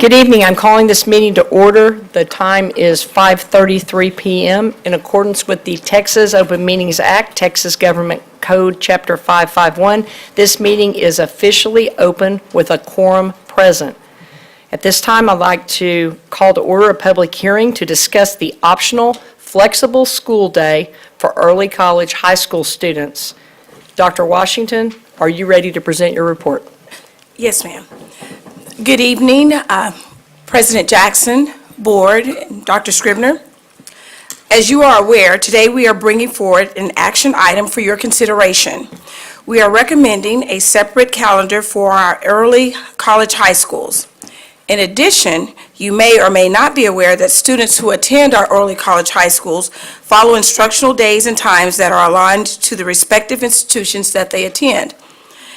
Good evening. I'm calling this meeting to order. The time is 5:33 p.m. In accordance with the Texas Open Meetings Act, Texas Government Code, Chapter 551. This meeting is officially open with a quorum present. At this time, I'd like to call to order a public hearing to discuss the optional flexible school day for early college high school students. Dr. Washington, are you ready to present your report? Yes, ma'am. Good evening, President Jackson, Board, and Dr. Scribner. As you are aware, today we are bringing forward an action item for your consideration. We are recommending a separate calendar for our early college high schools. In addition, you may or may not be aware that students who attend our early college high schools follow instructional days and times that are aligned to the respective institutions that they attend.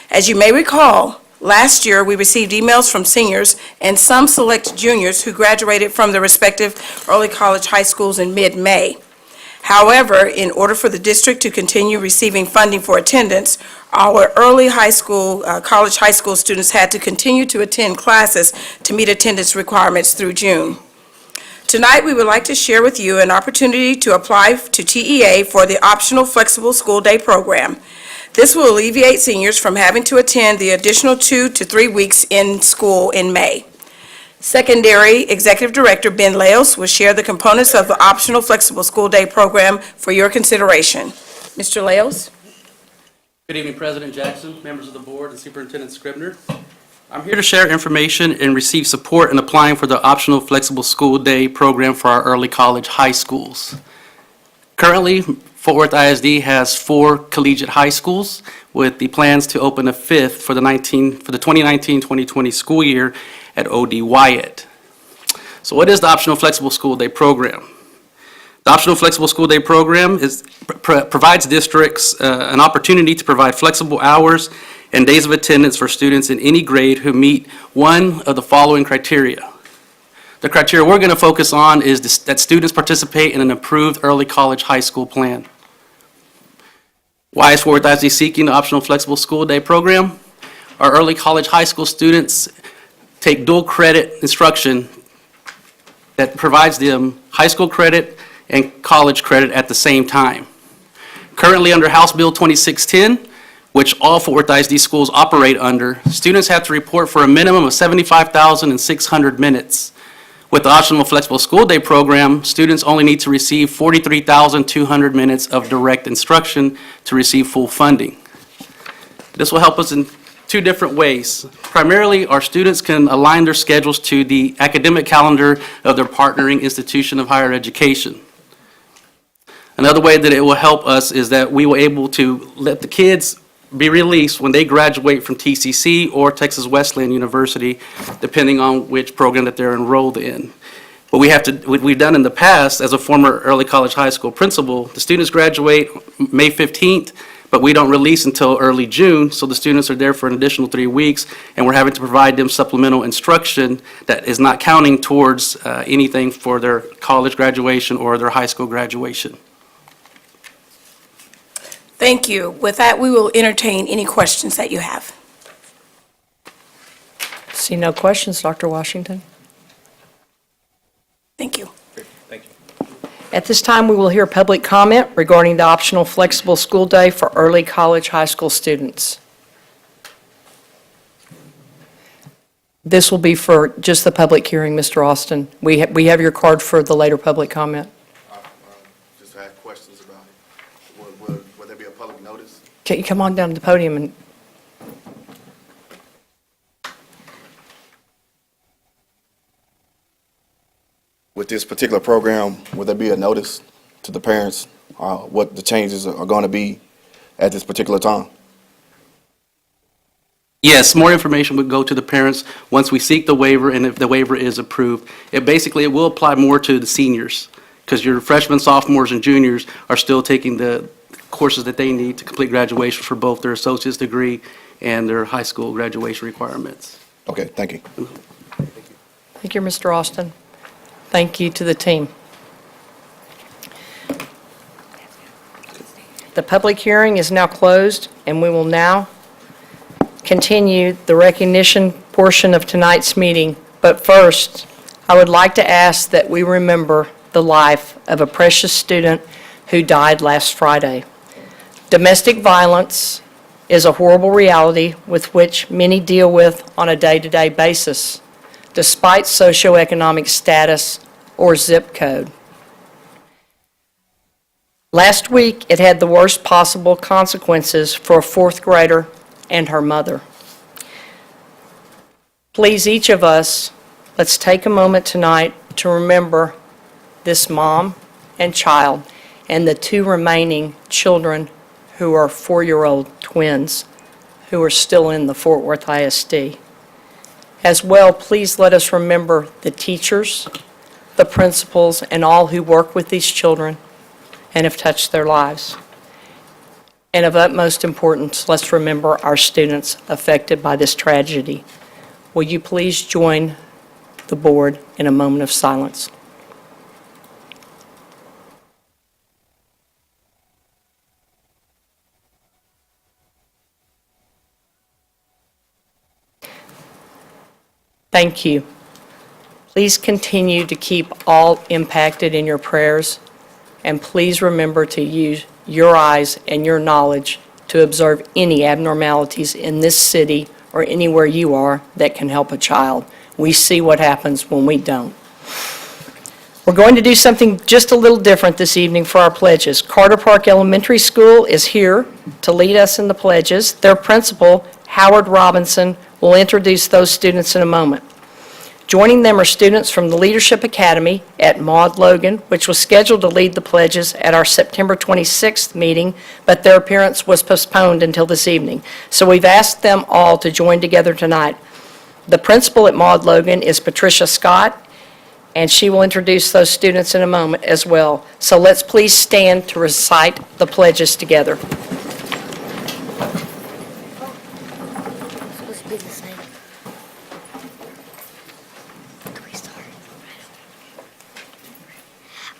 As you may recall, last year, we received emails from seniors and some select juniors who graduated from the respective early college high schools in mid-May. However, in order for the district to continue receiving funding for attendance, our early high school, college high school students had to continue to attend classes to meet attendance requirements through June. Tonight, we would like to share with you an opportunity to apply to TEA for the optional flexible school day program. This will alleviate seniors from having to attend the additional 2 to 3 weeks in school in May. Secondary Executive Director Ben Leos will share the components of the optional flexible school day program for your consideration. Mr. Leos? Good evening, President Jackson, members of the board, and Superintendent Scribner. I'm here to share information and receive support in applying for the optional flexible school day program for our early college high schools. Currently, Fort Worth ISD has 4 collegiate high schools with the plans to open a 5th for the 2019-2020 school year at OD Wyatt. So what is the optional flexible school day program? The optional flexible school day program provides districts an opportunity to provide flexible hours and days of attendance for students in any grade who meet one of the following criteria. The criteria we're going to focus on is that students participate in an approved early college high school plan. Why is Fort Worth ISD seeking the optional flexible school day program? Our early college high school students take dual credit instruction that provides them high school credit and college credit at the same time. Currently under House Bill 2610, which all Fort Worth ISD schools operate under, students have to report for a minimum of 75,600 minutes. With the optional flexible school day program, students only need to receive 43,200 minutes of direct instruction to receive full funding. This will help us in 2 different ways. Primarily, our students can align their schedules to the academic calendar of their partnering institution of higher education. Another way that it will help us is that we will able to let the kids be released when they graduate from TCC or Texas Wesleyan University, depending on which program that they're enrolled in. What we've done in the past, as a former early college high school principal, the students graduate May 15th, but we don't release until early June, so the students are there for an additional 3 weeks, and we're having to provide them supplemental instruction that is not counting towards anything for their college graduation or their high school graduation. Thank you. With that, we will entertain any questions that you have. See no questions, Dr. Washington. Thank you. Thank you. At this time, we will hear public comment regarding the optional flexible school day for early college high school students. This will be for just the public hearing, Mr. Austin. We have your card for the later public comment. Just had questions about it. Will there be a public notice? Can you come on down to the podium and With this particular program, will there be a notice to the parents what the changes are going to be at this particular time? Yes, more information would go to the parents once we seek the waiver, and if the waiver is approved. It will apply more to the seniors, because your freshmen, sophomores, and juniors are still taking the courses that they need to complete graduation for both their associate's degree and their high school graduation requirements. Okay, thank you. thank you, Mr. Austin. Thank you to the team. The public hearing is now closed, and we will now continue the recognition portion of tonight's meeting But first, I would like to ask that we remember the life of a precious student who died last Friday. Domestic violence is a horrible reality with which many deal with on a day-to-day basis, despite socioeconomic status or zip code. Last week, it had the worst possible consequences for a fourth grader and her mother. Please, each of us, let's take a moment tonight to remember this mom and child and the two remaining children who are 4-year-old twins who are still in the Fort Worth ISD. As well, please let us remember the teachers, the principals, and all who work with these children and have touched their lives. And of utmost importance, let's remember our students affected by this tragedy. Will you please join the board in a moment of silence? Thank you. Please continue to keep all impacted in your prayers, and please remember to use your eyes and your knowledge to observe any abnormalities in this city or anywhere you are that can help a child. We see what happens when we don't. We're going to do something just a little different this evening for our pledges. Carter Park Elementary School is here to lead us in the pledges. Their principal, Howard Robinson, will introduce those students in a moment. Joining them are students from the Leadership Academy at Maud Logan, which was scheduled to lead the pledges at our September 26th meeting, but their appearance was postponed until this evening. So we've asked them all to join together tonight. The principal at Maud Logan is Patricia Scott, and she will introduce those students in a moment as well. So let's please stand to recite the pledges together.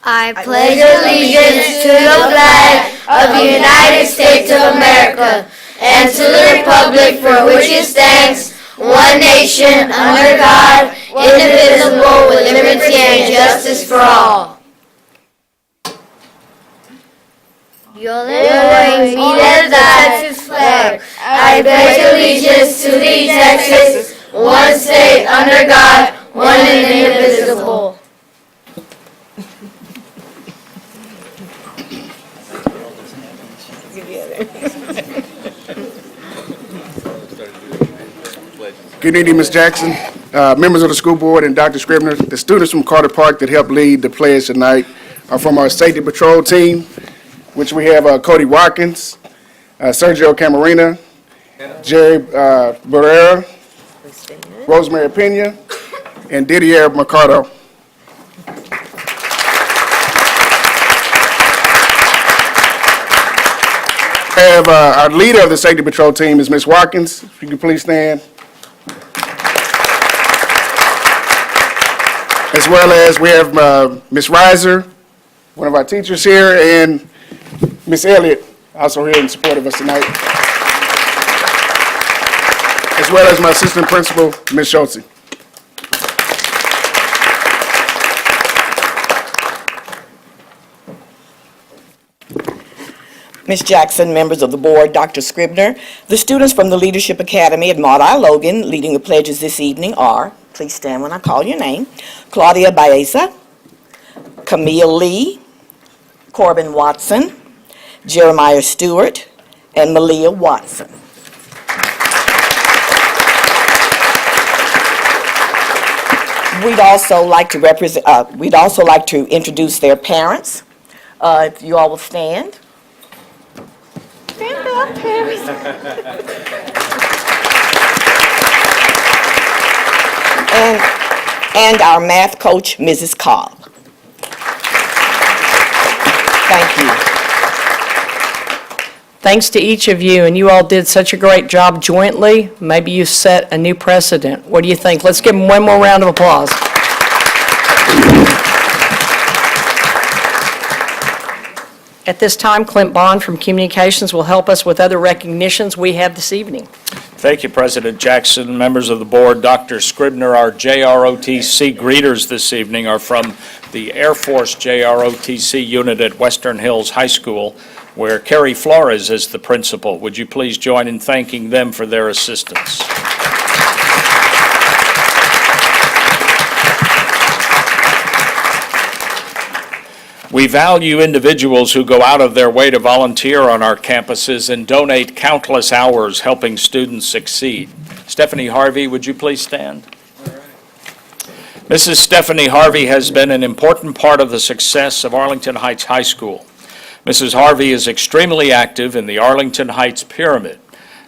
I pledge allegiance to the flag of the United States of America and to the republic for which it stands, one nation, under God, indivisible, with liberty and justice for all. Yo le doy mi Texas flag. I pledge allegiance to the Texas, one state, under God, one and indivisible. Good evening, Ms. Jackson, members of the school board, and Dr. Scribner. The students from Carter Park that helped lead the pledge tonight are from our safety patrol team, which we have Cody Watkins, Sergio Camarina, Jerry Barrera, Rosemary Pena, and Didier Mercado. We have our leader of the safety patrol team is Ms. Watkins. If you could please stand. As well as we have Ms. Reiser, one of our teachers here, and Ms. Elliott, also here in support of us tonight. As well as my assistant principal, Ms. Schultze. Ms. Jackson, members of the board, Dr. Scribner. The students from the Leadership Academy at Maud Logan leading the pledges this evening are, please stand when I call your name, Claudia Baeza, Camille Lee, Corbin Watson, Jeremiah Stewart, and Malia Watson. We'd also like to introduce their parents. If you all will stand. Stand up, parents. And our math coach, Mrs. Cobb. Thank you. Thanks to each of you, and you all did such a great job jointly. Maybe you set a new precedent. What do you think? Let's give them one more round of applause. At this time, Clint Bond from Communications will help us with other recognitions we have this evening. Thank you, President Jackson. Members of the board, Dr. Scribner, our JROTC greeters this evening are from the Air Force JROTC unit at Western Hills High School, where Carrie Flores is the principal. Would you please join in thanking them for their assistance? We value individuals who go out of their way to volunteer on our campuses and donate countless hours helping students succeed. Stephanie Harvey, would you please stand? Mrs. Stephanie Harvey has been an important part of the success of Arlington Heights High School. Mrs. Harvey is extremely active in the Arlington Heights Pyramid.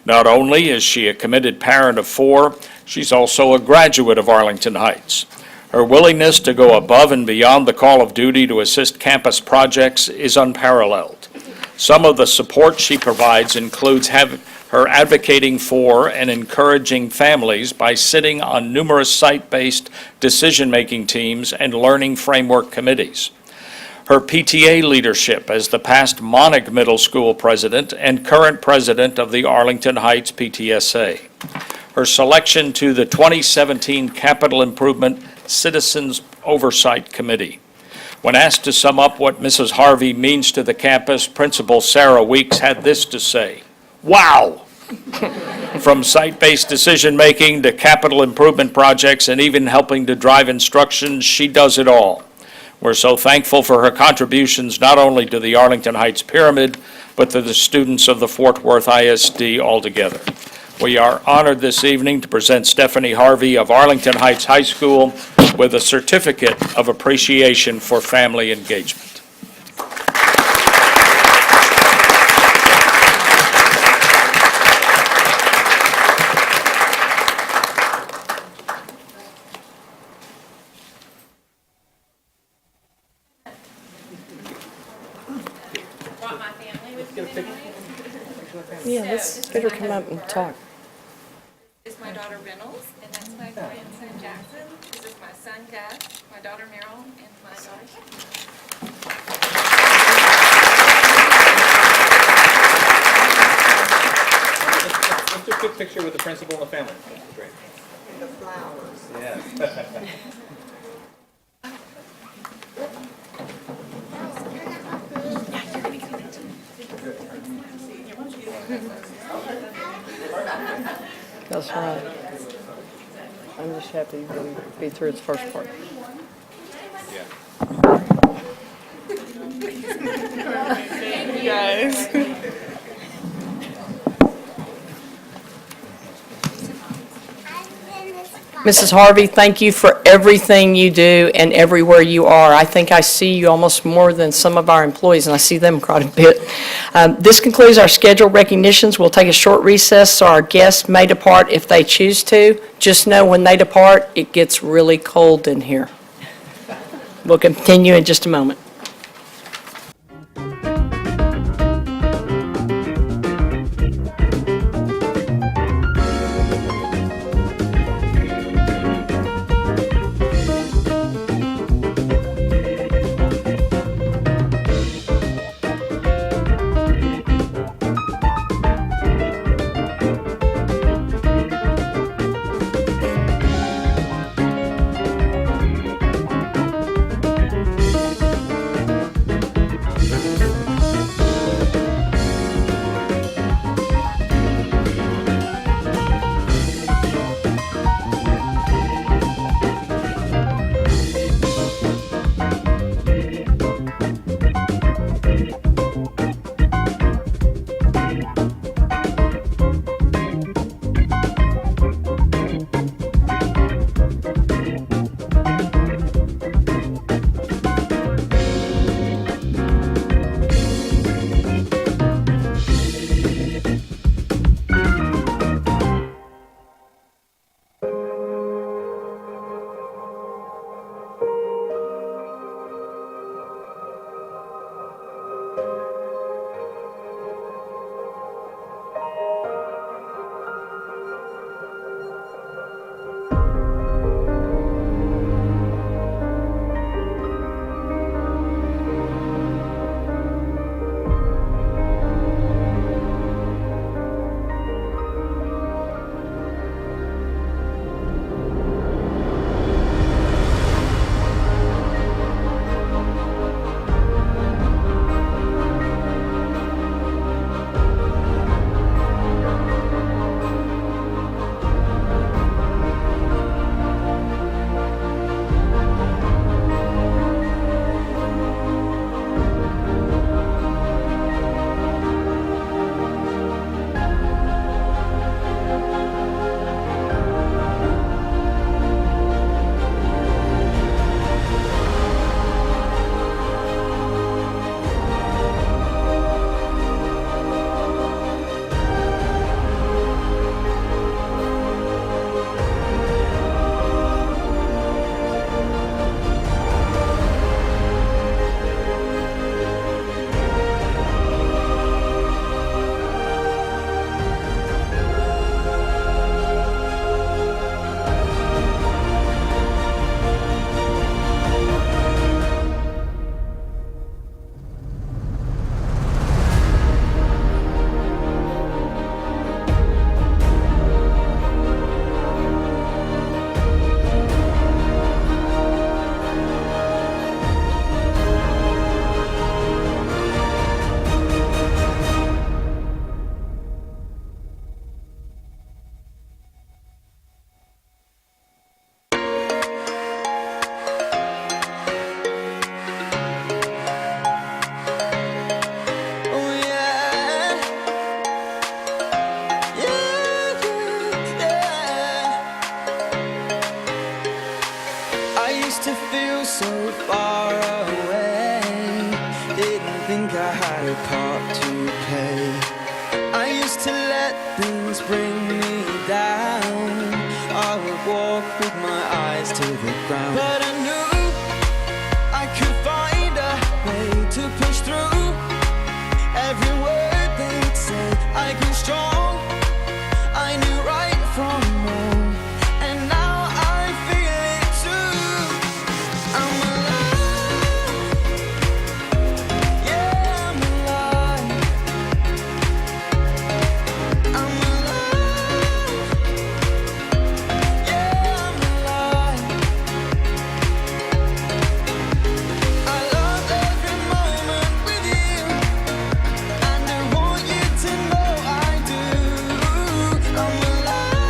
Not only is she a committed parent of 4, she's also a graduate of Arlington Heights. Her willingness to go above and beyond the call of duty to assist campus projects is unparalleled. Some of the support she provides includes her advocating for and encouraging families by sitting on numerous site-based decision-making teams and learning framework committees. Her PTA leadership as the past Monig Middle School president and current president of the Arlington Heights PTSA. Her selection to the 2017 Capital Improvement Citizens Oversight Committee. When asked to sum up what Mrs. Harvey means to the campus, Principal Sarah Weeks had this to say: wow! From site-based decision-making to capital improvement projects and even helping to drive instruction, she does it all. We're so thankful for her contributions not only to the Arlington Heights Pyramid, but to the students of the Fort Worth ISD altogether. We are honored this evening to present Stephanie Harvey of Arlington Heights High School with a certificate of appreciation for family engagement. Brought my family with me. Yeah, let's get her come up and talk. This is my daughter Reynolds, and that's my grandson Jackson. This is my son Gus, my daughter Meryl, and my daughter Stephanie. Let's do a quick picture with the principal and the family. Great. The flowers. Yes. That's right. I'm just happy to be through its first part. Mrs. Harvey, thank you for everything you do and everywhere you are. I think I see you almost more than some of our employees, and I see them quite a bit. This concludes our scheduled recognitions. We'll take a short recess so our guests may depart if they choose to. Just know when they depart, it gets really cold in here. We'll continue in just a moment. bring me down, I would walk with my eyes to the ground. But I knew I could find a way to push through. Every word they'd say, I grew strong. I knew right from wrong, and now I feel it too. I'm alive, yeah, I'm alive. I'm alive, yeah, I'm alive. I love every moment with you, and I want you to know I do. I'm alive,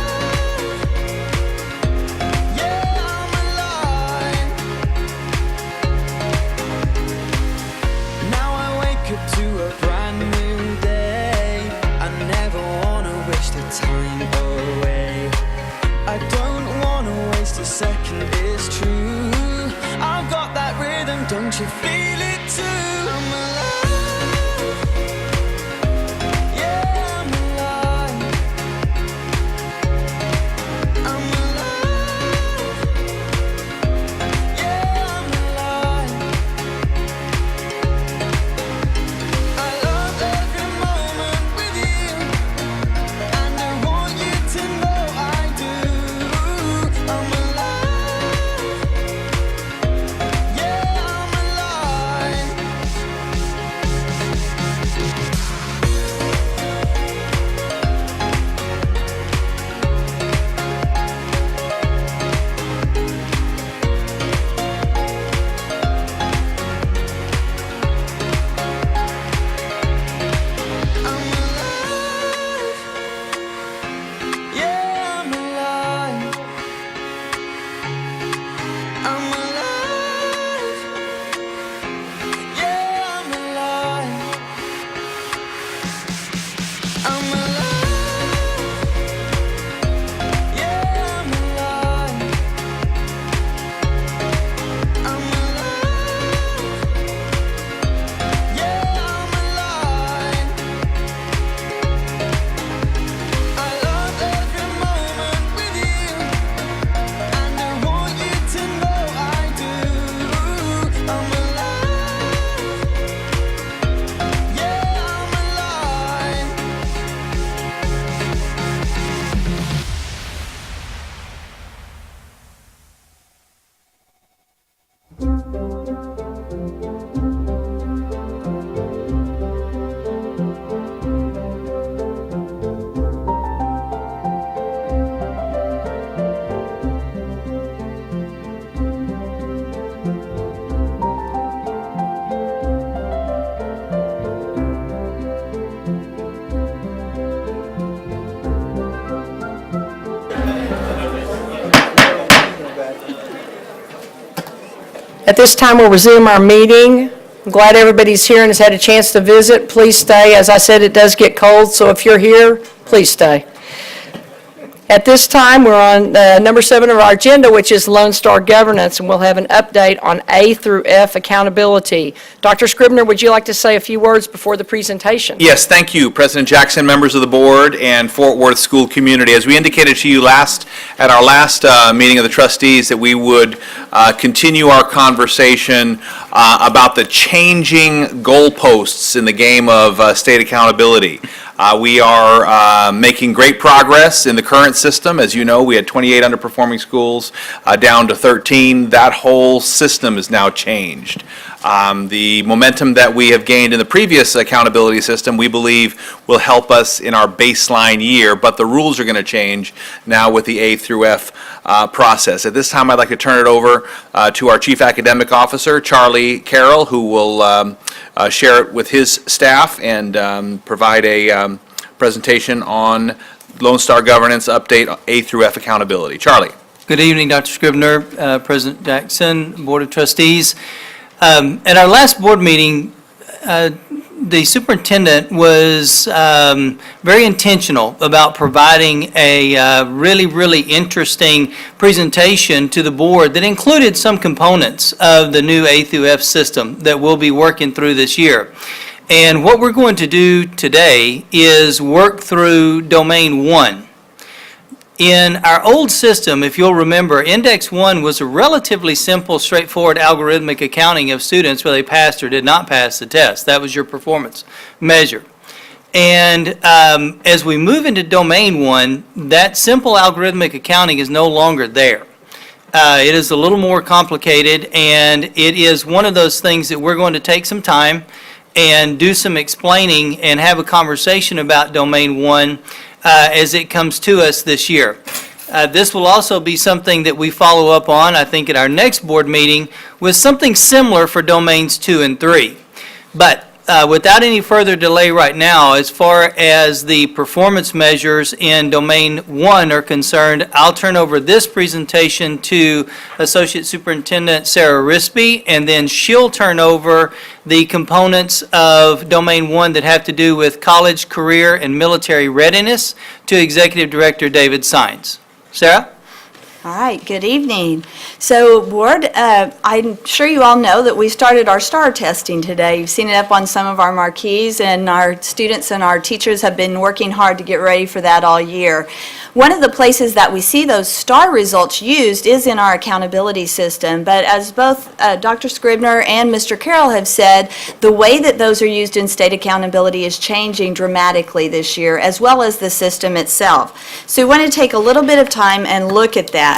yeah, I'm alive. Now I wake up to a brand new day. I never wanna wish the time away. I don't wanna waste a second, it's true. I've got that rhythm, don't you feel it too? I'm alive, yeah, I'm alive. I'm alive, yeah, I'm alive. I love every moment with you, and I want you to know I do. I'm alive, yeah, I'm alive. I'm alive, yeah, I'm alive. I'm alive, yeah, I'm alive. I'm alive, yeah, I'm alive. I'm alive, yeah, I'm alive. I love every moment with you, and I want you to know I do. I'm alive, yeah, I'm alive. At this time, we'll resume our meeting. I'm glad everybody's here and has had a chance to visit. Please stay. As I said, it does get cold, so if you're here, please stay. At this time, we're on number 7 of our agenda, which is Lone Star Governance, and we'll have an update on A through F accountability. Dr. Scribner, would you like to say a few words before the presentation? Yes, thank you, President Jackson, members of the board, and Fort Worth school community. As we indicated to you at our last meeting of the trustees, that we would continue our conversation about the changing goalposts in the game of state accountability. We are making great progress in the current system. As you know, we had 28 underperforming schools down to 13. That whole system is now changed. The momentum that we have gained in the previous accountability system, we believe, will help us in our baseline year, but the rules are going to change now with the A through F process. At this time, I'd like to turn it over to our Chief Academic Officer, Charlie Carroll, who will share it with his staff and provide a presentation on Lone Star Governance Update, A through F accountability. Charlie. Good evening, Dr. Scribner, President Jackson, Board of Trustees. At our last board meeting, the superintendent was very intentional about providing a really interesting presentation to the board that included some components of the new A through F system that we'll be working through this year. And what we're going to do today is work through Domain 1. In our old system, if you'll remember, Index 1 was a relatively simple, straightforward algorithmic accounting of students whether they passed or did not pass the test. That was your performance measure. And as we move into Domain 1, that simple algorithmic accounting is no longer there. It is a little more complicated, and it is one of those things that we're going to take some time and do some explaining and have a conversation about Domain 1 as it comes to us this year. This will also be something that we follow up on, I think, at our next board meeting with something similar for Domains 2 and 3. But without any further delay right now, as far as the performance measures in Domain 1 are concerned, I'll turn over this presentation to Associate Superintendent Sarah Rispey, and then she'll turn over the components of Domain 1 that have to do with college, career, and military readiness to Executive Director David Sines. Sarah? All right, good evening. So, Board, I'm sure you all know that we started our STAR testing today. You've seen it up on some of our marquees, and our students and our teachers have been working hard to get ready for that all year. One of the places that we see those STAR results used is in our accountability system, but as both Dr. Scribner and Mr. Carroll have said, the way that those are used in state accountability is changing dramatically this year, as well as the system itself. So we want to take a little bit of time and look at that.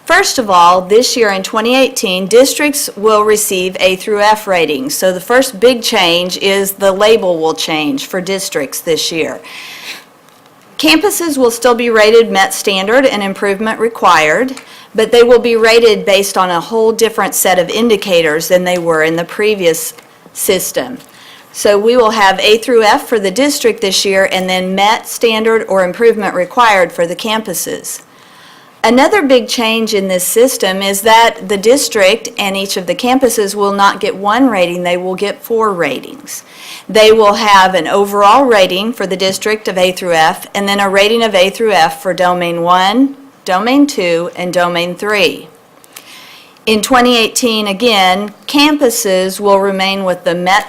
First of all, this year in 2018, districts will receive A through F ratings. So the first big change is the label will change for districts this year. Campuses will still be rated Met Standard and Improvement Required, but they will be rated based on a whole different set of indicators than they were in the previous system. So we will have A through F for the district this year, and then Met Standard or Improvement Required for the campuses. Another big change in this system is that the district and each of the campuses will not get one rating, they will get 4 ratings. They will have an overall rating for the district of A through F, and then a rating of A through F for Domain 1, Domain 2, and Domain 3. In 2018, again, campuses will remain with the Met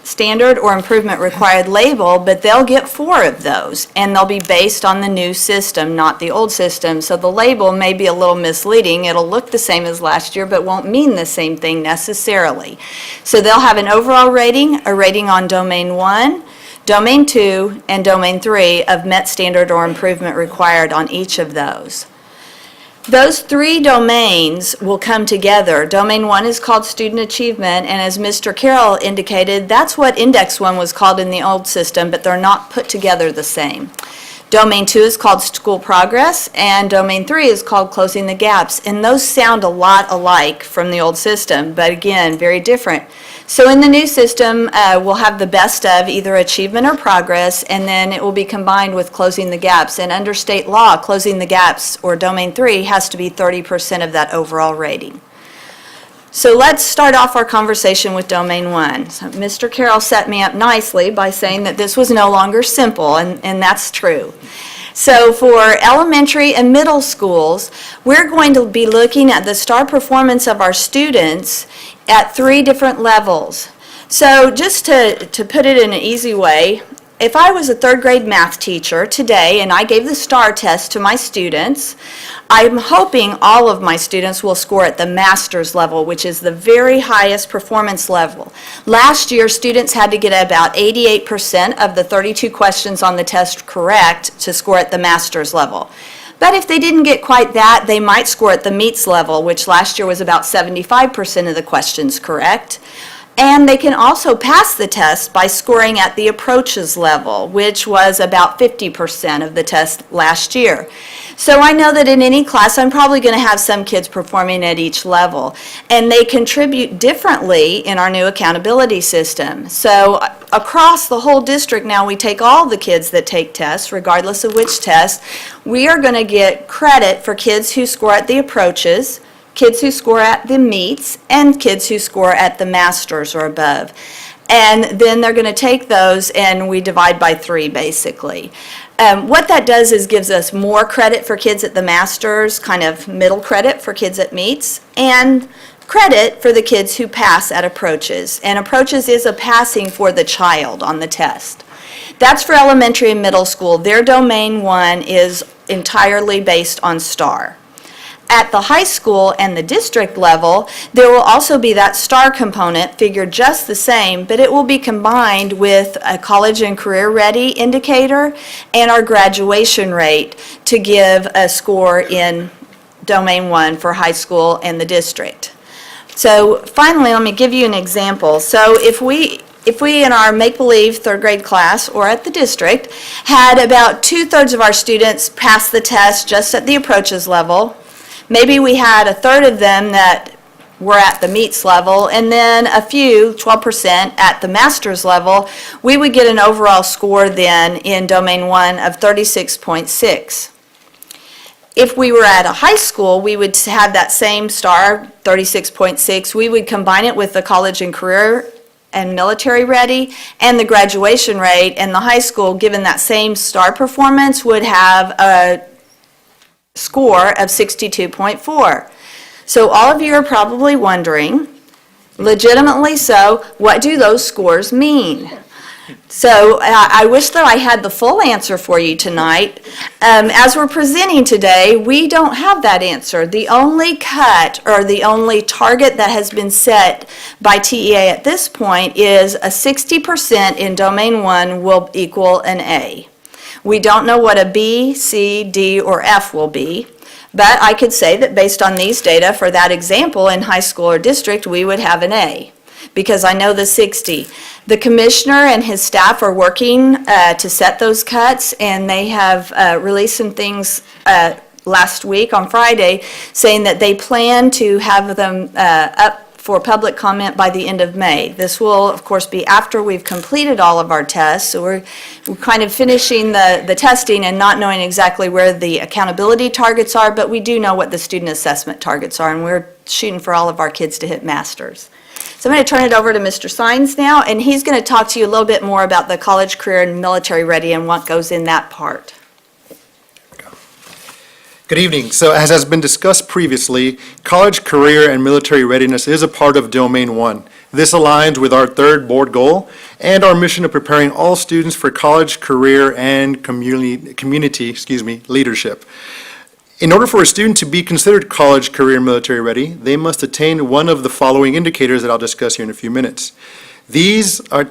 Standard or Improvement Required label, but they'll get 4 of those, and they'll be based on the new system, not the old system. So the label may be a little misleading. It'll look the same as last year, but won't mean the same thing necessarily. So they'll have an overall rating, a rating on Domain 1, Domain 2, and Domain 3 of Met Standard or Improvement Required on each of those. Those 3 domains will come together. Domain 1 is called Student Achievement, and as Mr. Carroll indicated, that's what Index 1 was called in the old system, but they're not put together the same. Domain 2 is called School Progress, and Domain 3 is called Closing the Gaps, and those sound a lot alike from the old system, but again, very different. So in the new system, we'll have the best of either achievement or progress, and then it will be combined with closing the gaps. And under state law, closing the gaps, or Domain 3, has to be 30% of that overall rating. So let's start off our conversation with Domain 1. So Mr. Carroll set me up nicely by saying that this was no longer simple, and that's true. So for elementary and middle schools, we're going to be looking at the STAR performance of our students at 3 different levels. So just to put it in an easy way, if I was a 3rd grade math teacher today and I gave the STAR test to my students, I'm hoping all of my students will score at the master's level, which is the very highest performance level. Last year, students had to get about 88% of the 32 questions on the test correct to score at the master's level. But if they didn't get quite that, they might score at the meets level, which last year was about 75% of the questions correct. And they can also pass the test by scoring at the approaches level, which was about 50% of the test last year. So I know that in any class, I'm probably going to have some kids performing at each level. And they contribute differently in our new accountability system. So across the whole district now, we take all the kids that take tests, regardless of which test. We are going to get credit for kids who score at the approaches, kids who score at the meets, and kids who score at the masters or above. And then they're going to take those and we divide by 3 basically. What that does is gives us more credit for kids at the masters, kind of middle credit for kids at meets, and credit for the kids who pass at approaches. And approaches is a passing for the child on the test. That's for elementary and middle school. Their domain 1 is entirely based on STAR. At the high school and the district level, there will also be that STAR component figured just the same, but it will be combined with a college and career ready indicator and our graduation rate to give a score in domain 1 for high school and the district. So finally, let me give you an example. So if we in our make-believe third grade class or at the district had about 2/3 of our students pass the test just at the approaches level, maybe we had a third of them that were at the meets level, and then a few, 12%, at the master's level, we would get an overall score then in domain 1 of 36.6. If we were at a high school, we would have that same STAR, 36.6. We would combine it with the college and career and military ready, and the graduation rate, and the high school, given that same STAR performance, would have a score of 62.4. So all of you are probably wondering, legitimately so, what do those scores mean? So I wish that I had the full answer for you tonight. As we're presenting today, we don't have that answer. The only cut or the only target that has been set by TEA at this point is a 60% in domain 1 will equal an A. We don't know what a B, C, D, or F will be, but I could say that based on these data for that example in high school or district, we would have an A, because I know the 60. The commissioner and his staff are working to set those cuts, and they have released some things last week on Friday saying that they plan to have them up for public comment by the end of May. This will, of course, be after we've completed all of our tests, so we're kind of finishing the testing and not knowing exactly where the accountability targets are, but we do know what the student assessment targets are, and we're shooting for all of our kids to hit masters. So I'm going to turn it over to Mr. Sines now, and he's going to talk to you a little bit more about the college, career, and military ready and what goes in that part. Good evening. So as has been discussed previously, college, career, and military readiness is a part of Domain 1. This aligns with our third board goal and our mission of preparing all students for college, career, and community leadership. In order for a student to be considered college, career, and military ready, they must attain one of the following indicators that I'll discuss here in a few minutes. These are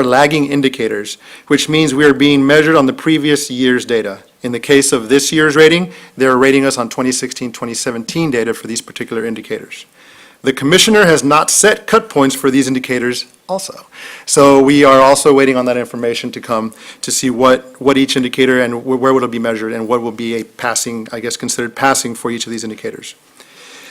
lagging indicators, which means we are being measured on the previous year's data. In the case of this year's rating, they're rating us on 2016-2017 data for these particular indicators. The commissioner has not set cut points for these indicators also. So we are also waiting on that information to come to see what each indicator and where will it be measured and what will be a passing, considered passing for each of these indicators.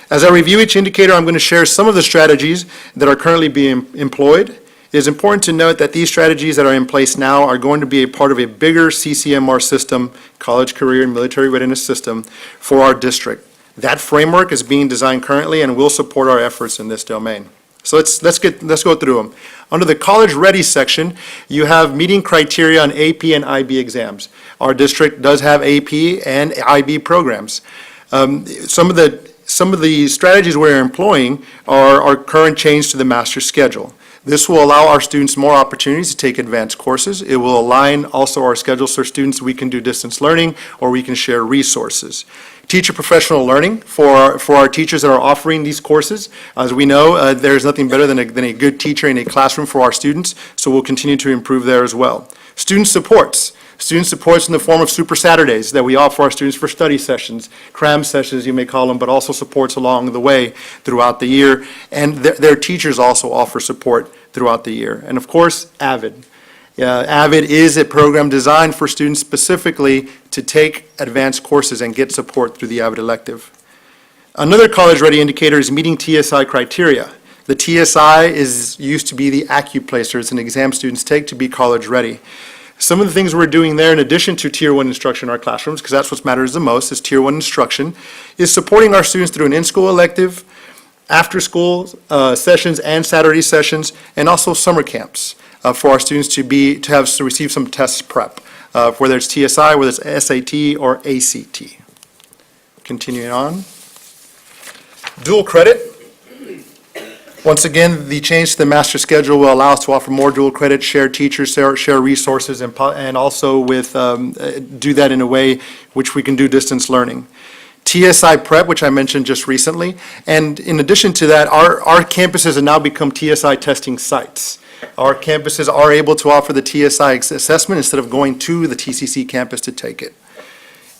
As I review each indicator, I'm going to share some of the strategies that are currently being employed. It is important to note that these strategies that are in place now are going to be a part of a bigger CCMR system, college, career, and military readiness system for our district. That framework is being designed currently and will support our efforts in this domain. So let's go through them. Under the College Ready section, you have meeting criteria on AP and IB exams. Our district does have AP and IB programs. Some of the strategies we're employing are our current change to the master's schedule. This will allow our students more opportunities to take advanced courses. It will align also our schedules so students we can do distance learning or we can share resources. Teacher professional learning for our teachers that are offering these courses. As we know, there's nothing better than a good teacher in a classroom for our students, so we'll continue to improve there as well. Student supports. Student supports in the form of Super Saturdays that we offer our students for study sessions, cram sessions you may call them, but also supports along the way throughout the year. And their teachers also offer support throughout the year. And of course, AVID. AVID is a program designed for students specifically to take advanced courses and get support through the AVID elective. Another college ready indicator is meeting TSI criteria. The TSI used to be the AccuPlacer. It's an exam students take to be college ready. Some of the things we're doing there, in addition to Tier 1 instruction in our classrooms, because that's what matters the most, is Tier 1 instruction, is supporting our students through an in-school elective, after-school sessions and Saturday sessions, and also summer camps for our students to receive some test prep, whether it's TSI, whether it's SAT or ACT. Continuing on. Dual credit. Once again, the change to the master schedule will allow us to offer more dual credit, share teachers, share resources, and also do that in a way which we can do distance learning. TSI Prep, which I mentioned just recently, and in addition to that, our campuses have now become TSI testing sites. Our campuses are able to offer the TSI assessment instead of going to the TCC campus to take it.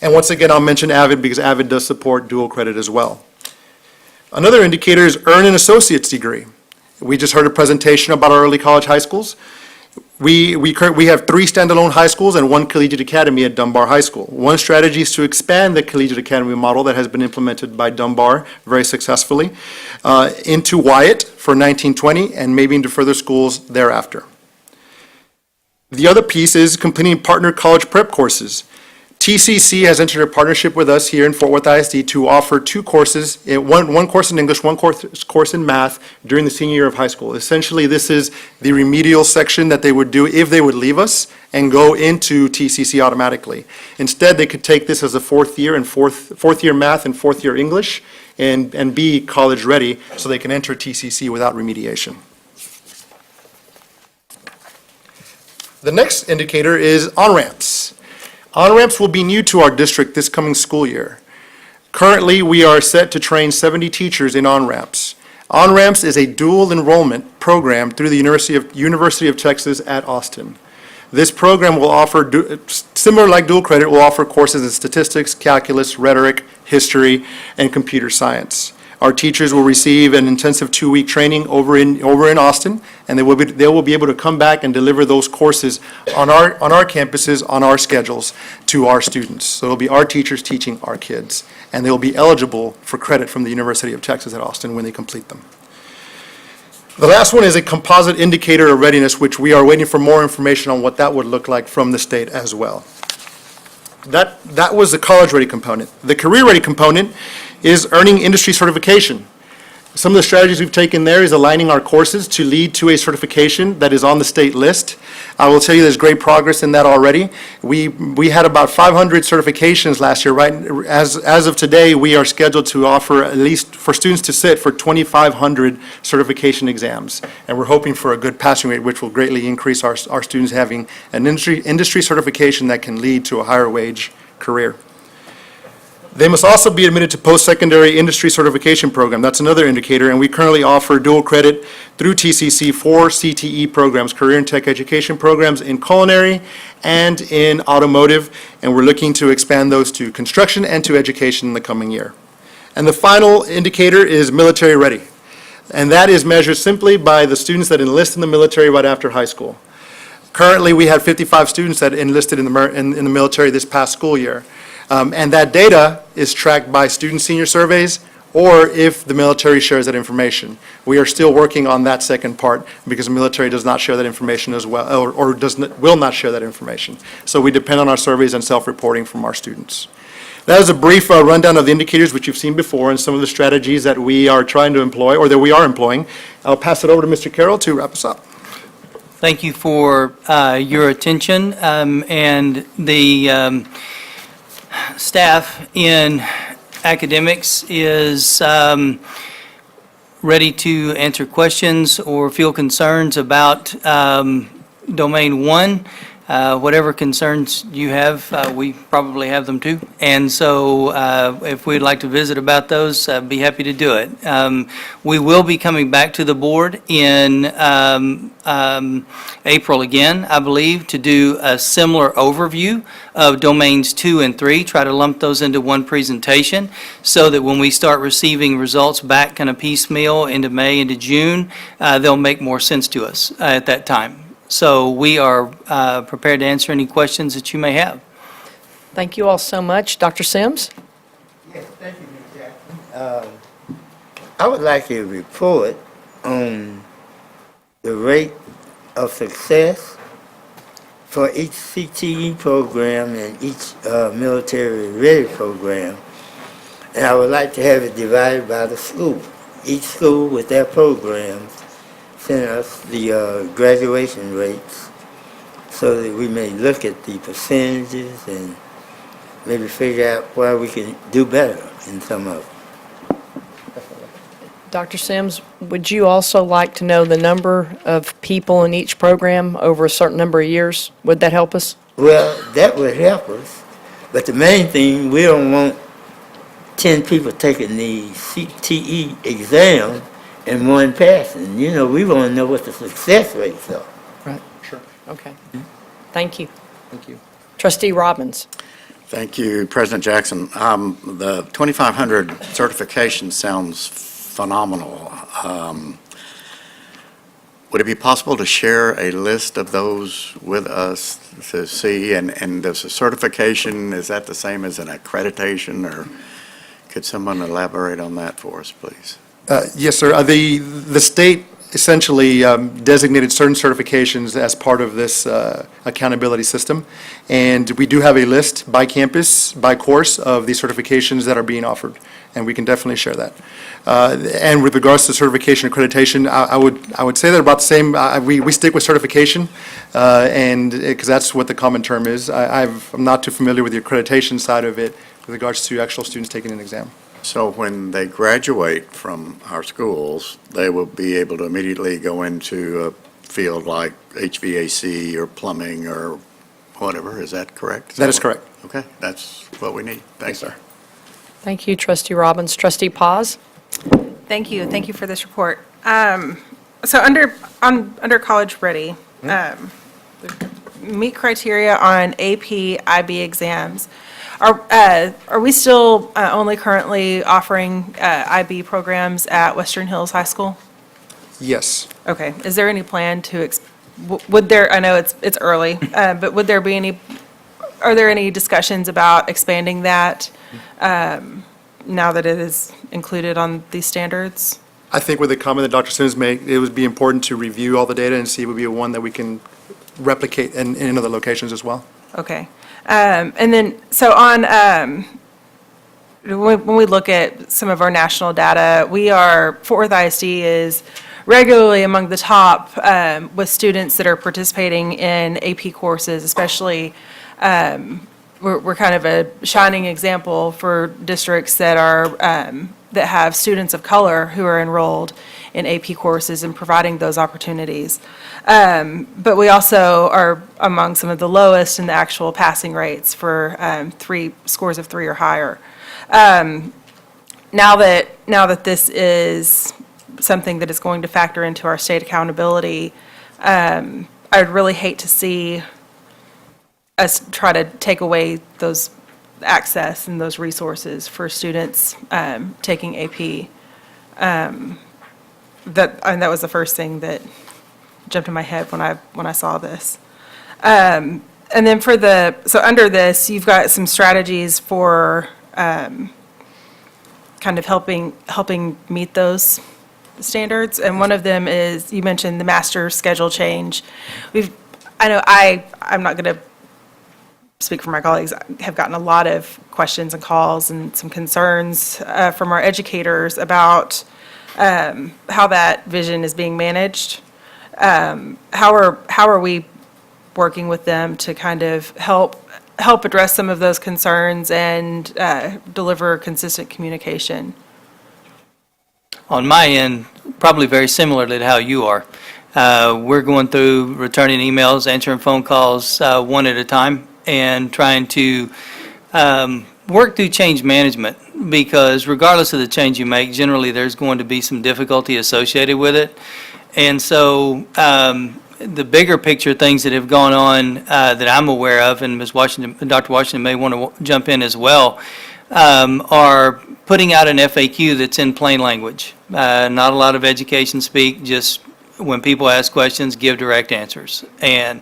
And once again, I'll mention AVID because AVID does support dual credit as well. Another indicator is earn an associate's degree. We just heard a presentation about our early college high schools. We have 3 standalone high schools and 1 collegiate academy at Dunbar High School. One strategy is to expand the collegiate academy model that has been implemented by Dunbar very successfully into Wyatt for 1920 and maybe into further schools thereafter. The other piece is completing partner college prep courses. TCC has entered a partnership with us here in Fort Worth ISD to offer 2 courses, one course in English, one course in math during the senior year of high school. Essentially, this is the remedial section that they would do if they would leave us and go into TCC automatically. Instead, they could take this as a 4th year and fourth year math and 4th year English and be college ready so they can enter TCC without remediation. The next indicator is on-ramps. On-ramps will be new to our district this coming school year. Currently, we are set to train 70 teachers in on-ramps. On-ramps is a dual enrollment program through the University of Texas at Austin. This program will offer, similar like dual credit, will offer courses in statistics, calculus, rhetoric, history, and computer science. Our teachers will receive an intensive 2-week training over in Austin, and they will be able to come back and deliver those courses on our campuses, on our schedules, to our students. So it'll be our teachers teaching our kids, and they will be eligible for credit from the University of Texas at Austin when they complete them. The last one is a composite indicator of readiness, which we are waiting for more information on what that would look like from the state as well. That was the college-ready component. The career-ready component is earning industry certification. Some of the strategies we've taken there is aligning our courses to lead to a certification that is on the state list. I will tell you there's great progress in that already. We had about 500 certifications last year, right? As of today, we are scheduled to offer at least for students to sit for 2,500 certification exams. And we're hoping for a good passing rate, which will greatly increase our students having an industry certification that can lead to a higher wage career. They must also be admitted to post-secondary industry certification program. That's another indicator, and we currently offer dual credit through TCC for CTE programs, career and tech education programs in culinary and in automotive, and we're looking to expand those to construction and to education in the coming year. And the final indicator is military ready, and that is measured simply by the students that enlist in the military right after high school. Currently, we had 55 students that enlisted in the military this past school year. And that data is tracked by student senior surveys or if the military shares that information. We are still working on that second part because the military does not share that information as well, or will not share that information. So we depend on our surveys and self-reporting from our students. That is a brief rundown of the indicators which you've seen before and some of the strategies that we are trying to employ or that we are employing. I'll pass it over to Mr. Carroll to wrap us up. Thank you for your attention and the staff in academics is ready to answer questions or feel concerns about Domain 1. Whatever concerns you have, we probably have them too. And so if we'd like to visit about those, I'd be happy to do it. We will be coming back to the board in April again, I believe, to do a similar overview of Domains 2 and 3, try to lump those into one presentation so that when we start receiving results back kind of piecemeal into May, into June, they'll make more sense to us at that time. So we are prepared to answer any questions that you may have. Thank you all so much. Dr. Sims? Yes, thank you, Ms. Jackson. I would like a report on the rate of success for each CTE program and each military ready program. And I would like to have it divided by the school. Each school with their programs send us the graduation rates so that we may look at the percentages and maybe figure out why we can do better in some of them. Dr. Sims, would you also like to know the number of people in each program over a certain number of years? Would that help us? Well, that would help us, but the main thing, we don't want 10 people taking the CTE exam and one passing. You know, we want to know what the success rates are. Right. Sure. Okay. Thank you. Thank you. Trustee Robbins. Thank you, President Jackson. The 2,500 certification sounds phenomenal. Would it be possible to share a list of those with us to see? And does a certification, is that the same as an accreditation, or could someone elaborate on that for us, please? Yes, sir. The state essentially designated certain certifications as part of this accountability system. And we do have a list by campus, by course, of the certifications that are being offered. And we can definitely share that. And with regards to certification accreditation, I would say they're about the same. We stick with certification, and because that's what the common term is. I'm not too familiar with the accreditation side of it with regards to actual students taking an exam. So when they graduate from our schools, they will be able to immediately go into a field like HVAC or plumbing or whatever. Is that correct? That is correct. Okay, that's what we need. Thanks, sir. Thank you, Trustee Robbins. Trustee Paz? Thank you. Thank you for this report. So under College Ready, meet criteria on AP, IB exams. Are we still only currently offering IB programs at Western Hills High School? Yes. Okay. Is there any plan to, would there, I know it's early, but would there be any, are there any discussions about expanding that now that it is included on these standards? I think with the comment that Dr. Sims made, it would be important to review all the data and see if it would be one that we can replicate in other locations as well. Okay. And then, so on, when we look at some of our national data, Fort Worth ISD is regularly among the top with students that are participating in AP courses, especially, we're kind of a shining example for districts that are, that have students of color who are enrolled in AP courses and providing those opportunities. But we also are among some of the lowest in the actual passing rates for scores of 3 or higher. Now that this is something that is going to factor into our state accountability, I would really hate to see us try to take away those access and those resources for students taking AP. That was the first thing that jumped in my head when I saw this. And then so under this, you've got some strategies for kind of helping meet those standards. And one of them is, you mentioned the master schedule change. I'm not going to speak for my colleagues, have gotten a lot of questions and calls and some concerns from our educators about how that vision is being managed. How are we working with them to kind of help address some of those concerns and deliver consistent communication? On my end, probably very similar to how you are. We're going through returning emails, answering phone calls one at a time, and trying to work through change management, because regardless of the change you make, generally there's going to be some difficulty associated with it. And so the bigger picture things that have gone on that I'm aware of, and Dr. Washington may want to jump in as well, are putting out an FAQ that's in plain language. Not a lot of education speak, just when people ask questions, give direct answers. And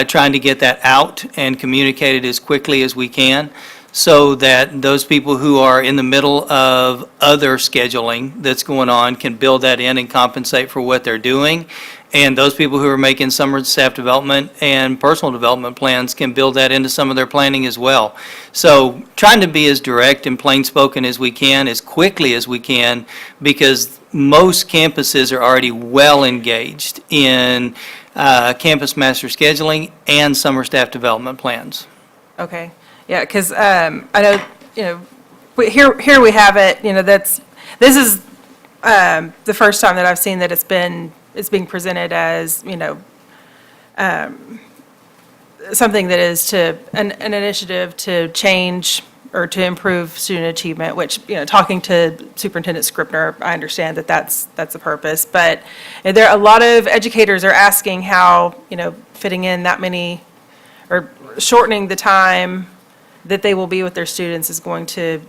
trying to get that out and communicated as quickly as we can, so that those people who are in the middle of other scheduling that's going on can build that in and compensate for what they're doing. And those people who are making summer staff development and personal development plans can build that into some of their planning as well. So trying to be as direct and plain spoken as we can, as quickly as we can, because most campuses are already well engaged in campus master scheduling and summer staff development plans. Okay. Yeah, because I know, here we have it, this is the first time that I've seen that it's being presented as, something that is an initiative to change or to improve student achievement, which, talking to Superintendent Scribner, I understand that that's the purpose. But a lot of educators are asking how, fitting in that many, or shortening the time that they will be with their students is going to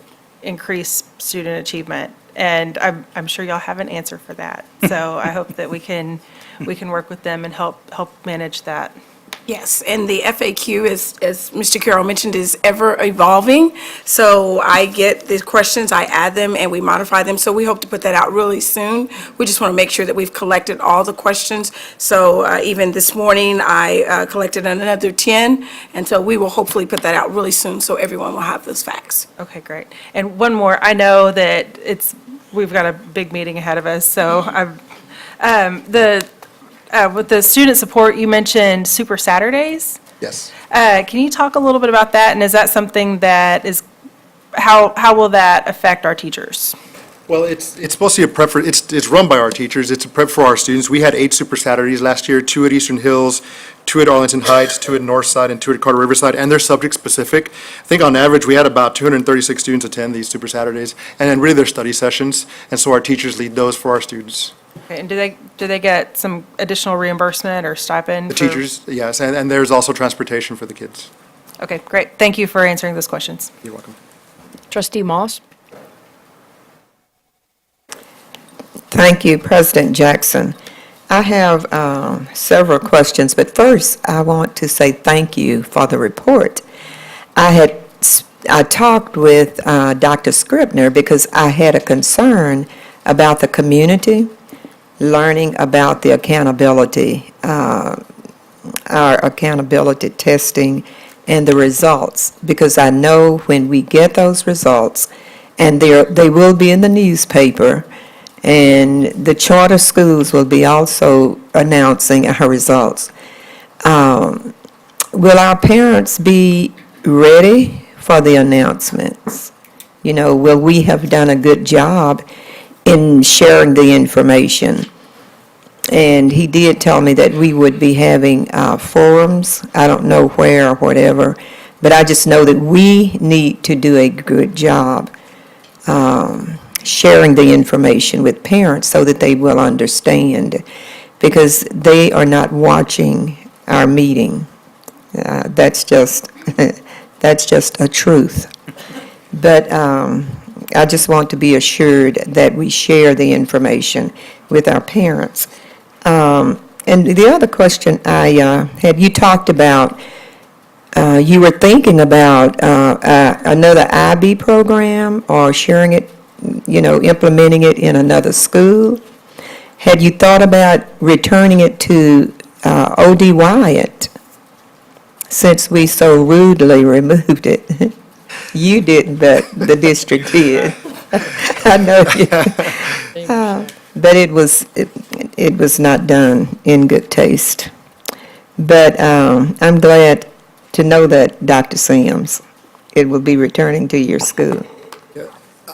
increase student achievement. And I'm sure y'all have an answer for that. So I hope that we can work with them and help manage that. Yes, and the FAQ, as Mr. Carroll mentioned, is ever evolving. So I get the questions, I add them, and we modify them. So we hope to put that out really soon. We just want to make sure that we've collected all the questions. So even this morning, I collected another 10, and so we will hopefully put that out really soon, so everyone will have those facts. Okay, great. And one more, I know that we've got a big meeting ahead of us, so with the student support, you mentioned Super Saturdays. Yes. Can you talk a little bit about that? And is that something that how will that affect our teachers? Well, it's supposed to be a prep for, it's run by our teachers. It's a prep for our students. We had 8 Super Saturdays last year, 2 at Eastern Hills, 2 at Arlington Heights, 2 at Northside, and 2 at Carter Riverside, and they're subject specific. I think on average, we had about 236 students attend these Super Saturdays, and then really they're study sessions, and so our teachers lead those for our students. Okay, and do they get some additional reimbursement or stipend? The teachers, yes, and there's also transportation for the kids. Okay, great. Thank you for answering those questions. You're welcome. Trustee Moss? Thank you, President Jackson. I have several questions, but first, I want to say thank you for the report. I talked with Dr. Scribner because I had a concern about the community learning about the accountability, our accountability testing and the results, because I know when we get those results, and they will be in the newspaper, and the charter schools will be also announcing our results. Will our parents be ready for the announcements? Will we have done a good job in sharing the information? And he did tell me that we would be having forums. I don't know where or whatever, but I just know that we need to do a good job sharing the information with parents so that they will understand, because they are not watching our meeting. That's just a truth. But I just want to be assured that we share the information with our parents. And the other question I had, you talked about, you were thinking about another IB program or sharing it, implementing it in another school. Had you thought about returning it to O.D. Wyatt, since we so rudely removed it? You didn't, but the district did. I know you. But it was not done in good taste. But I'm glad to know that, Dr. Sims, it will be returning to your school.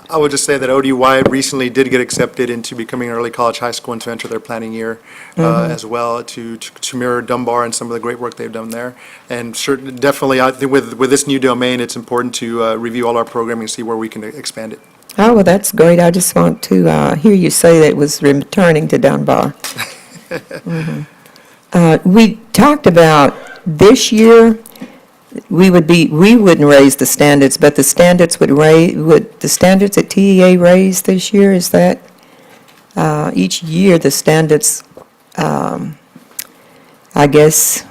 I would just say that O.D. Wyatt recently did get accepted into becoming an early college high school and to enter their planning year as well, to mirror Dunbar and some of the great work they've done there. And definitely, I think with this new domain, it's important to review all our programming and see where we can expand it. Oh, well, that's great. I just want to hear you say that it was returning to Dunbar. We talked about this year, we wouldn't raise the standards, but the standards would the standards at TEA raise this year? Is that, each year the standards, I guess,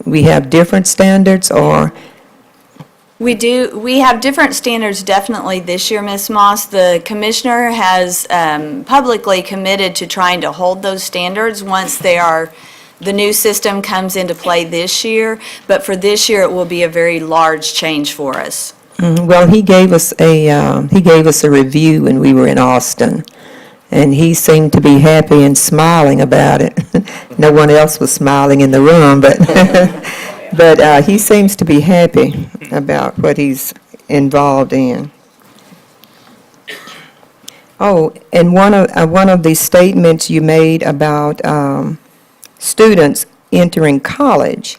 we have different standards, or? We do. We have different standards definitely this year, Ms. Moss. The commissioner has publicly committed to trying to hold those standards once the new system comes into play this year. But for this year, it will be a very large change for us. Well, he gave us a review when we were in Austin, and he seemed to be happy and smiling about it. No one else was smiling in the room, but but he seems to be happy about what he's involved in. Oh, and one of the statements you made about students entering college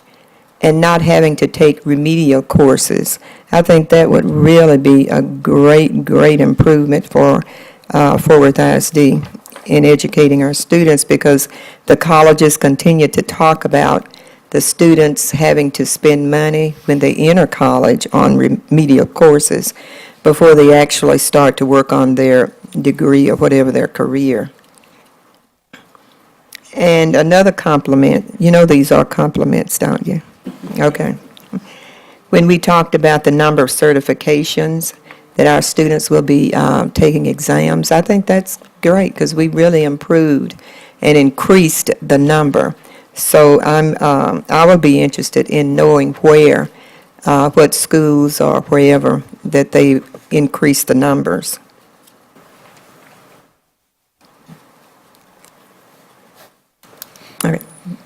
and not having to take remedial courses, I think that would really be a great, great improvement for Fort Worth ISD in educating our students, because the colleges continue to talk about the students having to spend money when they enter college on remedial courses before they actually start to work on their degree or whatever their career. And another compliment, you know these are compliments, don't you? Okay. When we talked about the number of certifications that our students will be taking exams, I think that's great, because we really improved and increased the number. So I will be interested in knowing where, what schools or wherever that they increase the numbers. All right,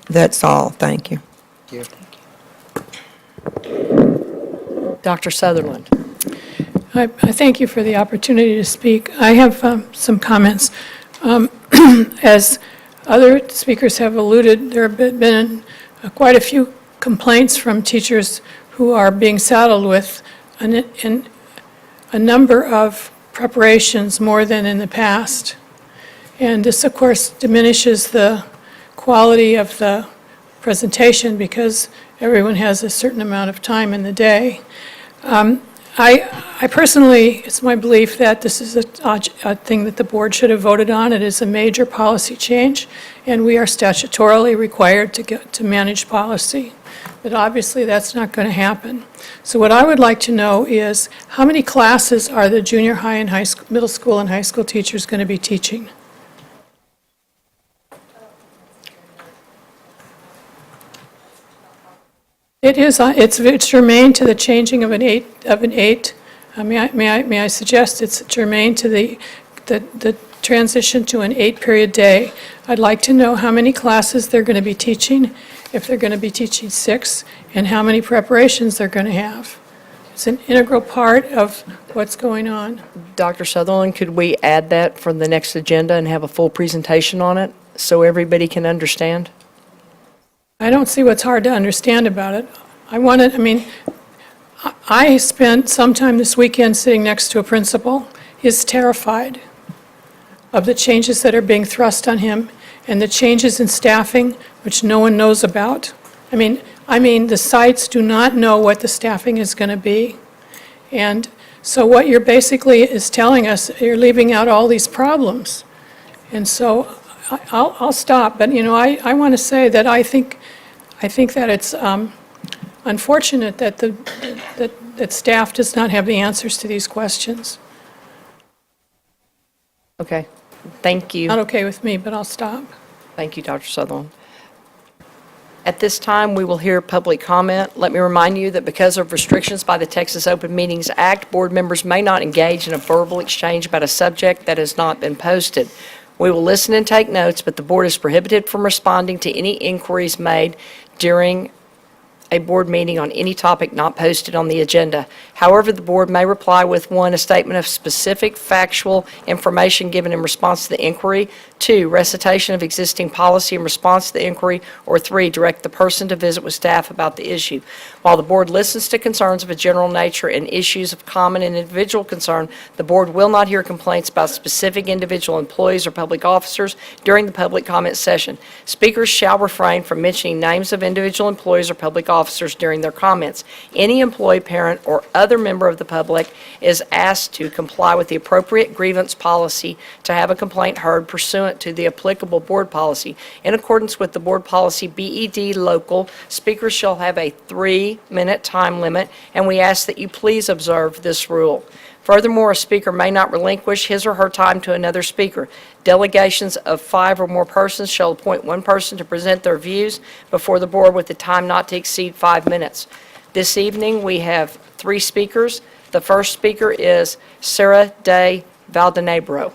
that's all. Thank you. Dr. Sutherland. I thank you for the opportunity to speak. I have some comments. As other speakers have alluded, there have been quite a few complaints from teachers who are being saddled with a number of preparations more than in the past. And this, of course, diminishes the quality of the presentation because everyone has a certain amount of time in the day. I personally, it's my belief that this is a thing that the board should have voted on. It is a major policy change, and we are statutorily required to manage policy. But obviously, that's not going to happen. So what I would like to know is, how many classes are the junior high and middle school and high school teachers going to be teaching? It's germane to the changing of an eight. May I suggest it's germane to the transition to an 8-period day. I'd like to know how many classes they're going to be teaching, if they're going to be teaching 6, and how many preparations they're going to have. It's an integral part of what's going on. Dr. Sutherland, could we add that for the next agenda and have a full presentation on it so everybody can understand? I don't see what's hard to understand about it. I spent some time this weekend sitting next to a principal. He's terrified of the changes that are being thrust on him and the changes in staffing, which no one knows about. I mean, the sites do not know what the staffing is going to be. And so what you're basically is telling us, you're leaving out all these problems. And so I'll stop, but I want to say that I think that it's unfortunate that that staff does not have the answers to these questions. Okay, thank you. Not okay with me, but I'll stop. Thank you, Dr. Sutherland. At this time, we will hear public comment. Let me remind you that because of restrictions by the Texas Open Meetings Act, board members may not engage in a verbal exchange about a subject that has not been posted. We will listen and take notes, but the board is prohibited from responding to any inquiries made during a board meeting on any topic not posted on the agenda. However, the board may reply with 1, a statement of specific factual information given in response to the inquiry, 2, recitation of existing policy in response to the inquiry, or 3, direct the person to visit with staff about the issue. While the board listens to concerns of a general nature and issues of common and individual concern, the board will not hear complaints about specific individual employees or public officers during the public comment session. Speakers shall refrain from mentioning names of individual employees or public officers during their comments. Any employee, parent, or other member of the public is asked to comply with the appropriate grievance policy to have a complaint heard pursuant to the applicable board policy. In accordance with the board policy BED local, speakers shall have a 3-minute time limit, and we ask that you please observe this rule. Furthermore, a speaker may not relinquish his or her time to another speaker. Delegations of 5 or more persons shall appoint 1 person to present their views before the board with the time not to exceed 5 minutes. This evening, we have 3 speakers. The first speaker is Sarah Day Valdenebro.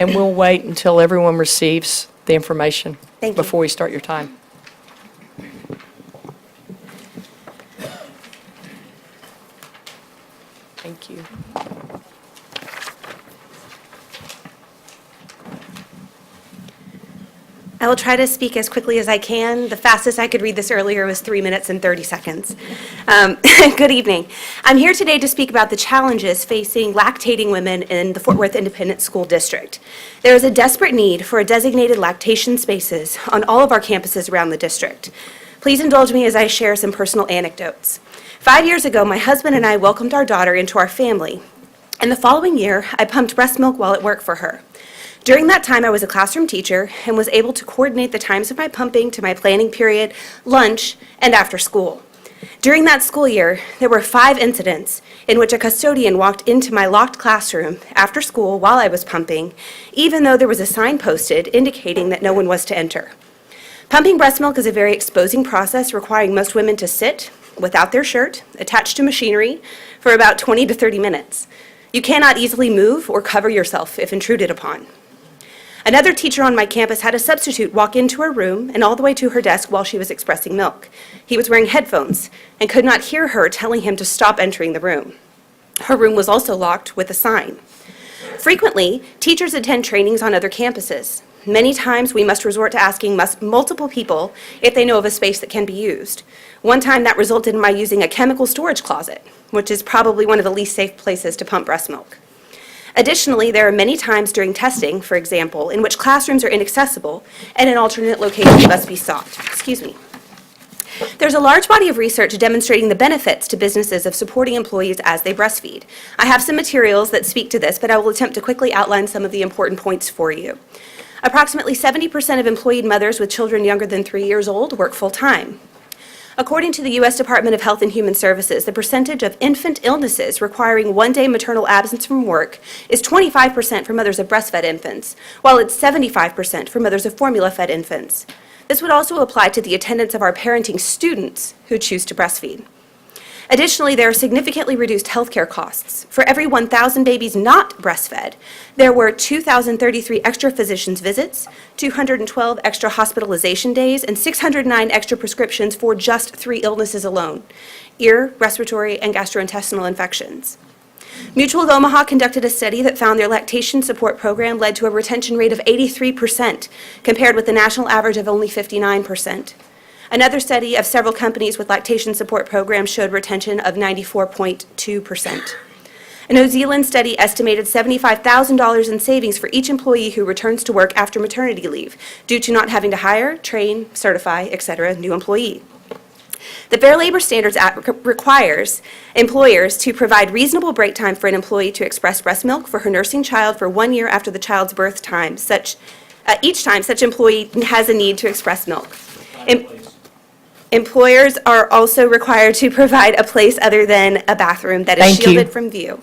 And we'll wait until everyone receives the information Thank you. before we start your time. Thank you. I will try to speak as quickly as I can. The fastest I could read this earlier was 3 minutes and 30 seconds. Good evening. I'm here today to speak about the challenges facing lactating women in the Fort Worth Independent School District. There is a desperate need for designated lactation spaces on all of our campuses around the district. Please indulge me as I share some personal anecdotes. 5 years ago, my husband and I welcomed our daughter into our family, and the following year, I pumped breast milk while at work for her. During that time, I was a classroom teacher and was able to coordinate the times of my pumping to my planning period, lunch, and after school. During that school year, there were 5 incidents in which a custodian walked into my locked classroom after school while I was pumping, even though there was a sign posted indicating that no one was to enter. Pumping breast milk is a very exposing process requiring most women to sit without their shirt, attached to machinery, for about 20 to 30 minutes. You cannot easily move or cover yourself if intruded upon. Another teacher on my campus had a substitute walk into her room and all the way to her desk while she was expressing milk. He was wearing headphones and could not hear her telling him to stop entering the room. Her room was also locked with a sign. Frequently, teachers attend trainings on other campuses. Many times, we must resort to asking multiple people if they know of a space that can be used. One time, that resulted in my using a chemical storage closet, which is probably one of the least safe places to pump breast milk. Additionally, there are many times during testing, for example, in which classrooms are inaccessible and an alternate location must be sought. Excuse me. There's a large body of research demonstrating the benefits to businesses of supporting employees as they breastfeed. I have some materials that speak to this, but I will attempt to quickly outline some of the important points for you. Approximately 70% of employed mothers with children younger than 3 years old work full-time. According to the U.S. Department of Health and Human Services, the percentage of infant illnesses requiring one-day maternal absence from work is 25% for mothers of breastfed infants, while it's 75% for mothers of formula-fed infants. This would also apply to the attendance of our parenting students who choose to breastfeed. Additionally, there are significantly reduced healthcare costs. For every 1,000 babies not breastfed, there were 2,033 extra physicians' visits, 212 extra hospitalization days, and 609 extra prescriptions for just 3 illnesses alone: ear, respiratory, and gastrointestinal infections. Mutual of Omaha conducted a study that found their lactation support program led to a retention rate of 83%, compared with the national average of only 59%. Another study of several companies with lactation support programs showed retention of 94.2%. A New Zealand study estimated $75,000 in savings for each employee who returns to work after maternity leave due to not having to hire, train, certify, etc., new employee. The Fair Labor Standards Act requires employers to provide reasonable break time for an employee to express breast milk for her nursing child for 1 year after the child's birth time. Each time such employee has a need to express milk. Employers are also required to provide a place other than a bathroom that is shielded from view.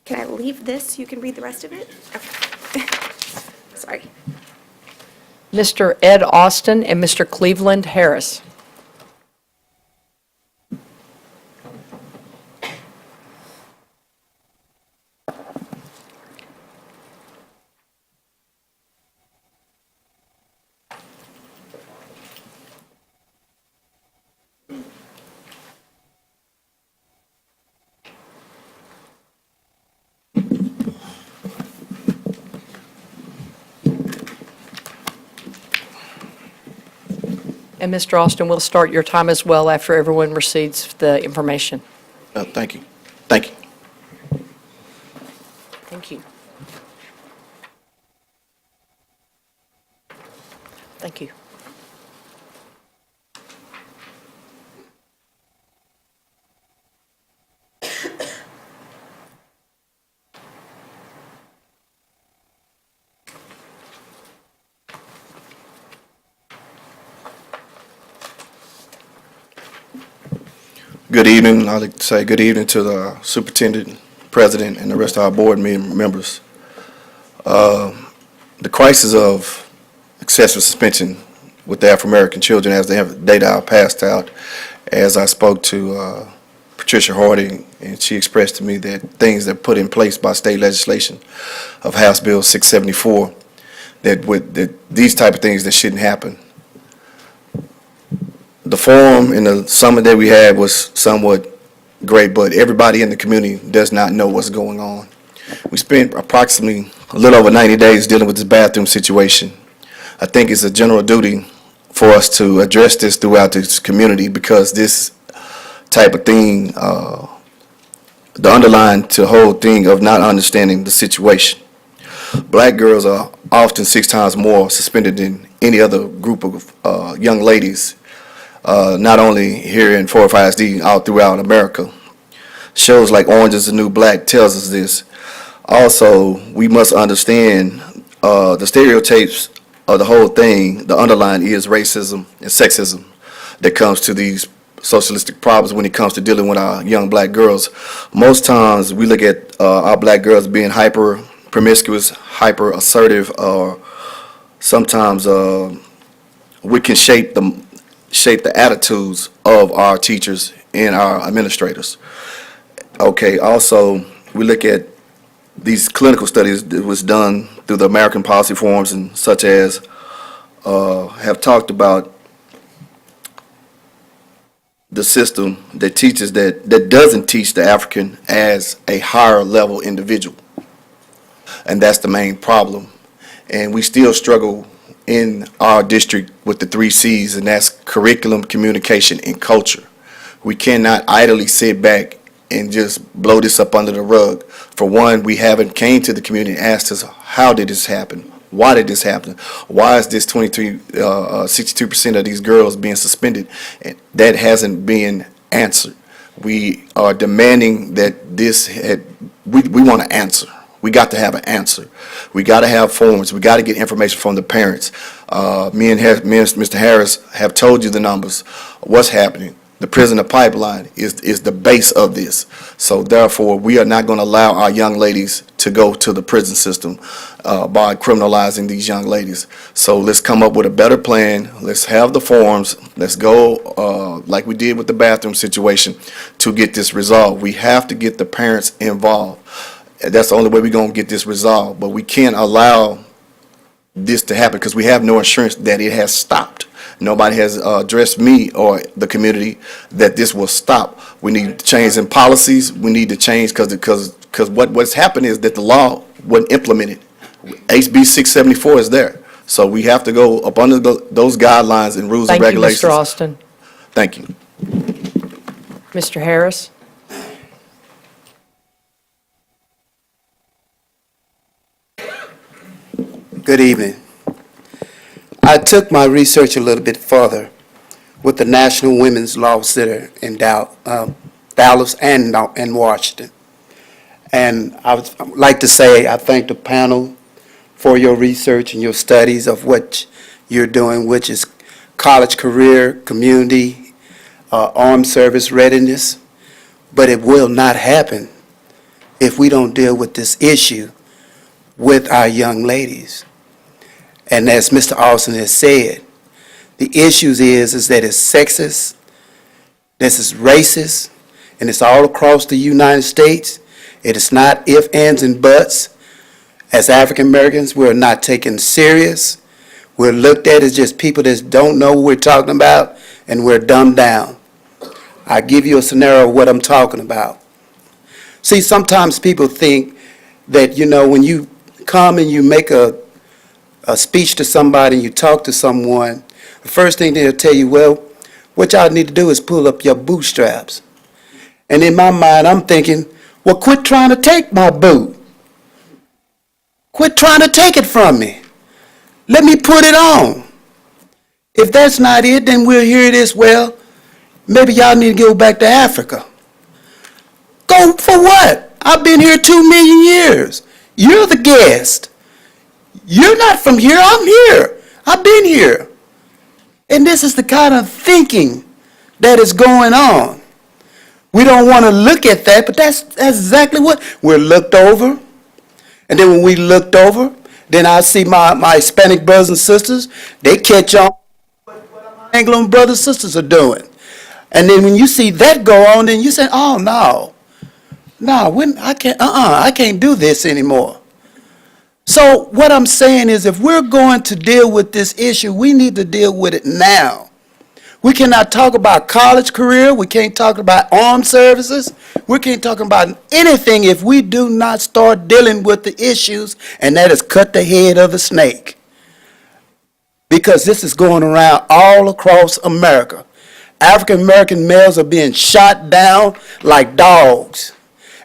Can I leave this? You can read the rest of it? Okay. Sorry. Mr. Ed Austin and Mr. Cleveland Harris. And Mr. Austin, we'll start your time as well after everyone receives the information. Thank you. Thank you. Thank you. Thank you. Good evening. I'd like to say good evening to the superintendent, president, and the rest of our board members. The crisis of excessive suspension with the Afro-American children as they have data passed out, as I spoke to Patricia Hardy, and she expressed to me that things that are put in place by state legislation of House Bill 674, that these type of things that shouldn't happen. The forum and the summit that we had was somewhat great, but everybody in the community does not know what's going on. We spent approximately a little over 90 days dealing with this bathroom situation. I think it's a general duty for us to address this throughout this community, because this type of thing, the underlying to the whole thing of not understanding the situation. Black girls are often 6 times more suspended than any other group of young ladies, not only here in FWISD, all throughout America. Shows like Orange is the New Black tells us this. Also, we must understand the stereotypes of the whole thing. The underlying is racism and sexism that comes to these socialistic problems when it comes to dealing with our young black girls. Most times we look at our black girls being hyper promiscuous, hyper assertive, or sometimes we can shape the attitudes of our teachers and our administrators. Okay, also we look at these clinical studies that was done through the American Policy Forums and such as have talked about the system that teaches that doesn't teach the African as a higher level individual. And that's the main problem. And we still struggle in our district with the 3 C's, and that's curriculum, communication, and culture. We cannot idly sit back and just blow this up under the rug. For one, we haven't came to the community and asked us, how did this happen? Why did this happen? Why is this 62% of these girls being suspended? And that hasn't been answered. We are demanding that we want to answer. We got to have an answer. We got to have forms. We got to get information from the parents. Me and Mr. Harris have told you the numbers. What's happening? The prisoner pipeline is the base of this. So therefore, we are not going to allow our young ladies to go to the prison system by criminalizing these young ladies. So let's come up with a better plan. Let's have the forums. Let's go like we did with the bathroom situation to get this resolved. We have to get the parents involved. That's the only way we're going to get this resolved. But we can't allow this to happen because we have no assurance that it has stopped. Nobody has addressed me or the community that this will stop. We need to change in policies. We need to change because what's happened is that the law wasn't implemented. HB 674 is there. So we have to go up under those guidelines and rules and regulations. Thank you, Mr. Austin. Thank you. Mr. Harris? Good evening. I took my research a little bit further with the National Women's Law Center in Dallas and Washington. And I would like to say I thank the panel for your research and your studies of what you're doing, which is college career, community, armed service readiness. But it will not happen if we don't deal with this issue with our young ladies. And as Mr. Austin has said, the issues is that it's sexist, this is racist, and it's all across the United States. It is not ifs, ands, and buts. As African Americans, we're not taken serious. We're looked at as just people that don't know what we're talking about, and we're dumbed down. I give you a scenario of what I'm talking about. See, sometimes people think that, when you come and you make a speech to somebody and you talk to someone, the first thing they'll tell you, well, what y'all need to do is pull up your bootstraps. And in my mind, I'm thinking, well, quit trying to take my boot. Quit trying to take it from me. Let me put it on. If that's not it, then we'll hear this, well, maybe y'all need to go back to Africa. Go for what? I've been here 2 million years. You're the guest. You're not from here, I'm here. I've been here. And this is the kind of thinking that is going on. We don't want to look at that, but that's exactly what we're looked over. And then when we looked over, then I see my Hispanic brothers and sisters, they catch on what my Anglo brothers and sisters are doing. And then when you see that go on, then you say, oh, no, I can't do this anymore. So what I'm saying is if we're going to deal with this issue, we need to deal with it now. We cannot talk about college career. We can't talk about armed services. We can't talk about anything if we do not start dealing with the issues, and that is cut the head of the snake. Because this is going around all across America. African American males are being shot down like dogs,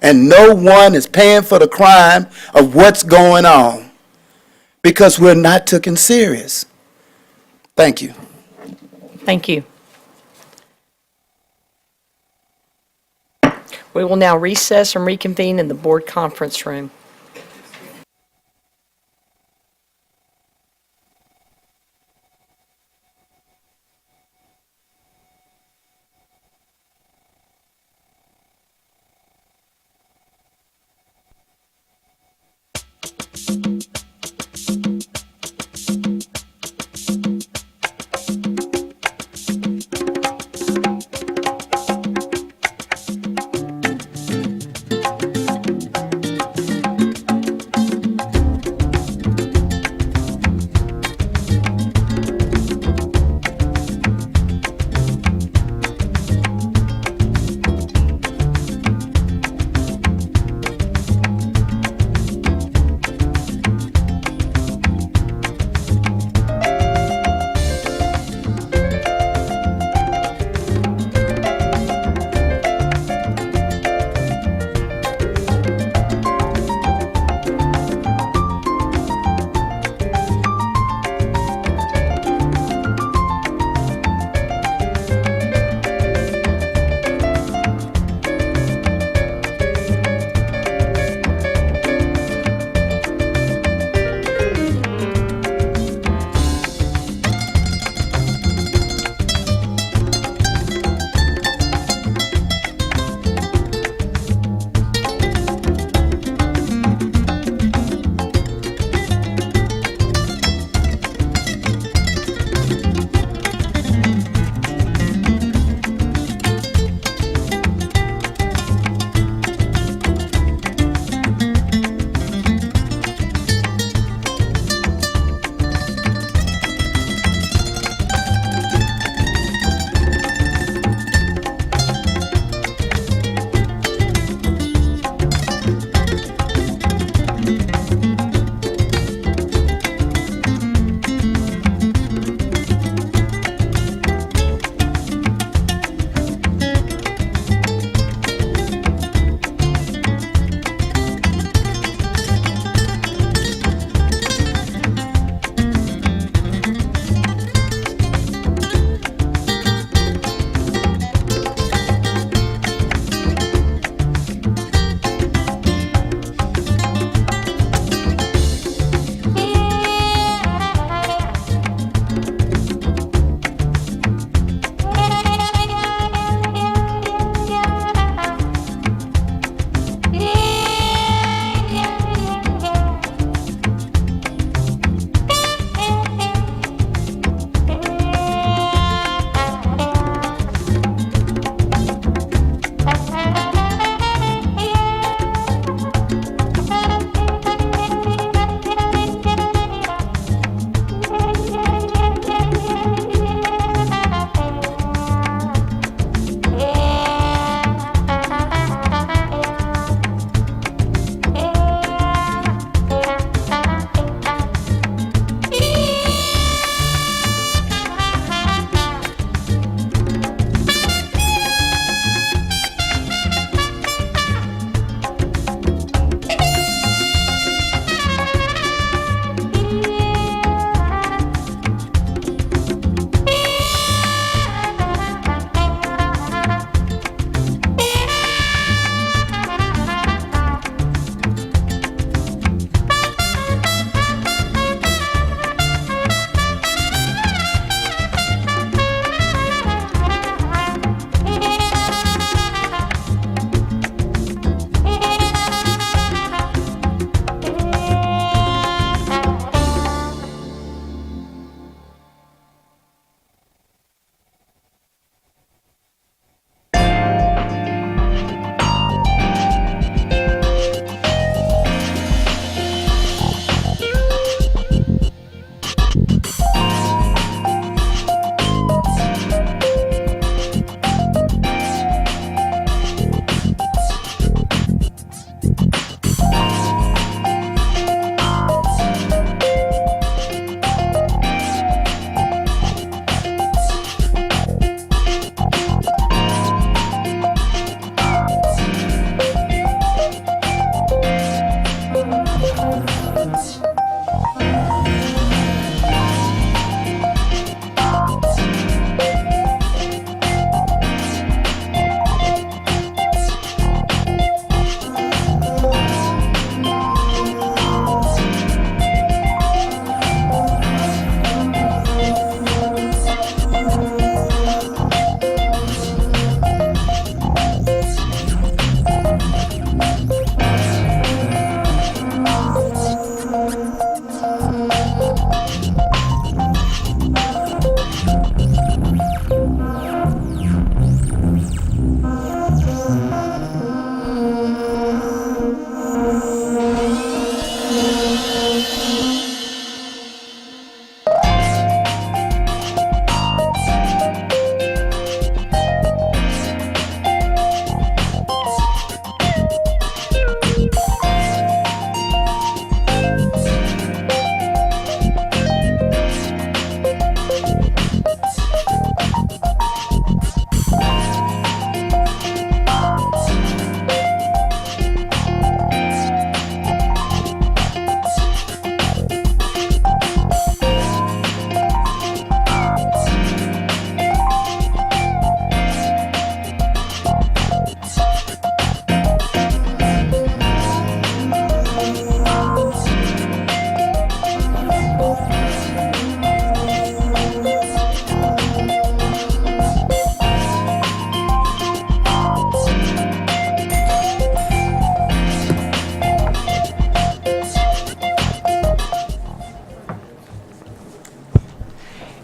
and no one is paying for the crime of what's going on because we're not taken serious. Thank you. Thank you. We will now recess and reconvene in the board conference room.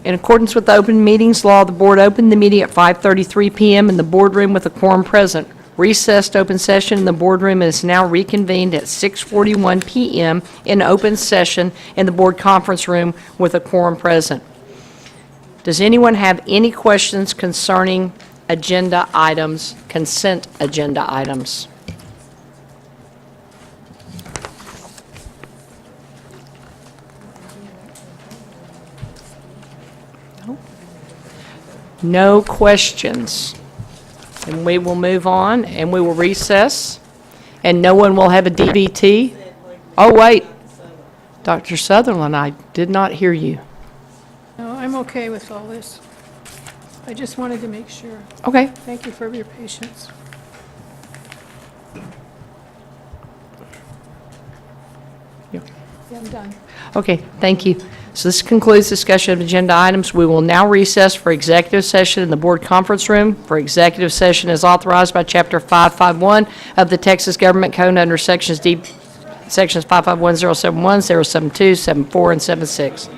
In accordance with the open meetings law, the board opened the meeting at 5:33 PM in the boardroom with a quorum present. Recessed open session in the boardroom is now reconvened at 6:41 PM in open session in the board conference room with a quorum present. Does anyone have any questions concerning agenda items, consent agenda items? No questions. And we will move on, and we will recess, and no one will have a DBT. Oh, wait. Dr. Sutherland, I did not hear you. No, I'm okay with all this. I just wanted to make sure. Okay. Thank you for your patience. Yeah. Yeah, I'm done. Okay, thank you. So this concludes discussion of agenda items. We will now recess for executive session in the board conference room. For executive session as authorized by Chapter 551 of the Texas Government Code under Sections 551, 071, 072, 74, and 76.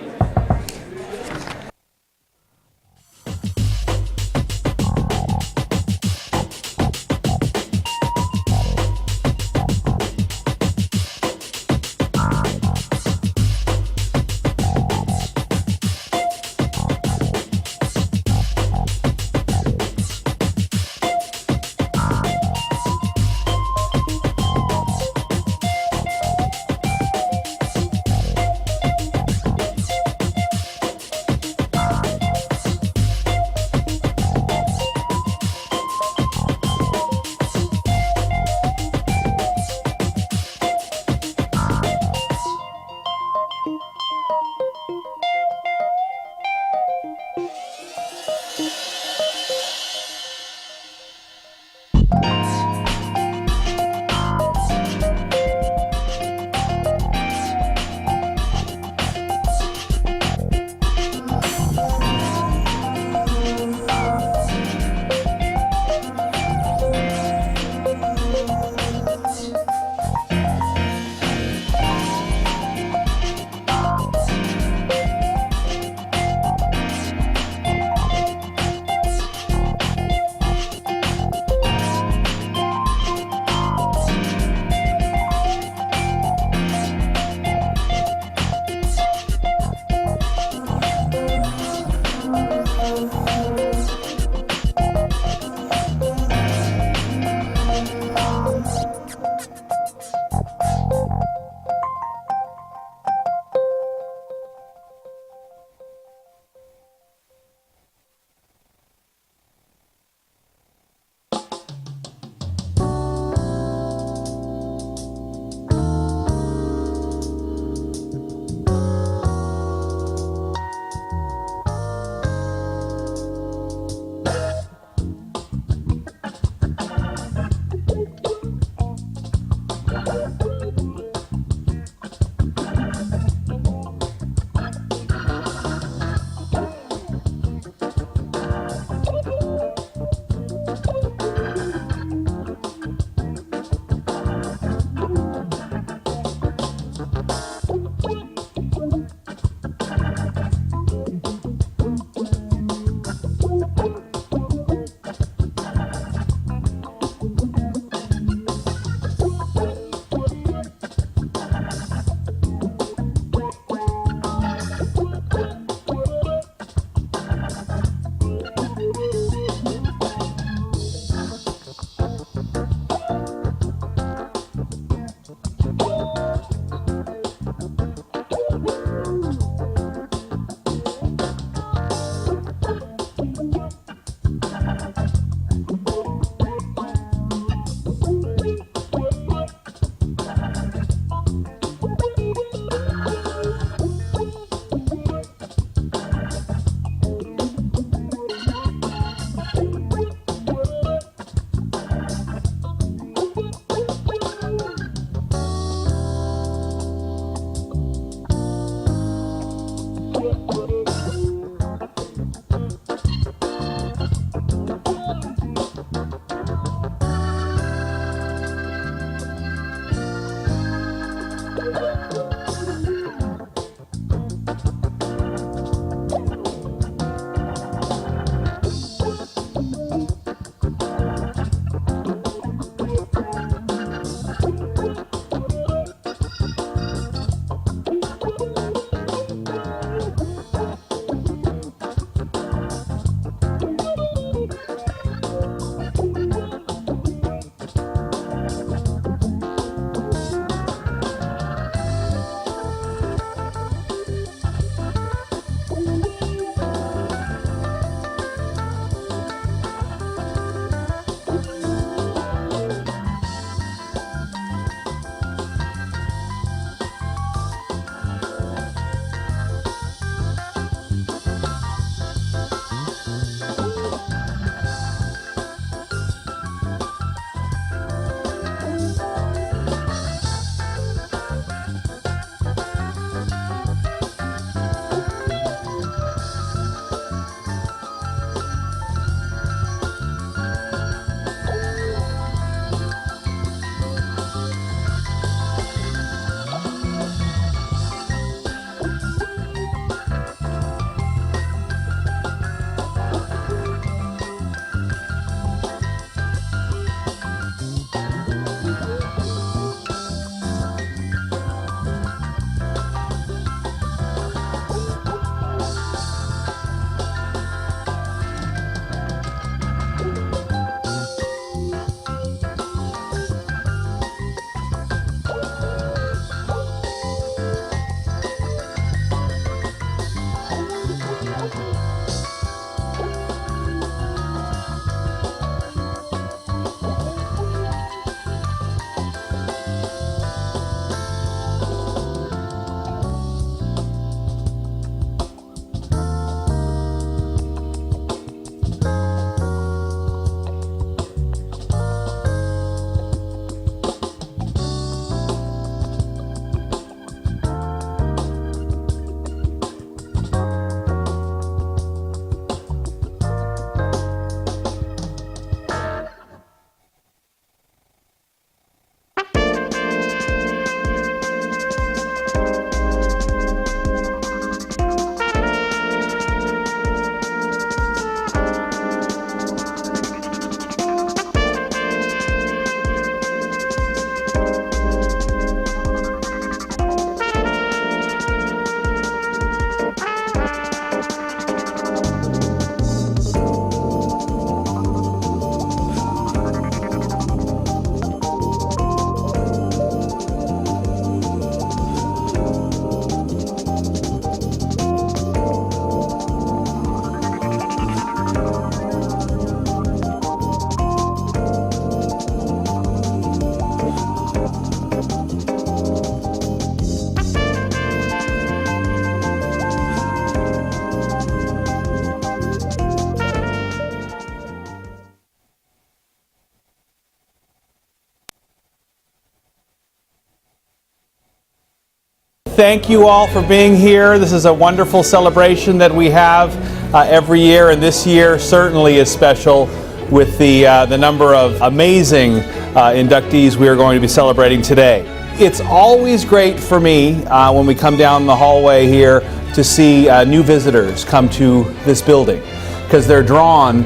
thank you all for being here. This is a wonderful celebration that we have every year, and this year certainly is special with the number of amazing inductees we are going to be celebrating today. It's always great for me when we come down the hallway here to see new visitors come to this building, because they're drawn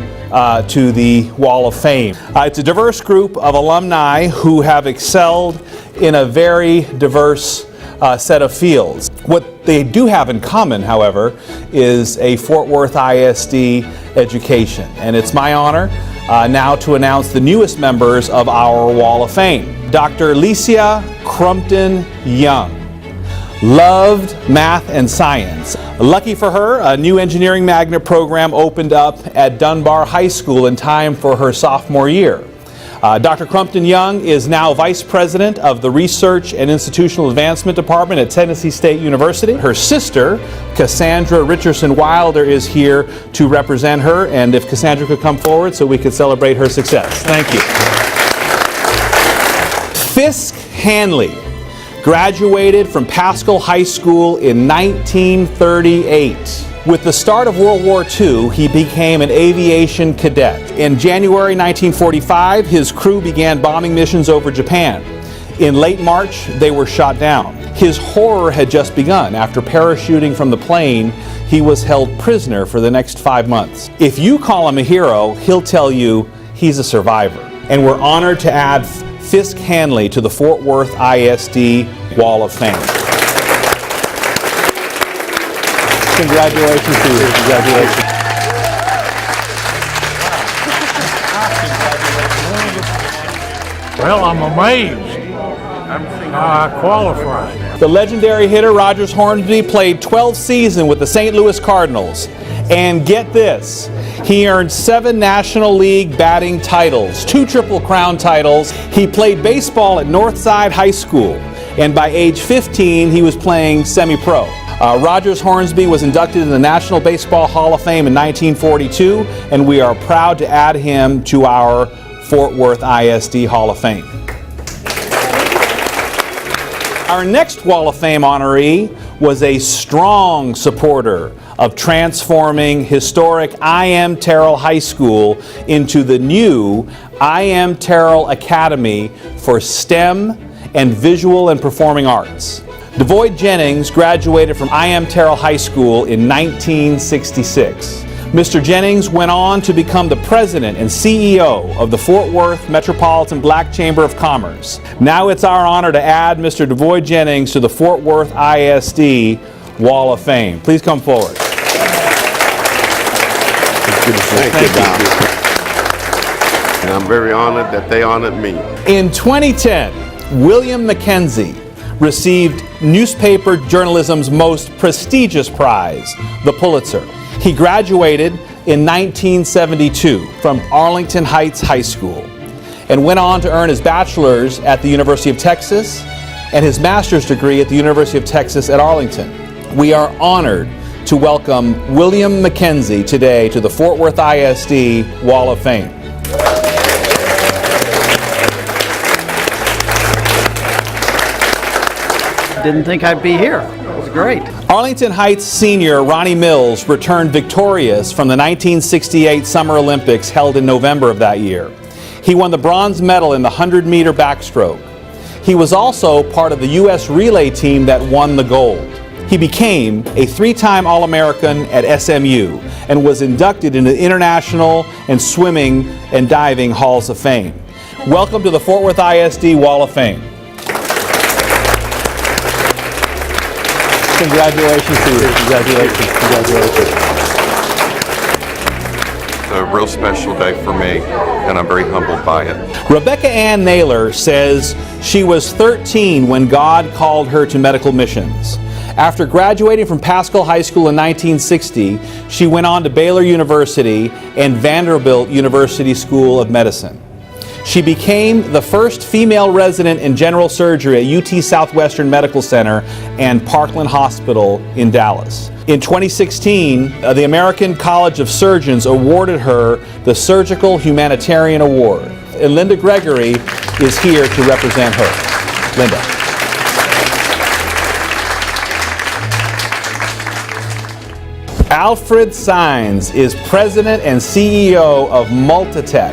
to the Wall of Fame. It's a diverse group of alumni who have excelled in a very diverse set of fields. What they do have in common, however, is a Fort Worth ISD education. And it's my honor now to announce the newest members of our Wall of Fame. Dr. Licia Crumpton Young loved math and science. Lucky for her, a new engineering magnet program opened up at Dunbar High School in time for her sophomore year. Dr. Crumpton Young is now Vice President of the Research and Institutional Advancement Department at Tennessee State University. Her sister, Cassandra Richardson Wilder, is here to represent her, and if Cassandra could come forward so we could celebrate her success. Thank you. Fisk Hanley graduated from Paschal High School in 1938. With the start of World War II, he became an aviation cadet. In January 1945, his crew began bombing missions over Japan. In late March, they were shot down. His horror had just begun. After parachuting from the plane, he was held prisoner for the next 5 months. If you call him a hero, he'll tell you he's a survivor. And we're honored to add Fisk Hanley to the Fort Worth ISD Wall of Fame. Congratulations to you. Congratulations. Well, I'm amazed how I qualified. The legendary hitter Rogers Hornsby played 12 seasons with the St. Louis Cardinals. And get this, he earned 7 National League batting titles, 2 Triple Crown titles. He played baseball at Northside High School, and by age 15, he was playing semi-pro. Rogers Hornsby was inducted in the National Baseball Hall of Fame in 1942, and we are proud to add him to our Fort Worth ISD Hall of Fame. Our next Wall of Fame honoree was a strong supporter of transforming historic I M Terrell High School into the new I M Terrell Academy for STEM and Visual and Performing Arts. DeVoyd Jennings graduated from I M Terrell High School in 1966. Mr. Jennings went on to become the president and CEO of the Fort Worth Metropolitan Black Chamber of Commerce. Now it's our honor to add Mr. DeVoyd Jennings to the Fort Worth ISD Wall of Fame. Please come forward. Thank you, Don. And I'm very honored that they honored me. In 2010, William McKenzie received newspaper journalism's most prestigious prize, the Pulitzer. He graduated in 1972 from Arlington Heights High School and went on to earn his bachelor's at the University of Texas and his master's degree at the University of Texas at Arlington. We are honored to welcome William McKenzie today to the Fort Worth ISD Wall of Fame. Didn't think I'd be here. It was great. Arlington Heights senior Ronnie Mills returned victorious from the 1968 Summer Olympics held in November of that year. He won the bronze medal in the 100-meter backstroke. He was also part of the U.S. relay team that won the gold. He became a 3-time All-American at SMU and was inducted into the International and Swimming and Diving Halls of Fame. Welcome to the Fort Worth ISD Wall of Fame. Congratulations to you. Congratulations. Congratulations. It's a real special day for me, and I'm very humbled by it. Rebecca Ann Naylor says she was 13 when God called her to medical missions. After graduating from Paschal High School in 1960, she went on to Baylor University and Vanderbilt University School of Medicine. She became the first female resident in general surgery at UT Southwestern Medical Center and Parkland Hospital in Dallas. In 2016, the American College of Surgeons awarded her the Surgical Humanitarian Award. And Linda Gregory is here to represent her. Linda. Alfred Saenz is president and CEO of Multitech,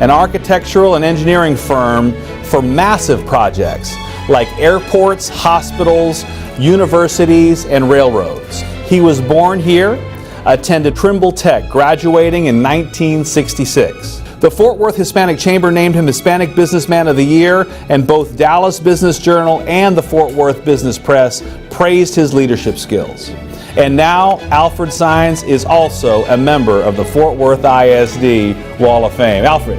an architectural and engineering firm for massive projects like airports, hospitals, universities, and railroads. He was born here, attended Trimble Tech, graduating in 1966. The Fort Worth Hispanic Chamber named him Hispanic Businessman of the Year, and both Dallas Business Journal and the Fort Worth Business Press praised his leadership skills. And now, Alfred Saenz is also a member of the Fort Worth ISD Wall of Fame. Alfred,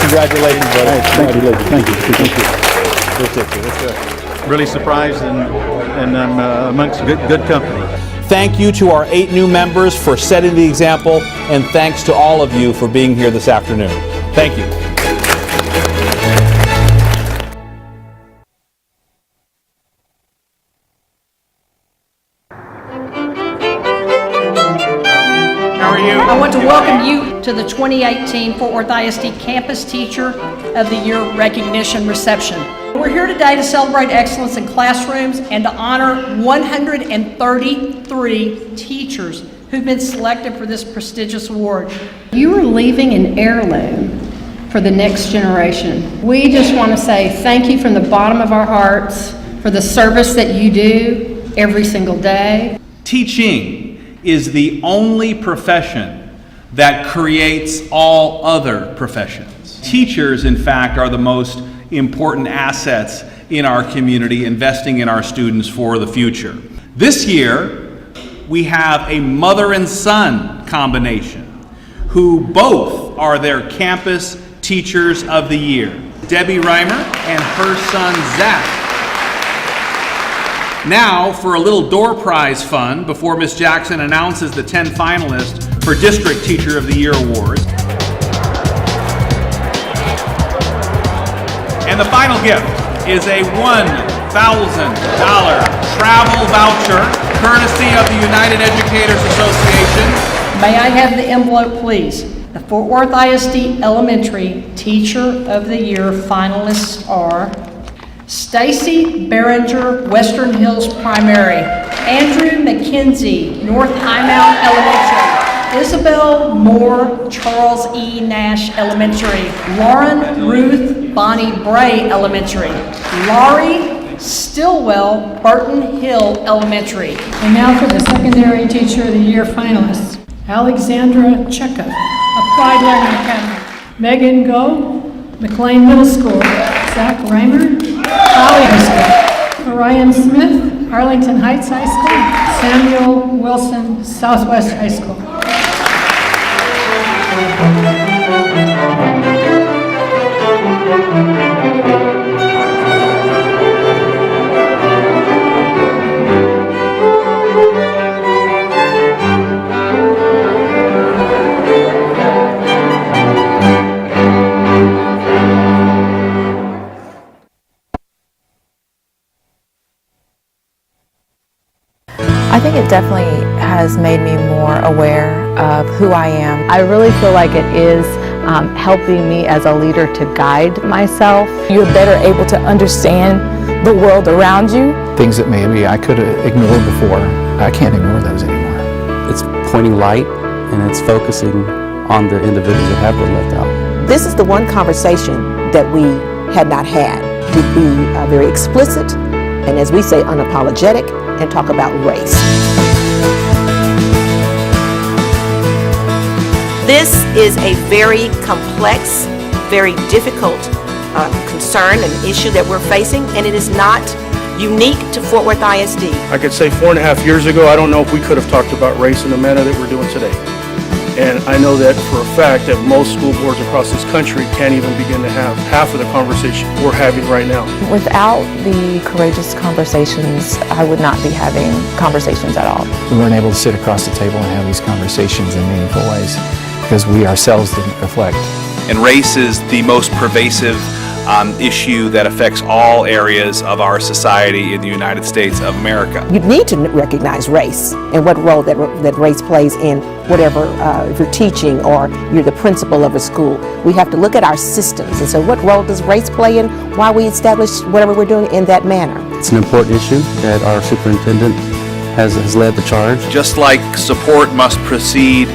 congratulations, brother. Thank you. Let's go. Really surprised, and I'm amongst good company. Thank you to our 8 new members for setting the example, and thanks to all of you for being here this afternoon. Thank you. How are you? I want to welcome you to the 2018 Fort Worth ISD Campus Teacher of the Year recognition reception. We're here today to celebrate excellence in classrooms and to honor 133 teachers who've been selected for this prestigious award. You are leaving an heirloom for the next generation. We just want to say thank you from the bottom of our hearts for the service that you do every single day. Teaching is the only profession that creates all other professions. Teachers, in fact, are the most important assets in our community, investing in our students for the future. This year, we have a mother and son combination who both are their Campus Teachers of the Year. Debbie Reimer and her son, Zach. Now, for a little door prize fun, before Ms. Jackson announces the 10 finalists for District Teacher of the Year awards. And the final gift is a $1,000 travel voucher, courtesy of the United Educators Association. May I have the envelope, please? The Fort Worth ISD Elementary Teacher of the Year finalists are Stacy Behringer, Western Hills Primary; Andrew McKenzie, North Highmount Elementary; Isabel Moore, Charles E. Nash Elementary; Lauren Ruth Bonnie Bray Elementary; Laurie Stillwell, Burton Hill Elementary. And now for the Secondary Teacher of the Year finalists. Alexandra Chekhov, Applied Learning Academy; Megan Go, McLean Middle School; Zach Reimer, Holly High School; Orion Smith, Arlington Heights High School; Samuel Wilson, Southwest High School. I think it definitely has made me more aware of who I am. I really feel like it is helping me as a leader to guide myself. You're better able to understand the world around you. Things that maybe I could have ignored before, I can't ignore those anymore. It's pointing light and it's focusing on the individuals that have been left out. This is the one conversation that we had not had. To be very explicit and, as we say, unapologetic, and talk about race. This is a very complex, very difficult concern and issue that we're facing, and it is not unique to Fort Worth ISD. I could say 4.5 years ago, I don't know if we could have talked about race in the manner that we're doing today. And I know that for a fact that most school boards across this country can't even begin to have half of the conversation we're having right now. Without the courageous conversations, I would not be having conversations at all. We weren't able to sit across the table and have these conversations in meaningful ways because we ourselves didn't reflect. And race is the most pervasive issue that affects all areas of our society in the United States of America. You need to recognize race and what role that race plays in whatever, if you're teaching or you're the principal of a school. We have to look at our systems and so what role does race play in why we establish whatever we're doing in that manner. It's an important issue that our superintendent has led the charge. Just like support must precede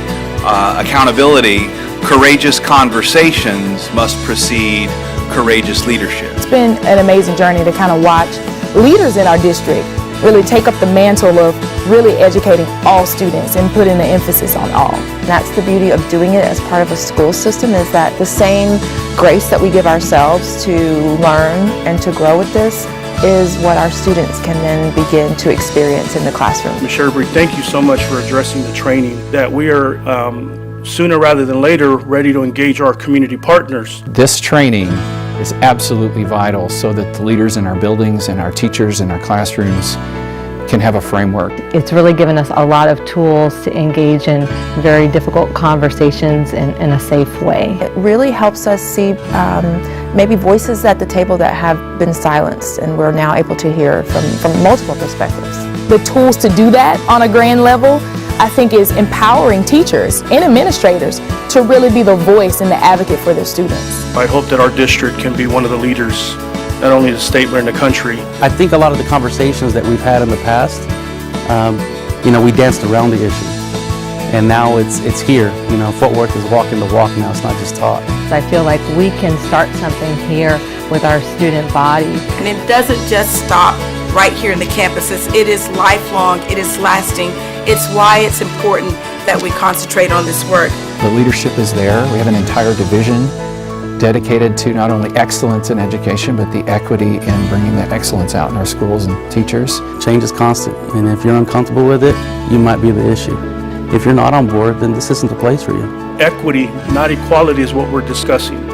accountability, courageous conversations must precede courageous leadership. It's been an amazing journey to kind of watch leaders in our district really take up the mantle of really educating all students and putting the emphasis on all. That's the beauty of doing it as part of a school system, is that the same grace that we give ourselves to learn and to grow with this is what our students can then begin to experience in the classroom. Ms. Sherbury, thank you so much for addressing the training, that we are sooner rather than later ready to engage our community partners. This training is absolutely vital so that the leaders in our buildings and our teachers in our classrooms can have a framework. It's really given us a lot of tools to engage in very difficult conversations in a safe way. It really helps us see maybe voices at the table that have been silenced, and we're now able to hear from multiple perspectives. The tools to do that on a grand level, I think, is empowering teachers and administrators to really be the voice and the advocate for their students. I hope that our district can be one of the leaders, not only in the state but in the country. I think a lot of the conversations that we've had in the past, we danced around the issue. And now it's here. Fort Worth is walking the walk now, it's not just talk. I feel like we can start something here with our student body. And it doesn't just stop right here in the campuses. It is lifelong, it is lasting. It's why it's important that we concentrate on this work. The leadership is there. We have an entire division dedicated to not only excellence in education, but the equity in bringing that excellence out in our schools and teachers. Change is constant, and if you're uncomfortable with it, you might be the issue. If you're not on board, then this isn't the place for you. Equity, not equality, is what we're discussing.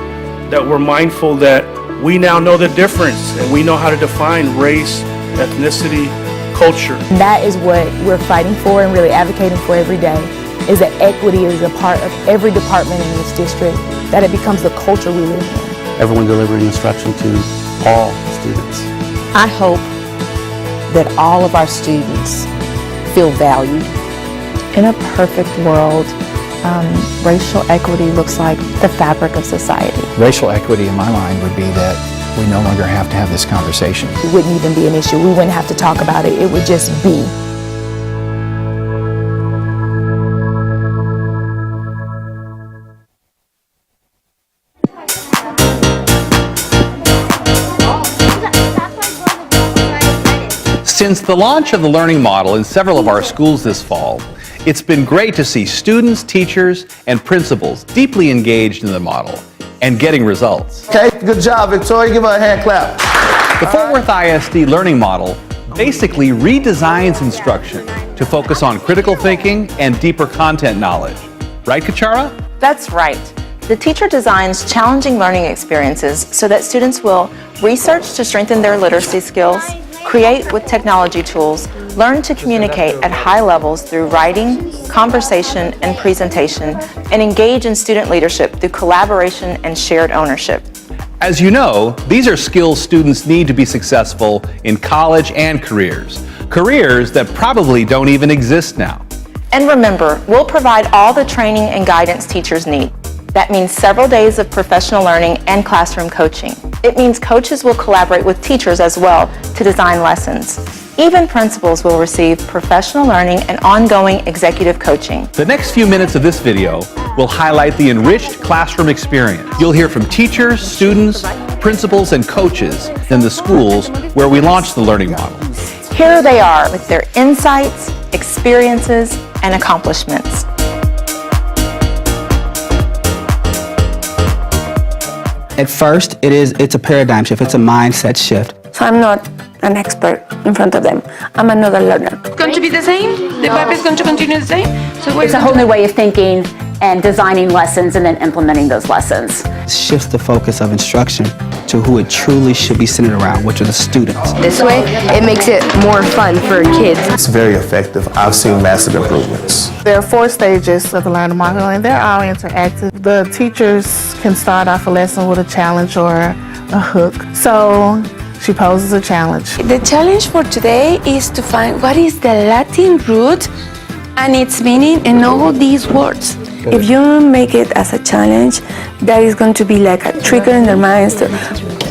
That we're mindful that we now know the difference and we know how to define race, ethnicity, culture. That is what we're fighting for and really advocating for every day, is that equity is a part of every department in this district, that it becomes the culture we live in. Everyone delivering instruction to all students. I hope that all of our students feel valued. In a perfect world, racial equity looks like the fabric of society. Racial equity in my mind would be that we no longer have to have this conversation. It wouldn't even be an issue. We wouldn't have to talk about it. It would just be. Since the launch of the learning model in several of our schools this fall, it's been great to see students, teachers, and principals deeply engaged in the model and getting results. Okay, good job, Victoria. Give her a hand clap. The Fort Worth ISD learning model basically redesigns instruction to focus on critical thinking and deeper content knowledge. Right, Kachara? That's right. The teacher designs challenging learning experiences so that students will research to strengthen their literacy skills, create with technology tools, learn to communicate at high levels through writing, conversation, and presentation, and engage in student leadership through collaboration and shared ownership. As you know, these are skills students need to be successful in college and careers that probably don't even exist now. And remember, we'll provide all the training and guidance teachers need. That means several days of professional learning and classroom coaching. It means coaches will collaborate with teachers as well to design lessons. Even principals will receive professional learning and ongoing executive coaching. The next few minutes of this video will highlight the enriched classroom experience. You'll hear from teachers, students, principals, and coaches in the schools where we launched the learning model. Here they are with their insights, experiences, and accomplishments. At first, it's a paradigm shift, it's a mindset shift. So I'm not an expert in front of them. I'm another learner. It's going to be the same? The vibe is going to continue the same? So it's a whole new way of thinking and designing lessons and then implementing those lessons. It shifts the focus of instruction to who it truly should be centered around, which are the students. This way, it makes it more fun for kids. It's very effective. I've seen massive improvements. There are 4 stages of the learning model, and they're all interactive. The teachers can start off a lesson with a challenge or a hook. So she poses a challenge. The challenge for today is to find what is the Latin root and its meaning in all these words. If you make it as a challenge, that is going to be like a trigger in their minds to,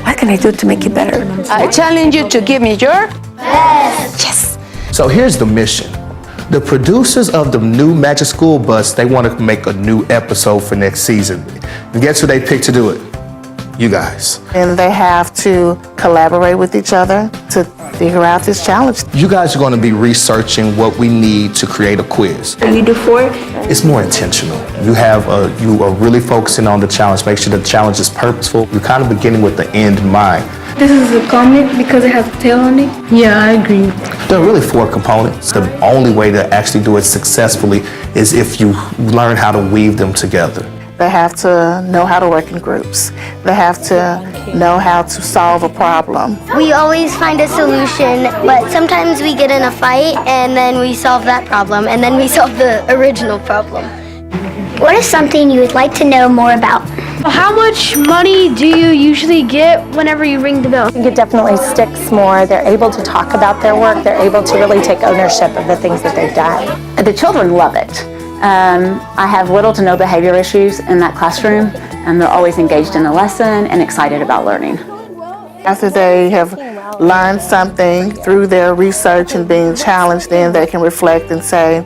what can I do to make it better? I challenge you to give me your best. Yes. So here's the mission. The producers of the new Magic School Bus, they want to make a new episode for next season. And guess who they picked to do it? You guys. And they have to collaborate with each other to figure out this challenge. You guys are going to be researching what we need to create a quiz. You do 4? It's more intentional. You are really focusing on the challenge. Make sure the challenge is purposeful. You're kind of beginning with the end in mind. This is a comet because it has a tail on it? Yeah, I agree. There are really 4 components. The only way to actually do it successfully is if you learn how to weave them together. They have to know how to work in groups. They have to know how to solve a problem. We always find a solution, but sometimes we get in a fight and then we solve that problem and then we solve the original problem. What is something you would like to know more about? How much money do you usually get whenever you ring the bell? I think it definitely sticks more. They're able to talk about their work. They're able to really take ownership of the things that they've done. The children love it. I have little to no behavior issues in that classroom, and they're always engaged in the lesson and excited about learning. After they have learned something through their research and being challenged, then they can reflect and say,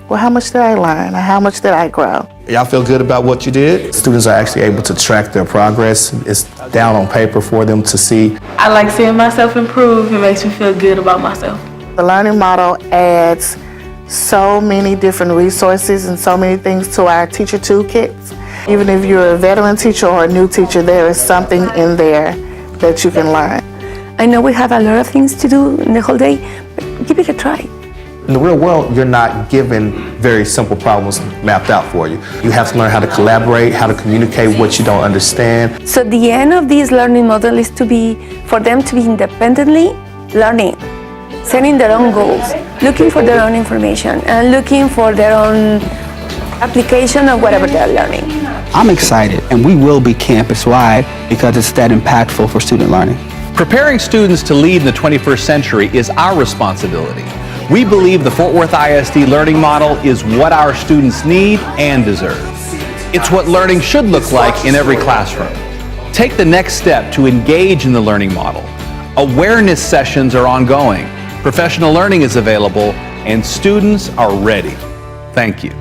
well, how much did I learn? Or how much did I grow? Y'all feel good about what you did? Students are actually able to track their progress. It's down on paper for them to see. I like seeing myself improve. It makes me feel good about myself. The learning model adds so many different resources and so many things to our teacher toolkits. Even if you're a veteran teacher or a new teacher, there is something in there that you can learn. I know we have a lot of things to do in the whole day, but give it a try. In the real world, you're not given very simple problems mapped out for you. You have to learn how to collaborate, how to communicate what you don't understand. So the end of this learning model is for them to be independently learning, setting their own goals, looking for their own information, and looking for their own application of whatever they're learning. I'm excited, and we will be campus-wide because it's that impactful for student learning. Preparing students to lead in the 21st century is our responsibility. We believe the Fort Worth ISD learning model is what our students need and deserve. It's what learning should look like in every classroom. Take the next step to engage in the learning model. Awareness sessions are ongoing, professional learning is available, and students are ready. Thank you.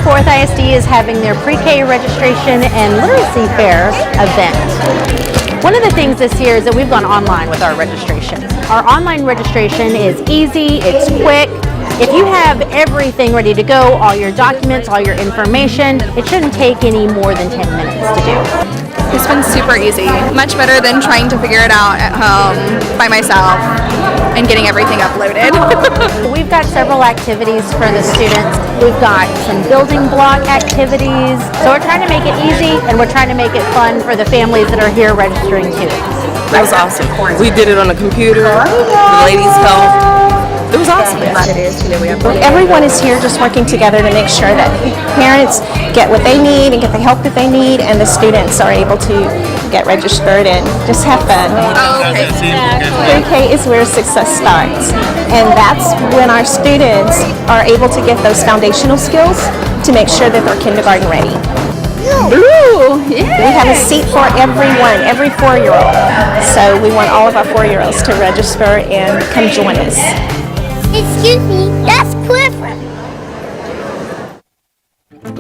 Fort Worth ISD is having their pre-K registration and literacy fair event. One of the things this year is that we've gone online with our registration. Our online registration is easy, it's quick. If you have everything ready to go, all your documents, all your information, it shouldn't take any more than 10 minutes to do. It's been super easy, much better than trying to figure it out at home by myself and getting everything uploaded. We've got several activities for the students. We've got some building block activities. So we're trying to make it easy and we're trying to make it fun for the families that are here registering too. That was awesome. We did it on the computer. The ladies helped. It was awesome. Everyone is here just working together to make sure that parents get what they need and get the help that they need, and the students are able to get registered and just have fun. Pre-K is where success starts, and that's when our students are able to get those foundational skills to make sure that they're kindergarten ready. Blue! Yeah. We have a seat for everyone, every 4-year-old. So we want all of our 4-year-olds to register and come join us. Excuse me, that's Clifford.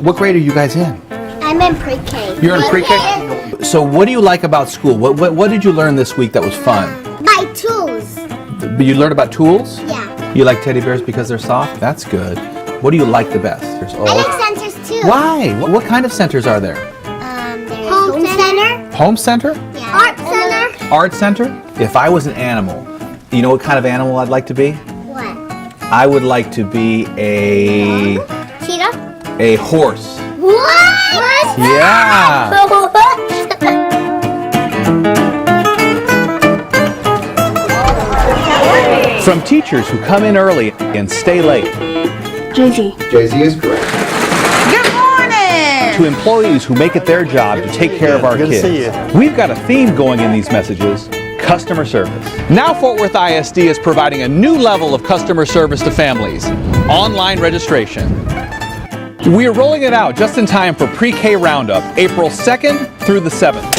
What grade are you guys in? I'm in pre-K. You're in pre-K? So what do you like about school? What did you learn this week that was fun? My tools. You learned about tools? Yeah. You like teddy bears because they're soft? That's good. What do you like the best? I like centers too. Why? What kind of centers are there? There's Home Center. Home center? Yeah. Art Center. Art center? If I was an animal, you know what kind of animal I'd like to be? What? I would like to be a Cheetah? A horse. What? Yeah. From teachers who come in early and stay late. Jay-Z. Jay-Z is correct. Good morning! To employees who make it their job to take care of our kids. We've got a theme going in these messages: customer service. Now Fort Worth ISD is providing a new level of customer service to families: online registration. We are rolling it out just in time for Pre-K Roundup, April 2nd through the 7th.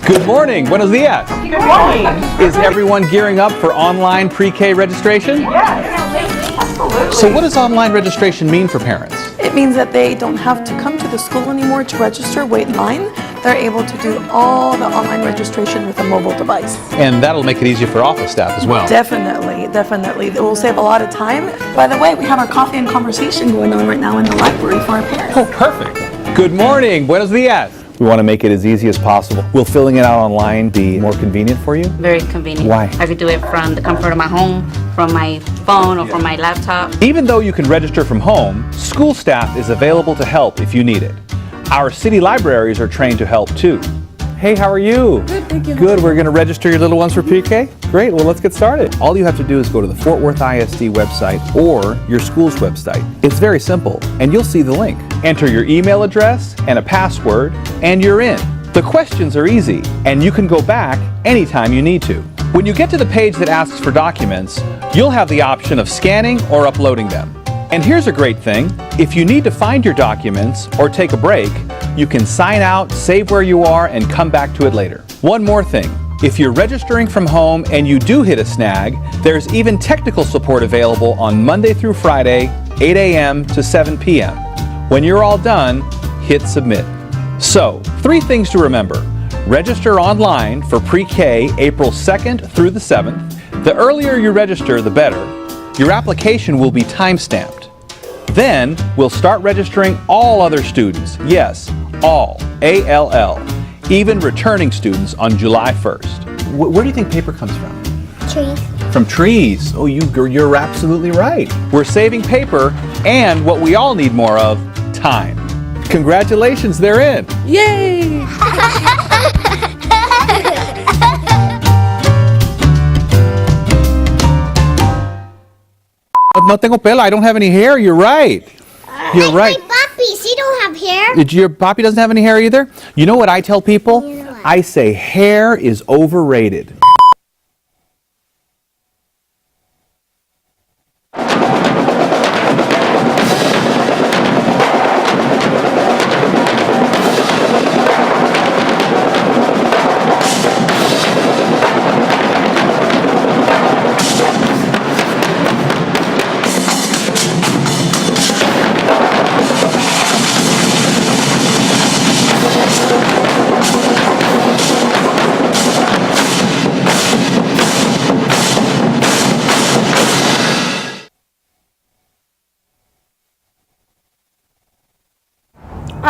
Good morning, buenos dias. Good morning. Is everyone gearing up for online Pre-K registration? Yes, absolutely. So what does online registration mean for parents? It means that they don't have to come to the school anymore to register, wait in line. They're able to do all the online registration with a mobile device. And that'll make it easier for office staff as well. Definitely, definitely. It will save a lot of time. By the way, we have our coffee and conversation going on right now in the library for our parents. Oh, perfect. Good morning, buenos dias. We want to make it as easy as possible. Will filling it out online be more convenient for you? Very convenient. Why? I could do it from the comfort of my home, from my phone, or from my laptop. Even though you can register from home, school staff is available to help if you need it. Our city libraries are trained to help too. Hey, how are you? Good, thank you. Good, we're going to register your little ones for PK? Great, well let's get started. All you have to do is go to the Fort Worth ISD website or your school's website. It's very simple, and you'll see the link. Enter your email address and a password, and you're in. The questions are easy, and you can go back anytime you need to. When you get to the page that asks for documents, you'll have the option of scanning or uploading them. And here's a great thing: if you need to find your documents or take a break, you can sign out, save where you are, and come back to it later. One more thing: if you're registering from home and you do hit a snag, there's even technical support available on Monday through Friday, 8 a.m. to 7 p.m. When you're all done, hit submit. So, 3 things to remember: register online for Pre-K April 2nd through the 7th. The earlier you register, the better. Your application will be time-stamped. Then, we'll start registering all other students. Yes, all. A-L-L. Even returning students on July 1st. Where do you think paper comes from? Trees. From trees. Oh, you're absolutely right. We're saving paper and what we all need more of, time. Congratulations, they're in. Yay! No tengo pelo. I don't have any hair. You're right. You're right. My puppies, you don't have hair. Your papi doesn't have any hair either? You know what I tell people? I say hair is overrated.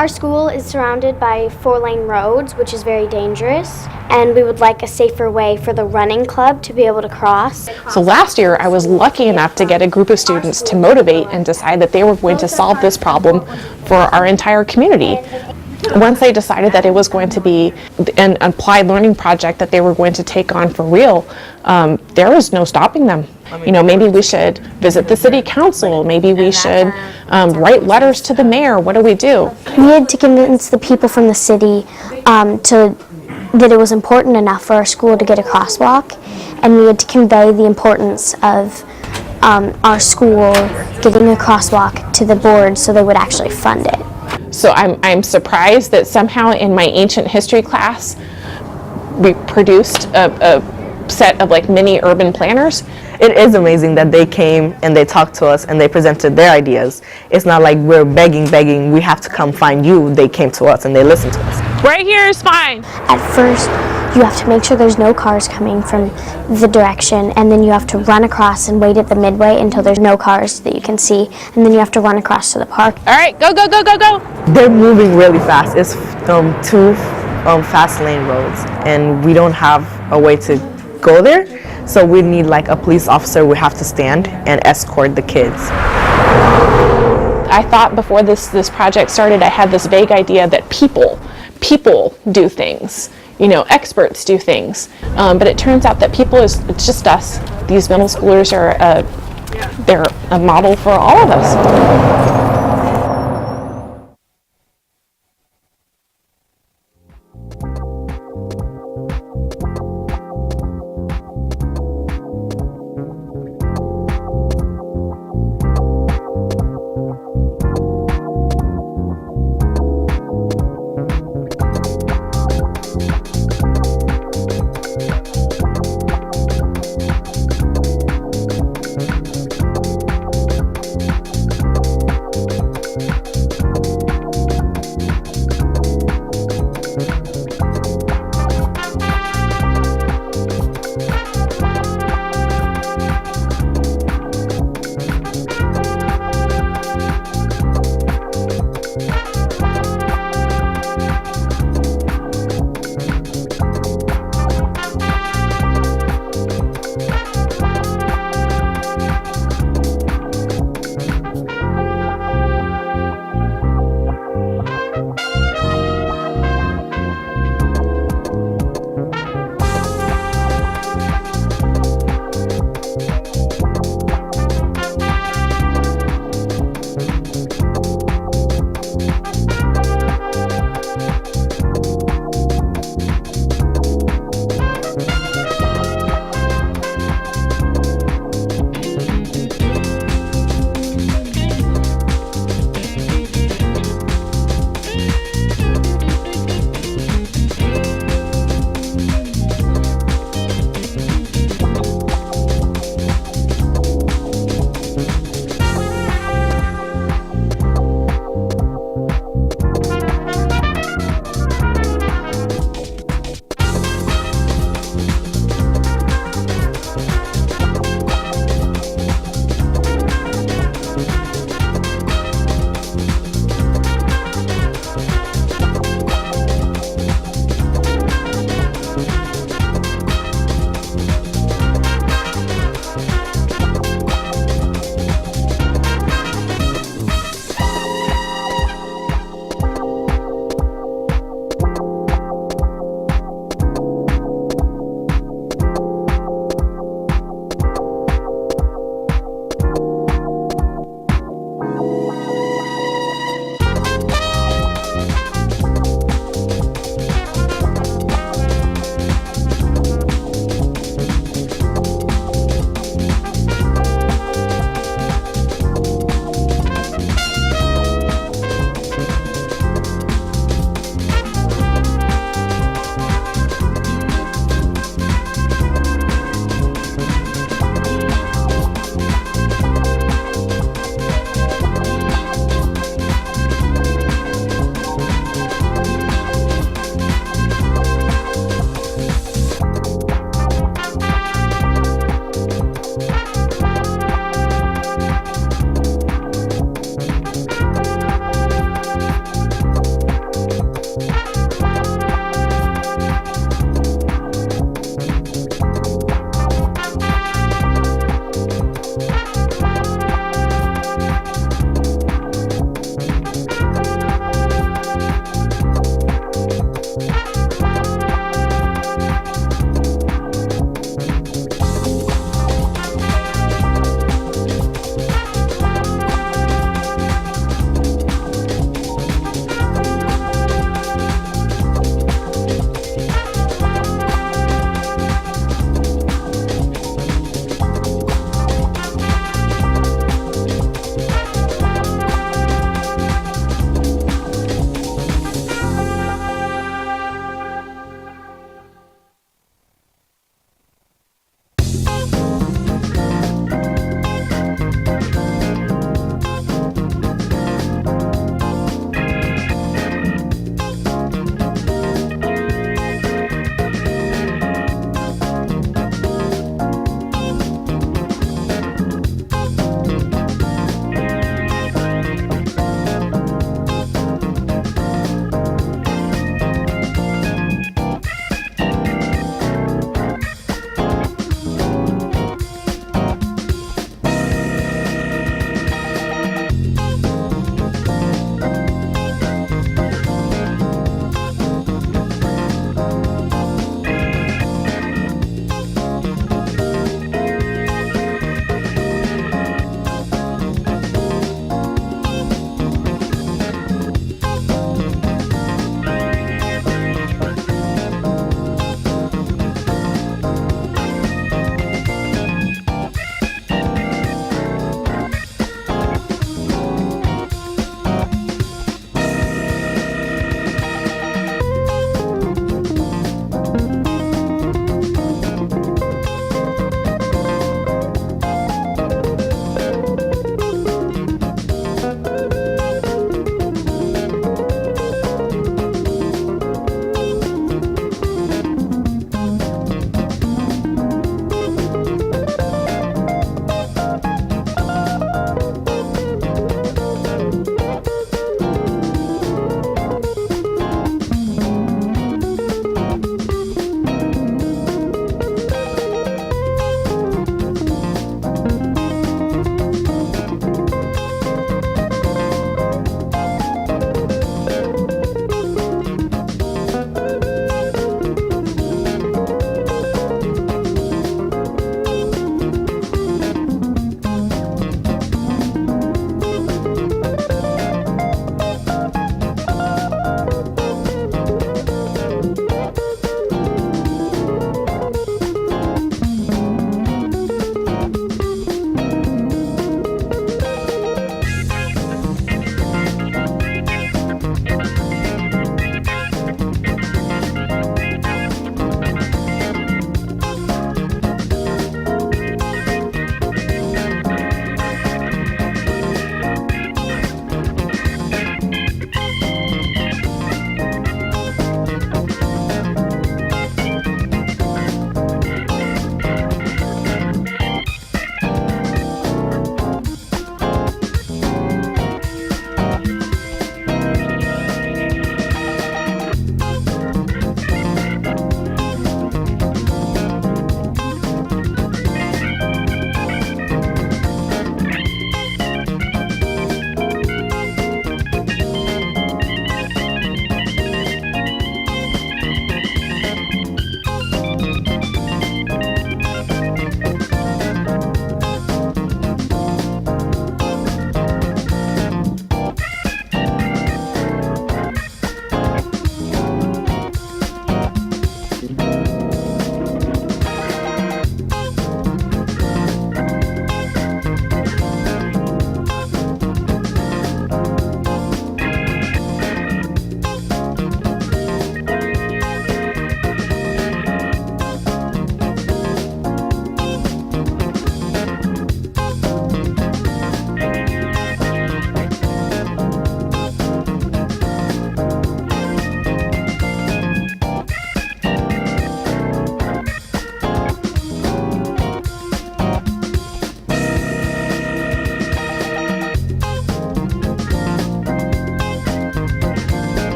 Our school is surrounded by 4-lane roads, which is very dangerous, and we would like a safer way for the running club to be able to cross. So last year I was lucky enough to get a group of students to motivate and decide that they were going to solve this problem for our entire community. Once they decided that it was going to be an applied learning project that they were going to take on for real, there was no stopping them. You know, maybe we should visit the city council, maybe we should write letters to the mayor. What do? We had to convince the people from the city that it was important enough for our school to get a crosswalk, and we had to convey the importance of our school getting a crosswalk to the board so they would actually fund it. So I'm surprised that somehow in my ancient history class we produced a set of like mini urban planners. It is amazing that they came and they talked to us and they presented their ideas. It's not like we're begging, we have to come find you. They came to us and they listened to us. Right here is fine. At first, you have to make sure there's no cars coming from the direction, and then you have to run across and wait at the midway until there's no cars that you can see, and then you have to run across to the park. All right, go, go, go, go, go. They're moving really fast. It's 2 fast lane roads, and we don't have a way to go there, so we need like a police officer. We have to stand and escort the kids. I thought before this project started, I had this vague idea that people do things. You know, experts do things, but it turns out that it's just us. These middle schoolers are they're a model for all of us.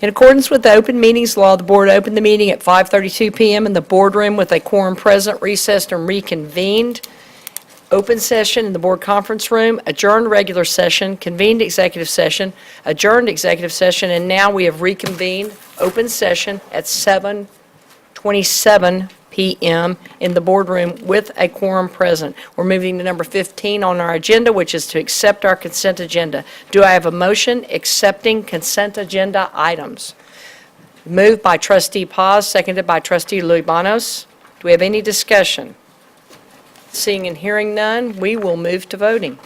In accordance with the open meetings law, the board opened the meeting at 5:32 p.m. in the boardroom with a quorum present, recessed, and reconvened. Open session in the board conference room, adjourned regular session, convened executive session, adjourned executive session, and now we have reconvened open session at 7:27 p.m. in the boardroom with a quorum present. We're moving to number 15 on our agenda, which is to accept our consent agenda. Do I have a motion accepting consent agenda items? Moved by Trustee Paz, seconded by Trustee Lubanos. Do we have any discussion? Seeing and hearing none, we will move to voting.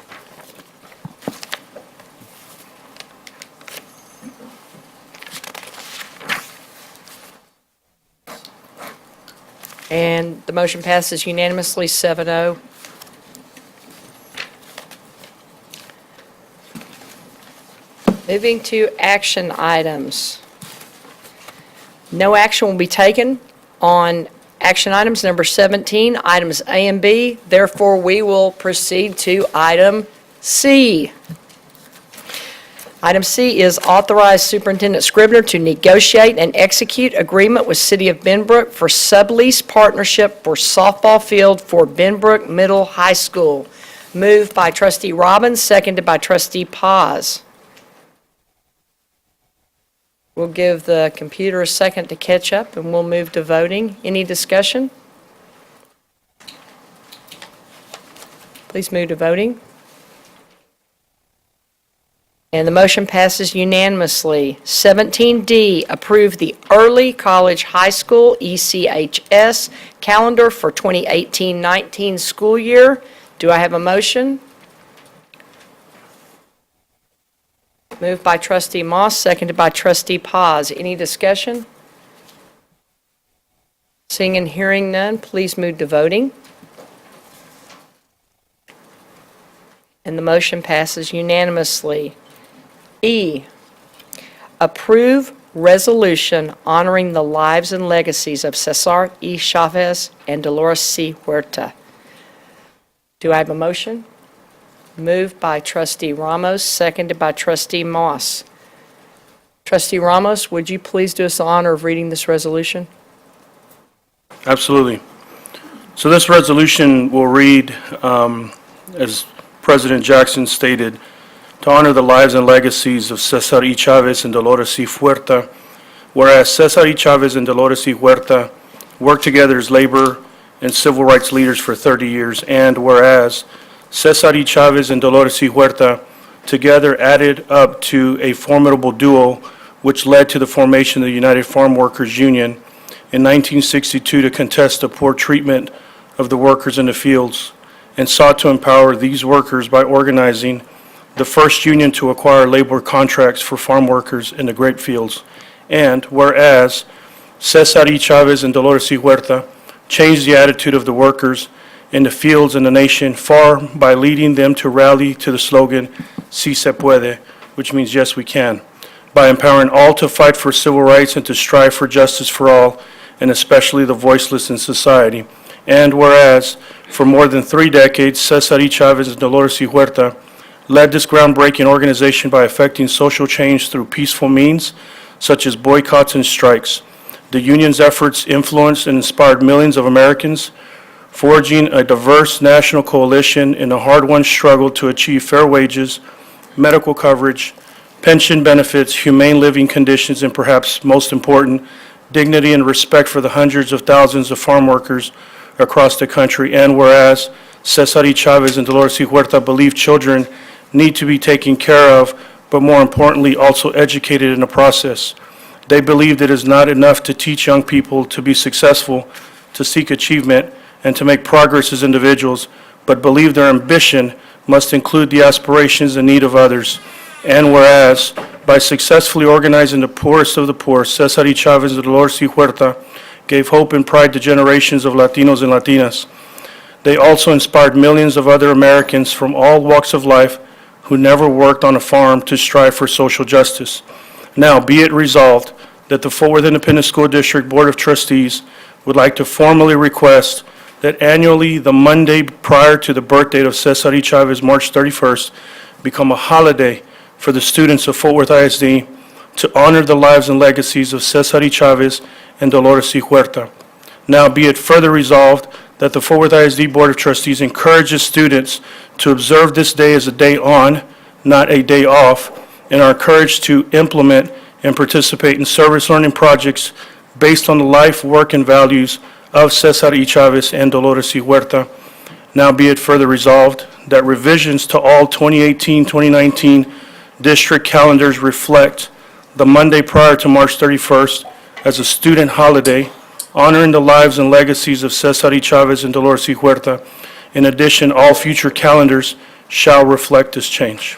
And the motion passes unanimously, 7-0. Moving to action items. No action will be taken on action items number 17, items A and B. Therefore, we will proceed to item C. Item C is authorize Superintendent Scribner to negotiate and execute agreement with City of Benbrook for sublease partnership for softball field for Benbrook Middle High School. Moved by Trustee Robbins, seconded by Trustee Paz. We'll give the computer a second to catch up, and we'll move to voting. Any discussion? Please move to voting. And the motion passes unanimously. 17D, approve the Early College High School ECHS calendar for 2018-19 school year. Do I have a motion? Moved by Trustee Moss, seconded by Trustee Paz. Any discussion? Seeing and hearing none, please move to voting. And the motion passes unanimously. E, approve resolution honoring the lives and legacies of Cesar E. Chavez and Dolores C. Huerta. Do I have a motion? Moved by Trustee Ramos, seconded by Trustee Moss. Trustee Ramos, would you please do us the honor of reading this resolution? Absolutely. So this resolution will read, as President Jackson stated, to honor the lives and legacies of Cesar E. Chavez and Dolores C. Huerta, whereas Cesar E. Chavez and Dolores C. Huerta worked together as labor and civil rights leaders for 30 years, and whereas Cesar E. Chavez and Dolores C. Huerta together added up to a formidable duo which led to the formation of the United Farm Workers Union in 1962 to contest the poor treatment of the workers in the fields, and sought to empower these workers by organizing the first union to acquire labor contracts for farm workers in the grape fields. And whereas Cesar E. Chavez and Dolores C. Huerta changed the attitude of the workers in the fields and the nation far by leading them to rally to the slogan, Si se puede, which means yes we can, by empowering all to fight for civil rights and to strive for justice for all, and especially the voiceless in society. And whereas for more than 3 decades, Cesar E. Chavez and Dolores C. Huerta led this groundbreaking organization by effecting social change through peaceful means, such as boycotts and strikes. The union's efforts influenced and inspired millions of Americans, forging a diverse national coalition in a hard-won struggle to achieve fair wages, medical coverage, pension benefits, humane living conditions, and perhaps most important, dignity and respect for the hundreds of thousands of farm workers across the country. And whereas Cesar E. Chavez and Dolores C. Huerta believe children need to be taken care of, but more importantly, also educated in the process. They believe it is not enough to teach young people to be successful, to seek achievement, and to make progress as individuals, but believe their ambition must include the aspirations and need of others. And whereas, by successfully organizing the poorest of the poor, Cesar E. Chavez and Dolores C. Huerta gave hope and pride to generations of Latinos and Latinas. They also inspired millions of other Americans from all walks of life who never worked on a farm to strive for social justice. Now, be it resolved that the Fort Worth Independent School District Board of Trustees would like to formally request that annually the Monday prior to the birth date of Cesar E. Chavez, March 31st, become a holiday for the students of Fort Worth ISD to honor the lives and legacies of Cesar Y. Chavez and Dolores Y. Huerta. Now be it further resolved that the Fort Worth ISD Board of Trustees encourages students to observe this day as a day on, not a day off, and are encouraged to implement and participate in service learning projects based on the life, work, and values of Cesar Y. Chavez and Dolores Y. Huerta. Now be it further resolved that revisions to all 2018-2019 district calendars reflect the Monday prior to March 31st as a student holiday, honoring the lives and legacies of Cesar Y. Chavez and Dolores Y. Huerta. In addition, all future calendars shall reflect this change.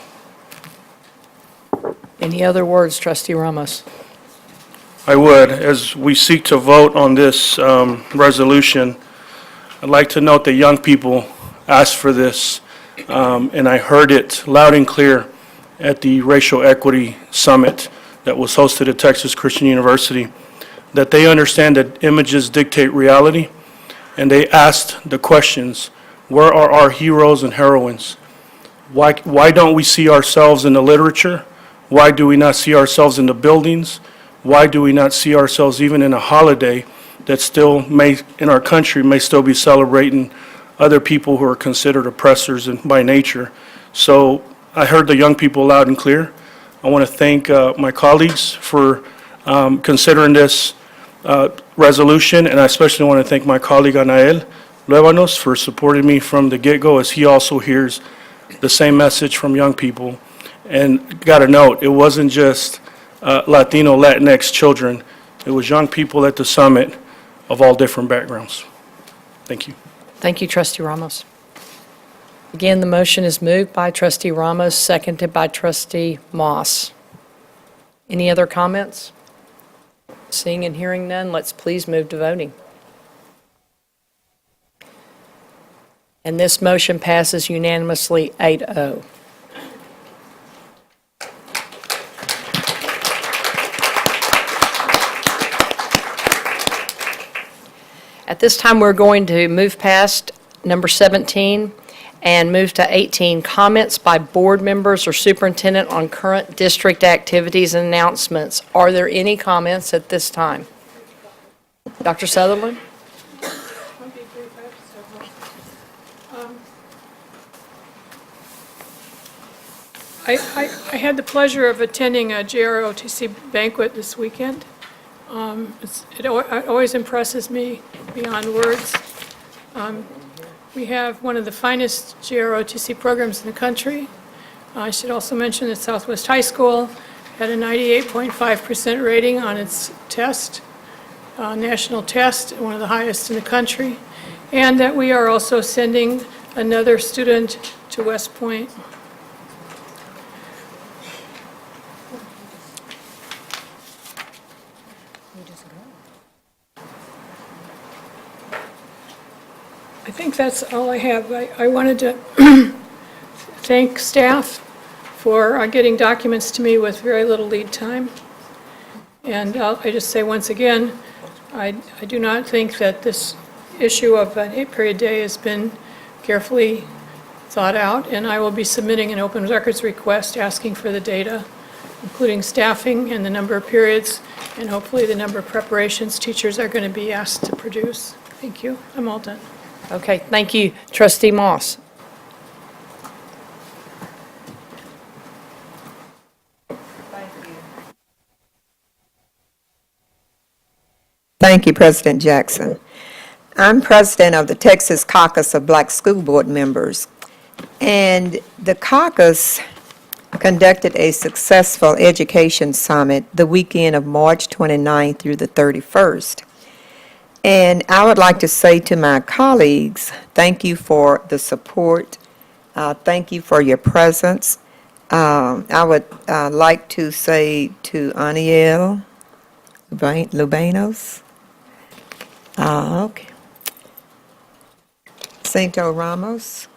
Any other words, Trustee Ramos? I would. As we seek to vote on this resolution, I'd like to note that young people asked for this, and I heard it loud and clear at the Racial Equity Summit that was hosted at Texas Christian University, that they understand that images dictate reality, and they asked the questions, where are our heroes and heroines? Why don't we see ourselves in the literature? Why do we not see ourselves in the buildings? Why do we not see ourselves even in a holiday that still may, in our country, may still be celebrating other people who are considered oppressors by nature? So I heard the young people loud and clear. I want to thank my colleagues for considering this resolution, and I especially want to thank my colleague Anael Luevanos for supporting me from the get-go, as he also hears the same message from young people. And got to note, it wasn't just Latino, Latinx children. It was young people at the summit of all different backgrounds. Thank you. Thank you, Trustee Ramos. Again, the motion is moved by Trustee Ramos, seconded by Trustee Moss. Any other comments? Seeing and hearing none, let's please move to voting. And this motion passes unanimously 8-0. At this time, we're going to move past number 17 and move to 18, comments by board members or superintendent on current district activities and announcements. Are there any comments at this time? Dr. Sutherland? I had the pleasure of attending a JROTC banquet this weekend. It always impresses me beyond words. We have one of the finest JROTC programs in the country. I should also mention that Southwest High School had a 98.5% rating on its test, national test, one of the highest in the country, and that we are also sending another student to West Point. I think that's all I have. I wanted to thank staff for getting documents to me with very little lead time. And I just say once again, I do not think that this issue of an 8-period day has been carefully thought out, and I will be submitting an open records request asking for the data, including staffing and the number of periods, and hopefully the number of preparations teachers are going to be asked to produce. Thank you. I'm all done. Okay, thank you. Trustee Moss. Thank you, President Jackson. I'm president of the Texas Caucus of Black School Board Members, and the caucus conducted a successful education summit the weekend of March 29th through the 31st. And I would like to say to my colleagues, thank you for the support. Thank you for your presence. I would like to say to Aniel Lubanos, okay, Cinto Ramos,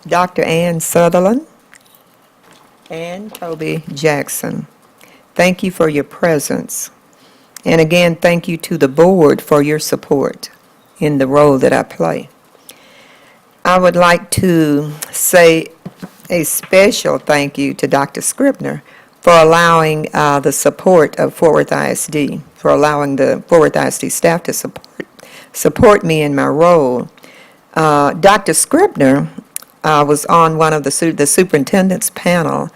Dr. Ann Sutherland, and Toby Jackson. Thank you for your presence. And again, thank you to the board for your support in the role that I play. I would like to say a special thank you to Dr. Scribner for allowing the support of Fort Worth ISD, for allowing the Fort Worth ISD staff to support me in my role. Dr. Scribner was on one of the superintendent's panel,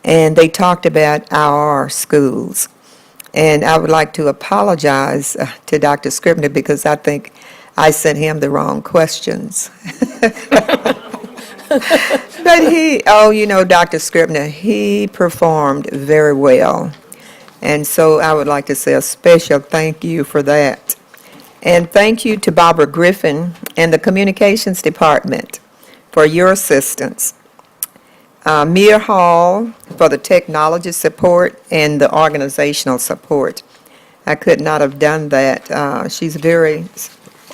and they talked about our schools. And I would like to apologize to Dr. Scribner because I think I sent him the wrong questions. But Dr. Scribner, he performed very well. And so I would like to say a special thank you for that. And thank you to Barbara Griffin and the Communications Department for your assistance. Mia Hall for the technology support and the organizational support. I could not have done that. She's very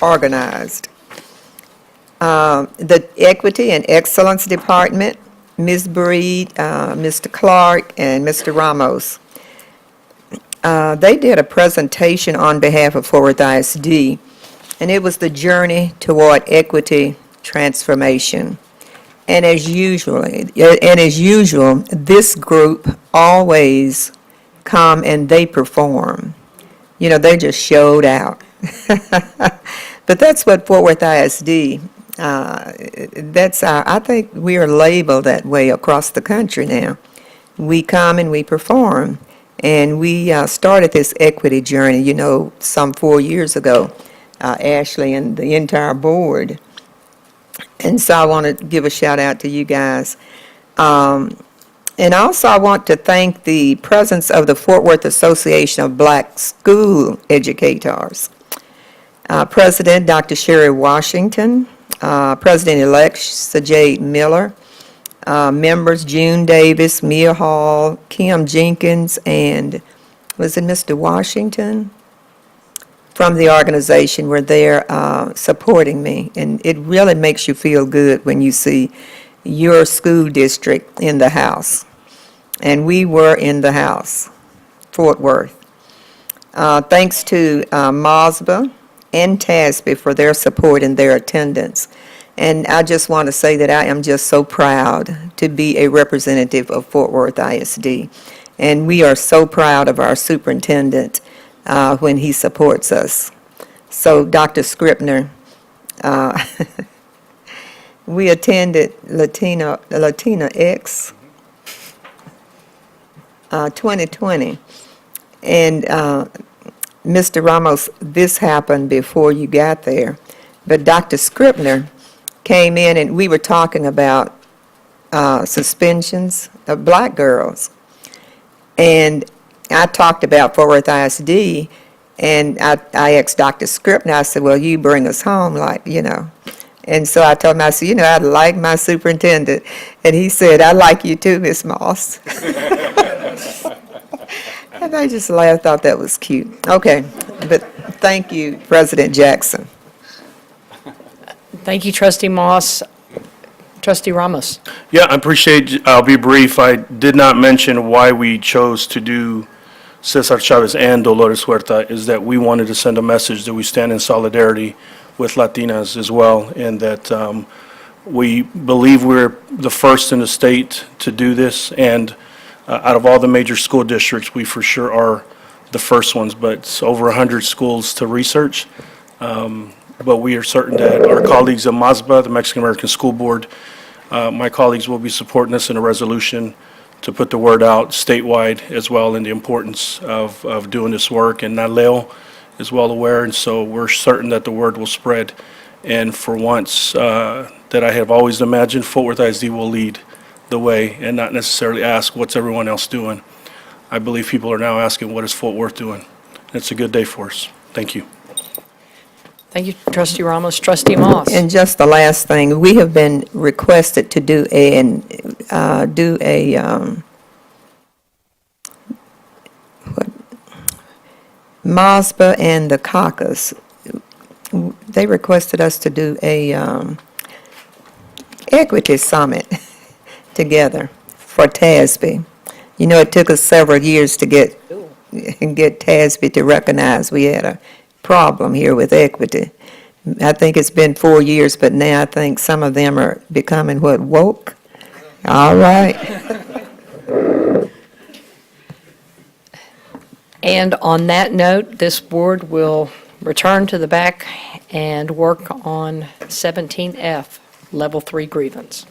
organized. The Equity and Excellence Department, Ms. Breed, Mr. Clark, and Mr. Ramos. They did a presentation on behalf of Fort Worth ISD, and it was the journey toward equity transformation. And as usual, this group always come and they perform. They just showed out. But that's what Fort Worth ISD, I think we are labeled that way across the country now. We come and we perform. And we started this equity journey, some 4 years ago, Ashley and the entire board. And so I want to give a shout out to you guys. And also I want to thank the presence of the Fort Worth Association of Black School Educators. President Dr. Sherry Washington, President-elect Sajade Miller, members June Davis, Mia Hall, Kim Jenkins, and was it Mr. Washington? From the organization were there supporting me. And it really makes you feel good when you see your school district in the house. And we were in the house, Fort Worth. Thanks to MOSBA and TASB for their support and their attendance. And I just want to say that I am just so proud to be a representative of Fort Worth ISD. And we are so proud of our superintendent when he supports us. So Dr. Scribner, we attended Latina X 2020. And Mr. Ramos, this happened before you got there. But Dr. Scribner came in and we were talking about suspensions of black girls. And I talked about Fort Worth ISD, and I asked Dr. Scribner, I said, well, you bring us home, And so I told him, I said, I like my superintendent. And he said, I like you too, Miss Moss. And I just laughed, thought that was cute. Okay, but thank you, President Jackson. Thank you, Trustee Moss. Trustee Ramos. Yeah, I appreciate, I'll be brief. I did not mention why we chose to do Cesar Chavez and Dolores Huerta, is that we wanted to send a message that we stand in solidarity with Latinas as well, and that we believe we're the first in the state to do this, and out of all the major school districts, we for sure are the first ones, but it's over 100 schools to research. But we are certain that our colleagues at MASBA, the Mexican American School Board, my colleagues will be supporting us in a resolution to put the word out statewide as well, in the importance of doing this work. And Naleo is well aware, and so we're certain that the word will spread. And for once, that I have always imagined, Fort Worth ISD will lead the way and not necessarily ask what's everyone else doing. I believe people are now asking what is Fort Worth doing. And it's a good day for us. Thank you. Thank you, Trustee Ramos. Trustee Moss. And just the last thing, we have been requested to do MASBA and the caucus. They requested us to do a equity summit together for TASB. It took us several years to get TASB to recognize we had a problem here with equity. I think it's been 4 years, but now I think some of them are becoming woke? All right. And on that note, this board will return to the back and work on 17F, Level 3 grievance.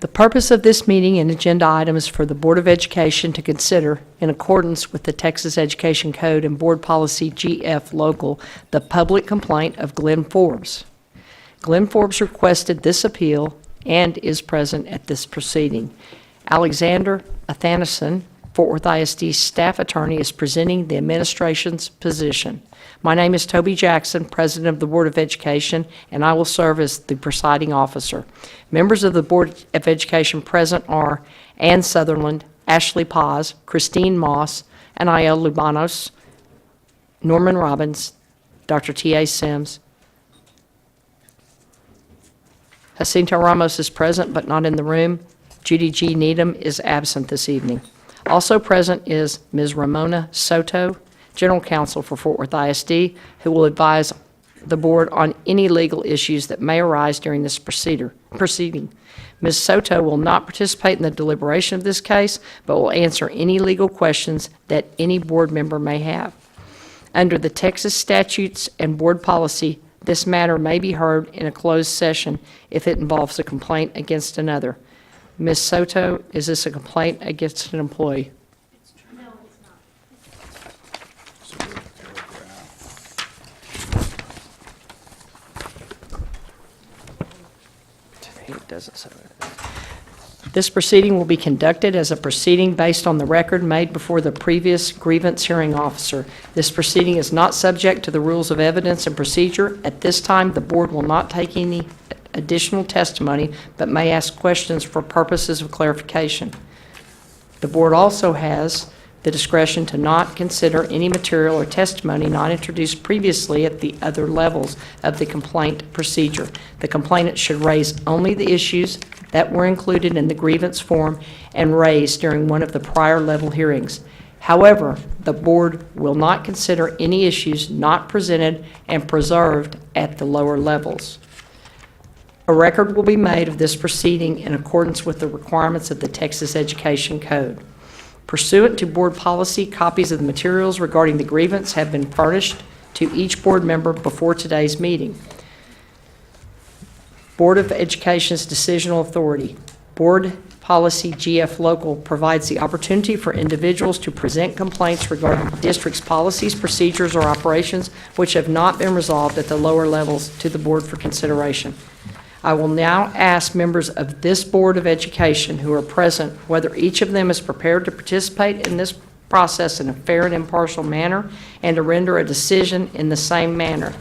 The purpose of this meeting and agenda item is for the Board of Education to consider, in accordance with the Texas Education Code and Board Policy GF Local, the public complaint of Glenn Forbes. Glenn Forbes requested this appeal and is present at this proceeding. Alexander Athanason, Fort Worth ISD staff attorney, is presenting the administration's position. My name is Toby Jackson, President of the Board of Education, and I will serve as the presiding officer. Members of the Board of Education present are Ann Sutherland, Ashley Paz, Christine Moss, Anael Lubanos, Norman Robbins, Dr. T.A. Sims. Jacinto Ramos is present but not in the room. Judy G. Needham is absent this evening. Also present is Ms. Ramona Soto, General Counsel for Fort Worth ISD, who will advise the board on any legal issues that may arise during this proceeding. Ms. Soto will not participate in the deliberation of this case, but will answer any legal questions that any board member may have. Under the Texas statutes and board policy, this matter may be heard in a closed session if it involves a complaint against another. Ms. Soto, is this a complaint against an employee? It doesn't say that. This proceeding will be conducted as a proceeding based on the record made before the previous grievance hearing officer. This proceeding is not subject to the rules of evidence and procedure. At this time, the board will not take any additional testimony, but may ask questions for purposes of clarification. The board also has the discretion to not consider any material or testimony not introduced previously at the other levels of the complaint procedure. The complainant should raise only the issues that were included in the grievance form and raised during one of the prior level hearings. However, the board will not consider any issues not presented and preserved at the lower levels. A record will be made of this proceeding in accordance with the requirements of the Texas Education Code. Pursuant to board policy, copies of the materials regarding the grievance have been furnished to each board member before today's meeting. Board of Education's decisional authority. Board Policy GF Local provides the opportunity for individuals to present complaints regarding the district's policies, procedures, or operations which have not been resolved at the lower levels to the board for consideration. I will now ask members of this Board of Education who are present whether each of them is prepared to participate in this process in a fair and impartial manner and to render a decision in the same manner.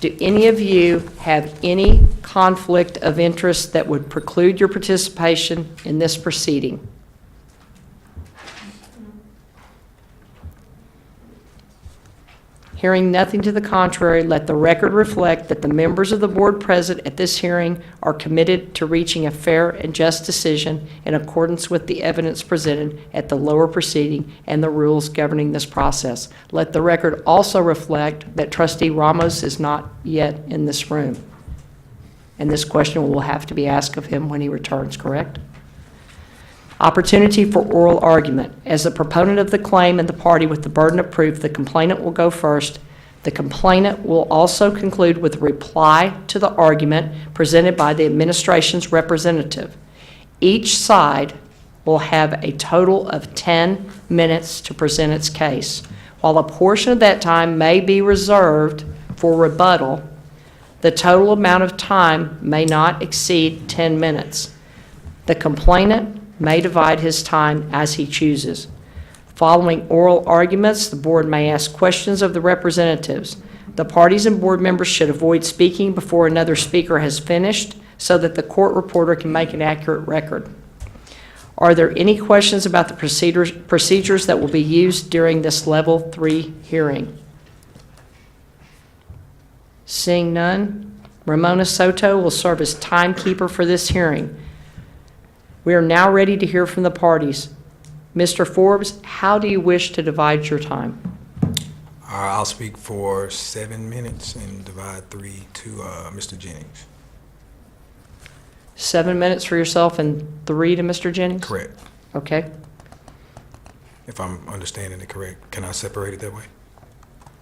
Do any of you have any conflict of interest that would preclude your participation in this proceeding? Hearing nothing to the contrary, let the record reflect that the members of the board present at this hearing are committed to reaching a fair and just decision in accordance with the evidence presented at the lower proceeding and the rules governing this process. Let the record also reflect that Trustee Ramos is not yet in this room. And this question will have to be asked of him when he returns, correct? Opportunity for oral argument. As the proponent of the claim and the party with the burden of proof, the complainant will go first. The complainant will also conclude with a reply to the argument presented by the administration's representative. Each side will have a total of 10 minutes to present its case. While a portion of that time may be reserved for rebuttal, the total amount of time may not exceed 10 minutes. The complainant may divide his time as he chooses. Following oral arguments, the board may ask questions of the representatives. The parties and board members should avoid speaking before another speaker has finished so that the court reporter can make an accurate record. Are there any questions about the procedures that will be used during this Level 3 hearing? Seeing none, Ramona Soto will serve as timekeeper for this hearing. We are now ready to hear from the parties. Mr. Forbes, how do you wish to divide your time? I'll speak for 7 minutes and divide 3 to Mr. Jennings. 7 minutes for yourself and 3 to Mr. Jennings? Correct. Okay. If I'm understanding it correct, can I separate it that way?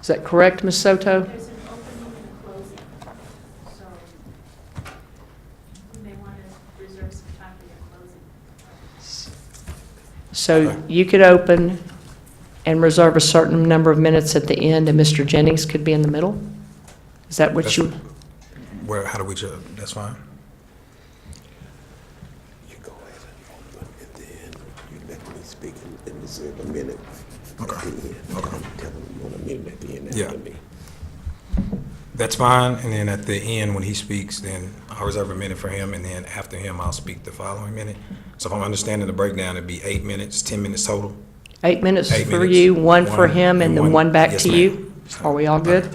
Is that correct, Ms. Soto? There's an opening and a closing, so you may want to reserve some time for So you could open and reserve a certain number of minutes at the end, and Mr. Jennings could be in the middle? Is that what you? Where, how do we judge? That's fine. You go ahead and open, and then you let me speak in a minute. Okay. At the end. Okay. Tell them you want a minute at the end Yeah. after me. That's fine, and then at the end, when he speaks, then I'll reserve a minute for him, and then after him, I'll speak the following minute. So if I'm understanding the breakdown, it'd be 8 minutes, 10 minutes total? 8 minutes 8 for minutes, you, one for him, and then one back yes, to ma'am. you? Are we all good?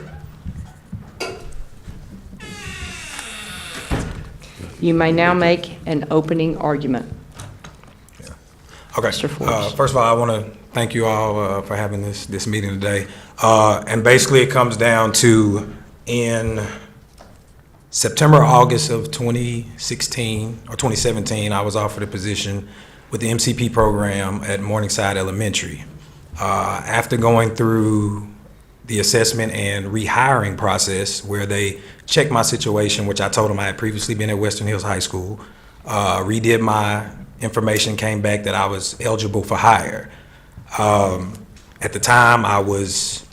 You may now make an opening argument. Okay. Mr. Forbes. First of all, I want to thank you all for having this meeting today. And basically, it comes down to in September, August of 2016 or 2017, I was offered a position with the MCP program at Morningside Elementary. After going through the assessment and rehiring process where they checked my situation, which I told them I had previously been at Western Hills High School, redid my information, came back that I was eligible for hire. At the time, I was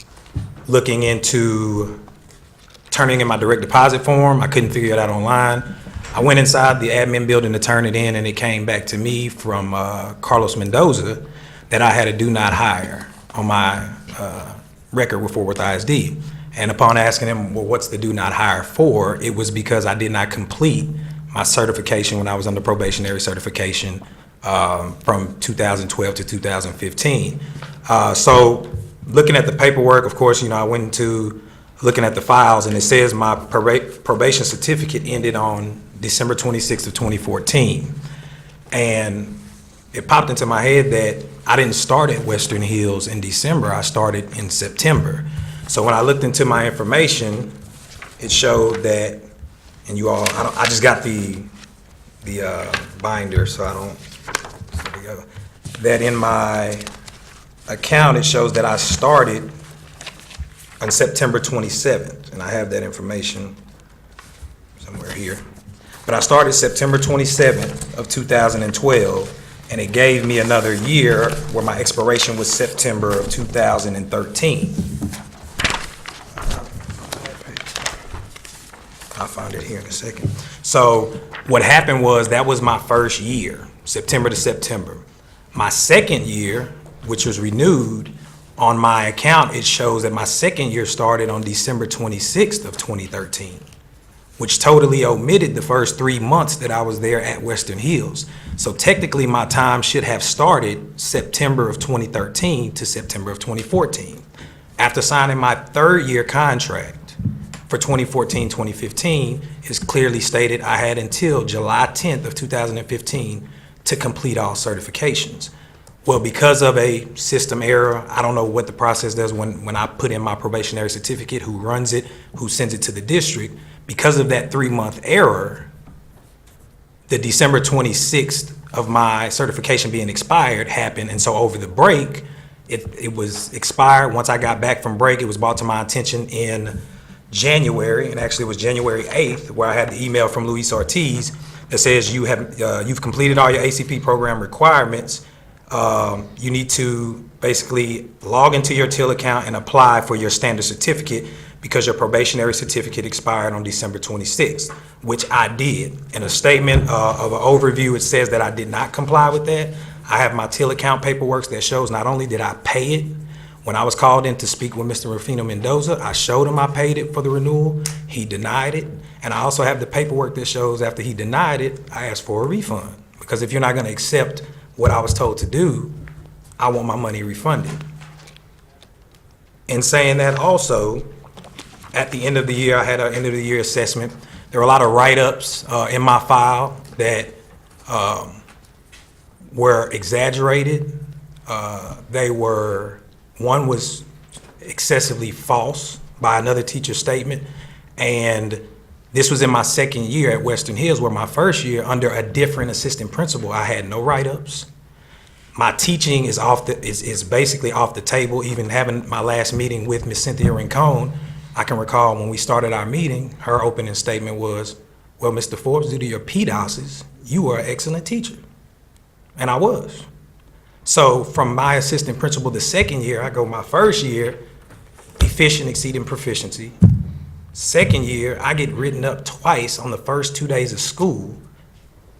looking into turning in my direct deposit form. I couldn't figure it out online. I went inside the admin building to turn it in, and it came back to me from Carlos Mendoza that I had a do not hire on my record with Fort Worth ISD. And upon asking him, well, what's the do not hire for? It was because I did not complete my certification when I was under probationary certification from 2012 to 2015. So looking at the paperwork, of course, I went into looking at the files, and it says my probation certificate ended on December 26th of 2014. And it popped into my head that I didn't start at Western Hills in December, I started in September. So when I looked into my information, it showed that, and you all, I just got the binder, so I don't, there we go. That in my account, it shows that I started on September 27th, and I have that information somewhere here. But I started September 27th of 2012, and it gave me another year where my expiration was September of 2013. I'll find it here in a second. So what happened was that was my first year, September to September. My second year, which was renewed, on my account, it shows that my second year started on December 26th of 2013, which totally omitted the first 3 months that I was there at Western Hills. So technically, my time should have started September of 2013 to September of 2014. After signing my third year contract for 2014-2015, it's clearly stated I had until July 10th of 2015 to complete all certifications. Well, because of a system error, I don't know what the process does when I put in my probationary certificate, who runs it, who sends it to the district. Because of that 3-month error, the December 26th of my certification being expired happened. And so over the break, it was expired. Once I got back from break, it was brought to my attention in January, and actually it was January 8th, where I had the email from Luis Ortiz that says you've completed all your ACP program requirements. You need to basically log into your TIL account and apply for your standard certificate because your probationary certificate expired on December 26th, which I did. In a statement of an overview, it says that I did not comply with that. I have my TIL account paperwork that shows not only did I pay it, when I was called in to speak with Mr. Rufino Mendoza, I showed him I paid it for the renewal. He denied it. And I also have the paperwork that shows after he denied it, I asked for a refund. Because if you're not going to accept what I was told to do, I want my money refunded. In saying that also, at the end of the year, I had an end of the year assessment. There were a lot of write-ups in my file that were exaggerated. One was excessively false by another teacher's statement. And this was in my second year at Western Hills, where my first year under a different assistant principal, I had no write-ups. My teaching is basically off the table. Even having my last meeting with Ms. Cynthia Rincon, I can recall when we started our meeting, her opening statement was, well, Mr. Forbes, due to your PDOSs, you were an excellent teacher. And I was. So from my assistant principal the second year, I go my first year, efficient exceeding proficiency. Second year, I get written up twice on the first 2 days of school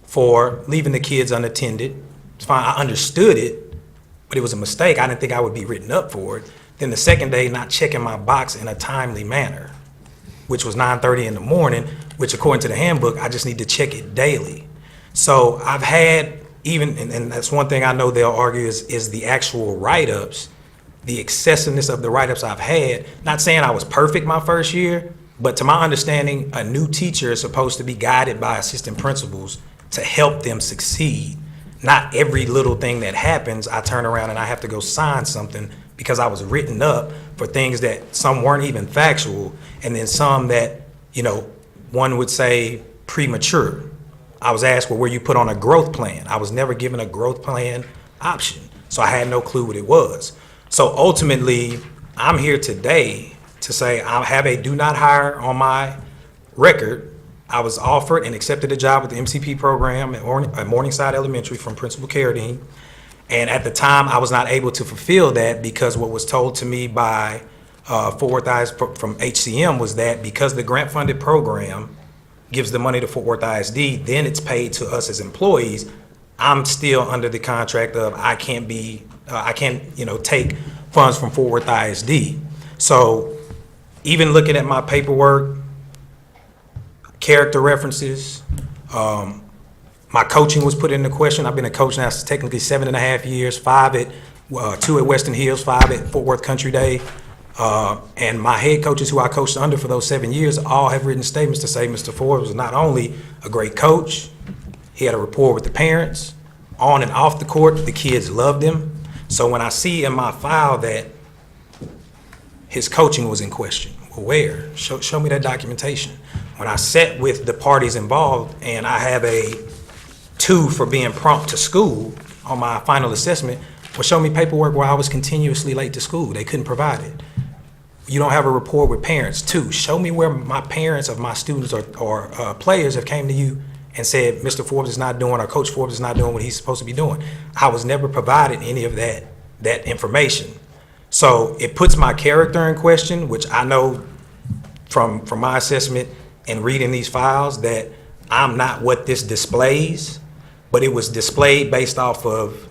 for leaving the kids unattended. It's fine, I understood it, but it was a mistake. I didn't think I would be written up for it. Then the second day, not checking my box in a timely manner, which was 9:30 in the morning, which according to the handbook, I just need to check it daily. So I've had even, and that's one thing I know they'll argue is the actual write-ups, the excessiveness of the write-ups I've had. Not saying I was perfect my first year, but to my understanding, a new teacher is supposed to be guided by assistant principals to help them succeed. Not every little thing that happens, I turn around and I have to go sign something because I was written up for things that some weren't even factual, and then some that, you know, one would say premature. I was asked, well, were you put on a growth plan? I was never given a growth plan option, so I had no clue what it was. So ultimately, I'm here today to say I have a do not hire on my record. I was offered and accepted a job with the MCP program at Morningside Elementary from Principal Carradine. And at the time, I was not able to fulfill that because what was told to me by Fort Worth ISD from HCM was that because the grant-funded program gives the money to Fort Worth ISD, then it's paid to us as employees. I'm still under the contract of I can't take funds from Fort Worth ISD. So even looking at my paperwork, character references, my coaching was put into question. I've been a coach now technically 7.5 years, 2 at Western Hills, 5 at Fort Worth Country Day. And my head coaches who I coached under for those 7 years all have written statements to say Mr. Forbes was not only a great coach, he had a rapport with the parents, on and off the court, the kids loved him. So when I see in my file that his coaching was in question, well, where? Show me that documentation. When I sat with the parties involved and I have a 2 for being prompt to school on my final assessment, well, show me paperwork where I was continuously late to school. They couldn't provide it. You don't have a rapport with parents. 2, show me where my parents of my students or players have came to you and said, Mr. Forbes is not doing, or Coach Forbes is not doing what he's supposed to be doing. I was never provided any of that information. So it puts my character in question, which I know from my assessment and reading these files that I'm not what this displays, but it was displayed based off of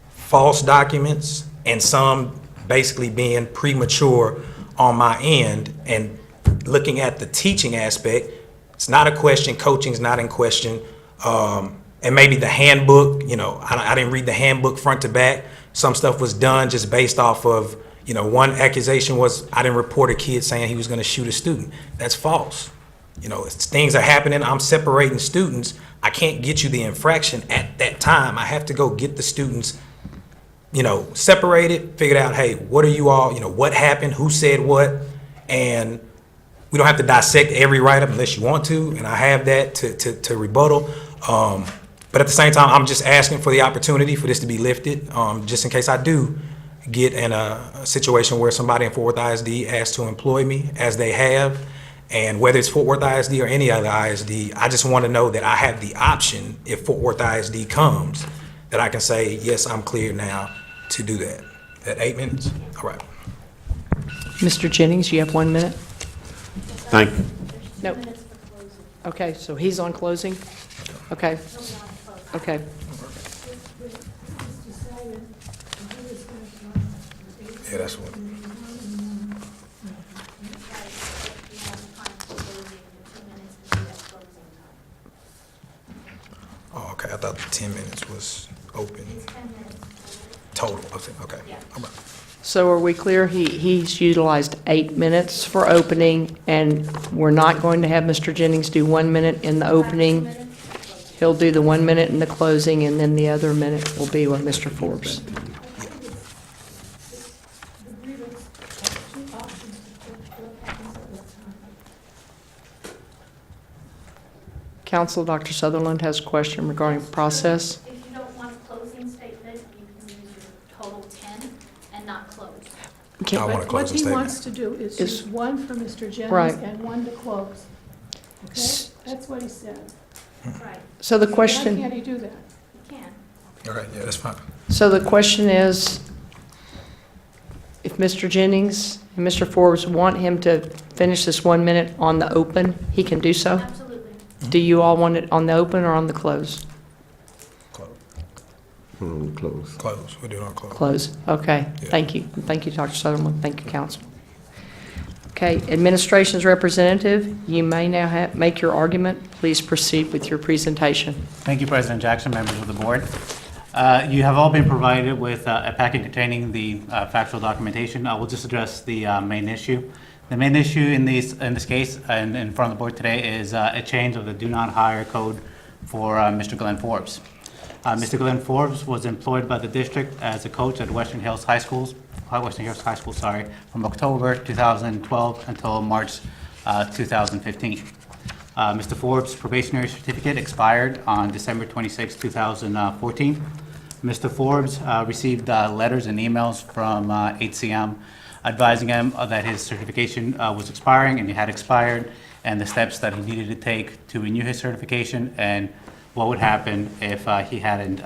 false documents and some basically being premature on my end. And looking at the teaching aspect, it's not a question, coaching's not in question. And maybe the handbook, you know, I didn't read the handbook front to back. Some stuff was done just based off of, you know, one accusation was I didn't report a kid saying he was gonna shoot a student. That's false. You know, things are happening, I'm separating students. I can't get you the infraction at that time. I have to go get the students, you know, separated, figured out, hey, what are you all, you know, what happened, who said what, and we don't have to dissect every write-up unless you want to, and I have that to rebuttal. But at the same time, I'm just asking for the opportunity for this to be lifted, just in case I do get in a situation where somebody in Fort Worth ISD asks to employ me, as they have, and whether it's Fort Worth ISD or any other ISD, I just want to know that I have the option, if Fort Worth ISD comes, that I can say, yes, I'm clear now to do that. At 8 minutes? All right. Mr. Jennings, you have 1 minute? Thank you. No. Okay, so he's on closing? Okay. Okay. Yeah, that's what. Oh, okay, I thought the 10 minutes was open. Total, okay, all right. So are we clear? He's utilized 8 minutes for opening, and we're not going to have Mr. Jennings do 1 minute in the opening. He'll do the 1 minute in the closing, and then the other minute will be with Mr. Forbes. Counsel, Dr. Sutherland has a question regarding process. If you don't want a closing statement, you can use your total 10 and not close. Okay. I want a closing What he statement. wants to do is use 1 for Mr. Jennings Right. and 1 to close. Okay? That's what he said. Right. So the Why question, can't he do that? You can. All right, yeah, that's fine. So the question is, if Mr. Jennings and Mr. Forbes want him to finish this 1 minute on the open, he can do so? Absolutely. Do you all want it on the open or on the close? Close. Close, we'll do it on close. Close, okay. Thank you. Thank you, Dr. Sutherland. Thank you, council. Okay, administration's representative, you may now make your argument. Please proceed with your presentation. Thank you, President Jackson, members of the board. You have all been provided with a packet containing the factual documentation. I will just address the main issue. The main issue in this case and in front of the board today is a change of the do not hire code for Mr. Glenn Forbes. Mr. Glenn Forbes was employed by the district as a coach at Western Hills High School, from October 2012 until March 2015. Mr. Forbes' probationary certificate expired on December 26, 2014. Mr. Forbes received letters and emails from HCM advising him that his certification was expiring and it had expired, and the steps that he needed to take to renew his certification and what would happen if he hadn't,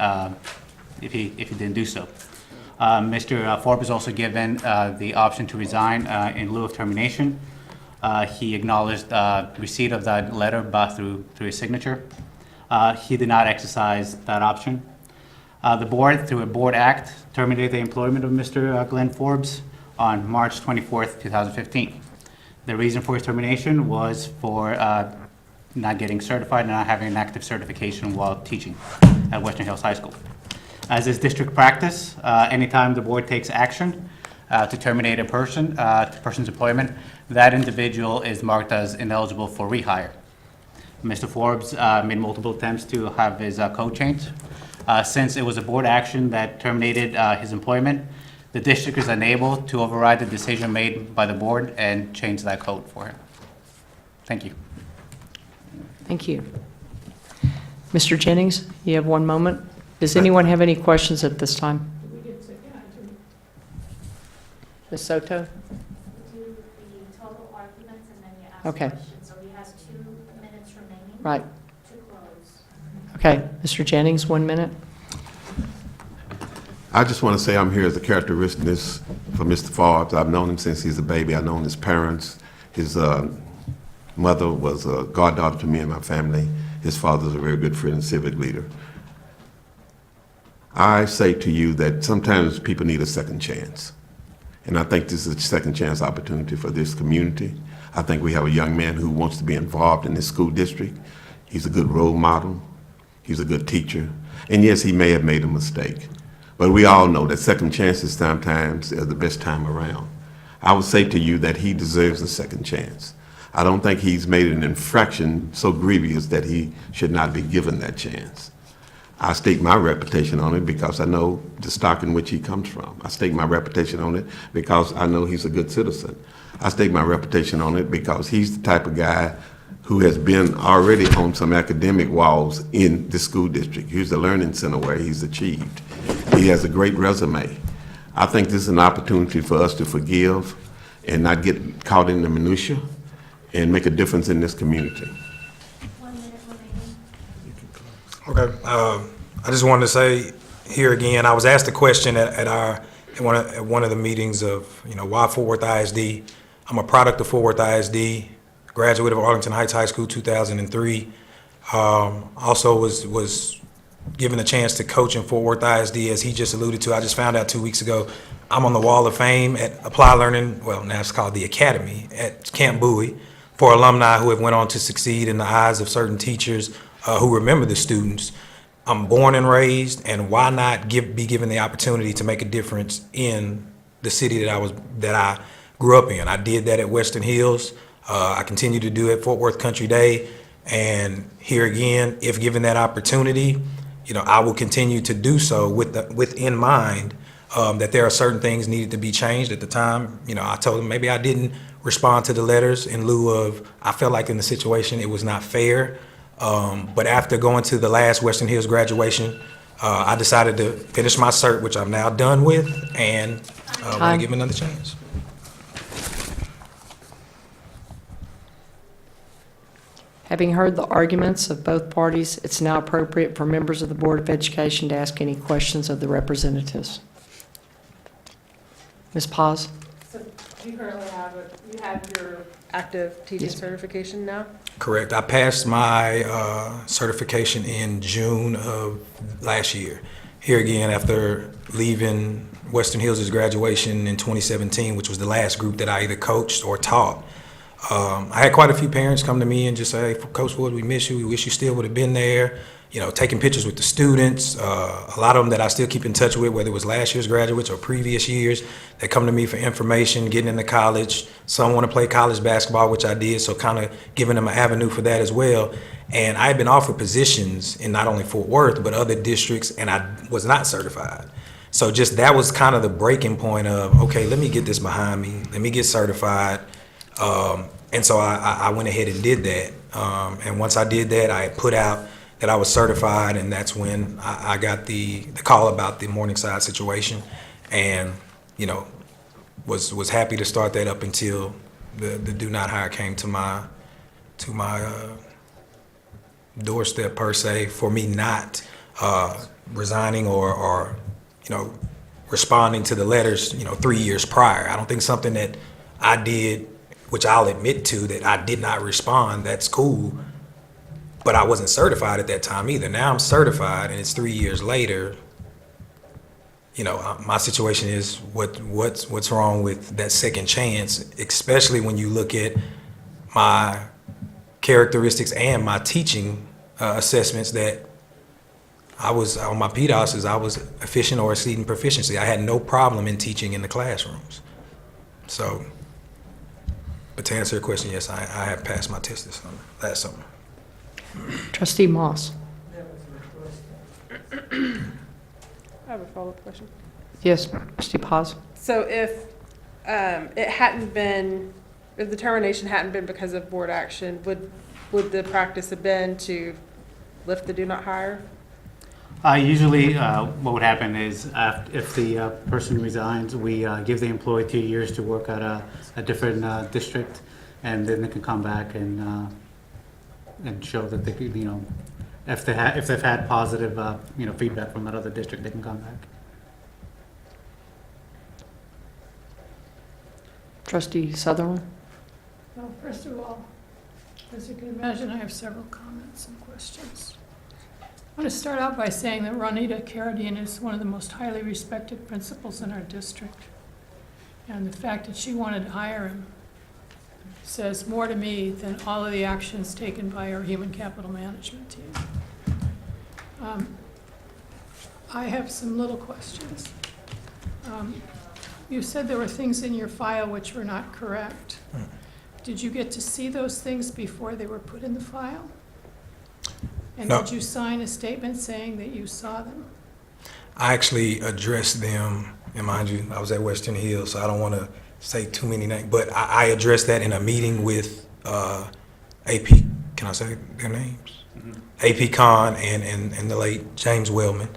if he didn't do so. Mr. Forbes was also given the option to resign in lieu of termination. He acknowledged receipt of that letter through his signature. He did not exercise that option. The board, through a board act, terminated the employment of Mr. Glenn Forbes on March 24th, 2015. The reason for his termination was for not getting certified and not having an active certification while teaching at Western Hills High School. As is district practice, anytime the board takes action to terminate a person's employment, that individual is marked as ineligible for rehire. Mr. Forbes made multiple attempts to have his code changed. Since it was a board action that terminated his employment, the district is unable to override the decision made by the board and change that code for him. Thank you. Thank you. Mr. Jennings, you have 1 moment. Does anyone have any questions at this time? Ms. Soto? Do the total arguments and then you ask Okay. questions. So he has 2 minutes remaining. Right. To close. Okay, Mr. Jennings, 1 minute. I just want to say I'm here as a characteristic for Mr. Forbes. I've known him since he's a baby. I've known his parents. His mother was a goddaughter to me and my family. His father's a very good friend and civic leader. I say to you that sometimes people need a second chance. And I think this is a second chance opportunity for this community. I think we have a young man who wants to be involved in this school district. He's a good role model. He's a good teacher. And yes, he may have made a mistake. But we all know that second chances sometimes are the best time around. I would say to you that he deserves a second chance. I don't think he's made an infraction so grievous that he should not be given that chance. I stake my reputation on it because I know the stock in which he comes from. I stake my reputation on it because I know he's a good citizen. I stake my reputation on it because he's the type of guy who has been already on some academic walls in the school district. Here's the learning center where he's achieved. He has a great resume. I think this is an opportunity for us to forgive and not get caught in the minutia and make a difference in this community. Okay, I just wanted to say here again, I was asked a question at one of the meetings of, why Fort Worth ISD. I'm a product of Fort Worth ISD, graduate of Arlington Heights High School 2003. Also was given a chance to coach in Fort Worth ISD, as he just alluded to. I just found out 2 weeks ago, I'm on the Wall of Fame at Applied Learning, well, now it's called the Academy at Camp Bowie, for alumni who have went on to succeed in the eyes of certain teachers who remember the students. I'm born and raised, and why not be given the opportunity to make a difference in the city that I grew up in. I did that at Western Hills. I continue to do it at Fort Worth Country Day, and here again, if given that opportunity, I will continue to do so with in mind that there are certain things needed to be changed. At the time, I told them maybe I didn't respond to the letters in lieu of, I felt like in the situation it was not fair. But after going to the last Western Hills graduation, I decided to finish my cert, which I'm now done with, and want to give him another chance. Having heard the arguments of both parties, it's now appropriate for members of the Board of Education to ask any questions of the representatives. Ms. Paz? So you currently have your active teaching certification now? Correct. I passed my certification in June of last year. Here again, after leaving Western Hills' graduation in 2017, which was the last group that I either coached or taught. I had quite a few parents come to me and just say, hey, Coach Wood, we miss you. We wish you still would have been there. You know, taking pictures with the students. A lot of them that I still keep in touch with, whether it was last year's graduates or previous years, they come to me for information, getting into college. Some want to play college basketball, which I did, so kind of giving them an avenue for that as well. And I had been offered positions in not only Fort Worth, but other districts, and I was not certified. So just that was kind of the breaking point of, okay, let me get this behind me. Let me get certified. And so I went ahead and did that. And once I did that, I put out that I was certified, and that's when I got the call about the Morningside situation, and was happy to start that up until the do not hire came to my doorstep per se, for me not resigning or responding to the letters 3 years prior. I don't think something that I did, which I'll admit to, that I did not respond, that's cool. But I wasn't certified at that time either. Now I'm certified, and it's 3 years later. My situation is what's wrong with that second chance, especially when you look at my characteristics and my teaching assessments, that I was on my PDOSs, I was efficient or exceeding proficiency. I had no problem in teaching in the classrooms. So, but to answer your question, yes, I have passed my test this summer, last summer. Trustee Moss? I have a follow-up question. Yes, Trustee Paz? So if it hadn't been, if the termination hadn't been because of board action, would the practice have been to lift the do not hire? Usually, what would happen is if the person resigns, we give the employee 2 years to work at a different district, and then they can come back and show that they could, if they've had positive, feedback from that other district, they can come back. Trustee Sutherland? Well, first of all, as you can imagine, I have several comments and questions. I want to start out by saying that Ronita Carradine is one of the most highly respected principals in our district. And the fact that she wanted to hire him says more to me than all of the actions taken by our human capital management team. I have some little questions. You said there were things in your file which were not correct. Did you get to see those things before they were put in the file? And No. did you sign a statement saying that you saw them? I actually addressed them, and mind you, I was at Western Hills, so I don't want to say too many names, but I addressed that in a meeting with AP, can I say their names? AP Khan and the late James Wellman.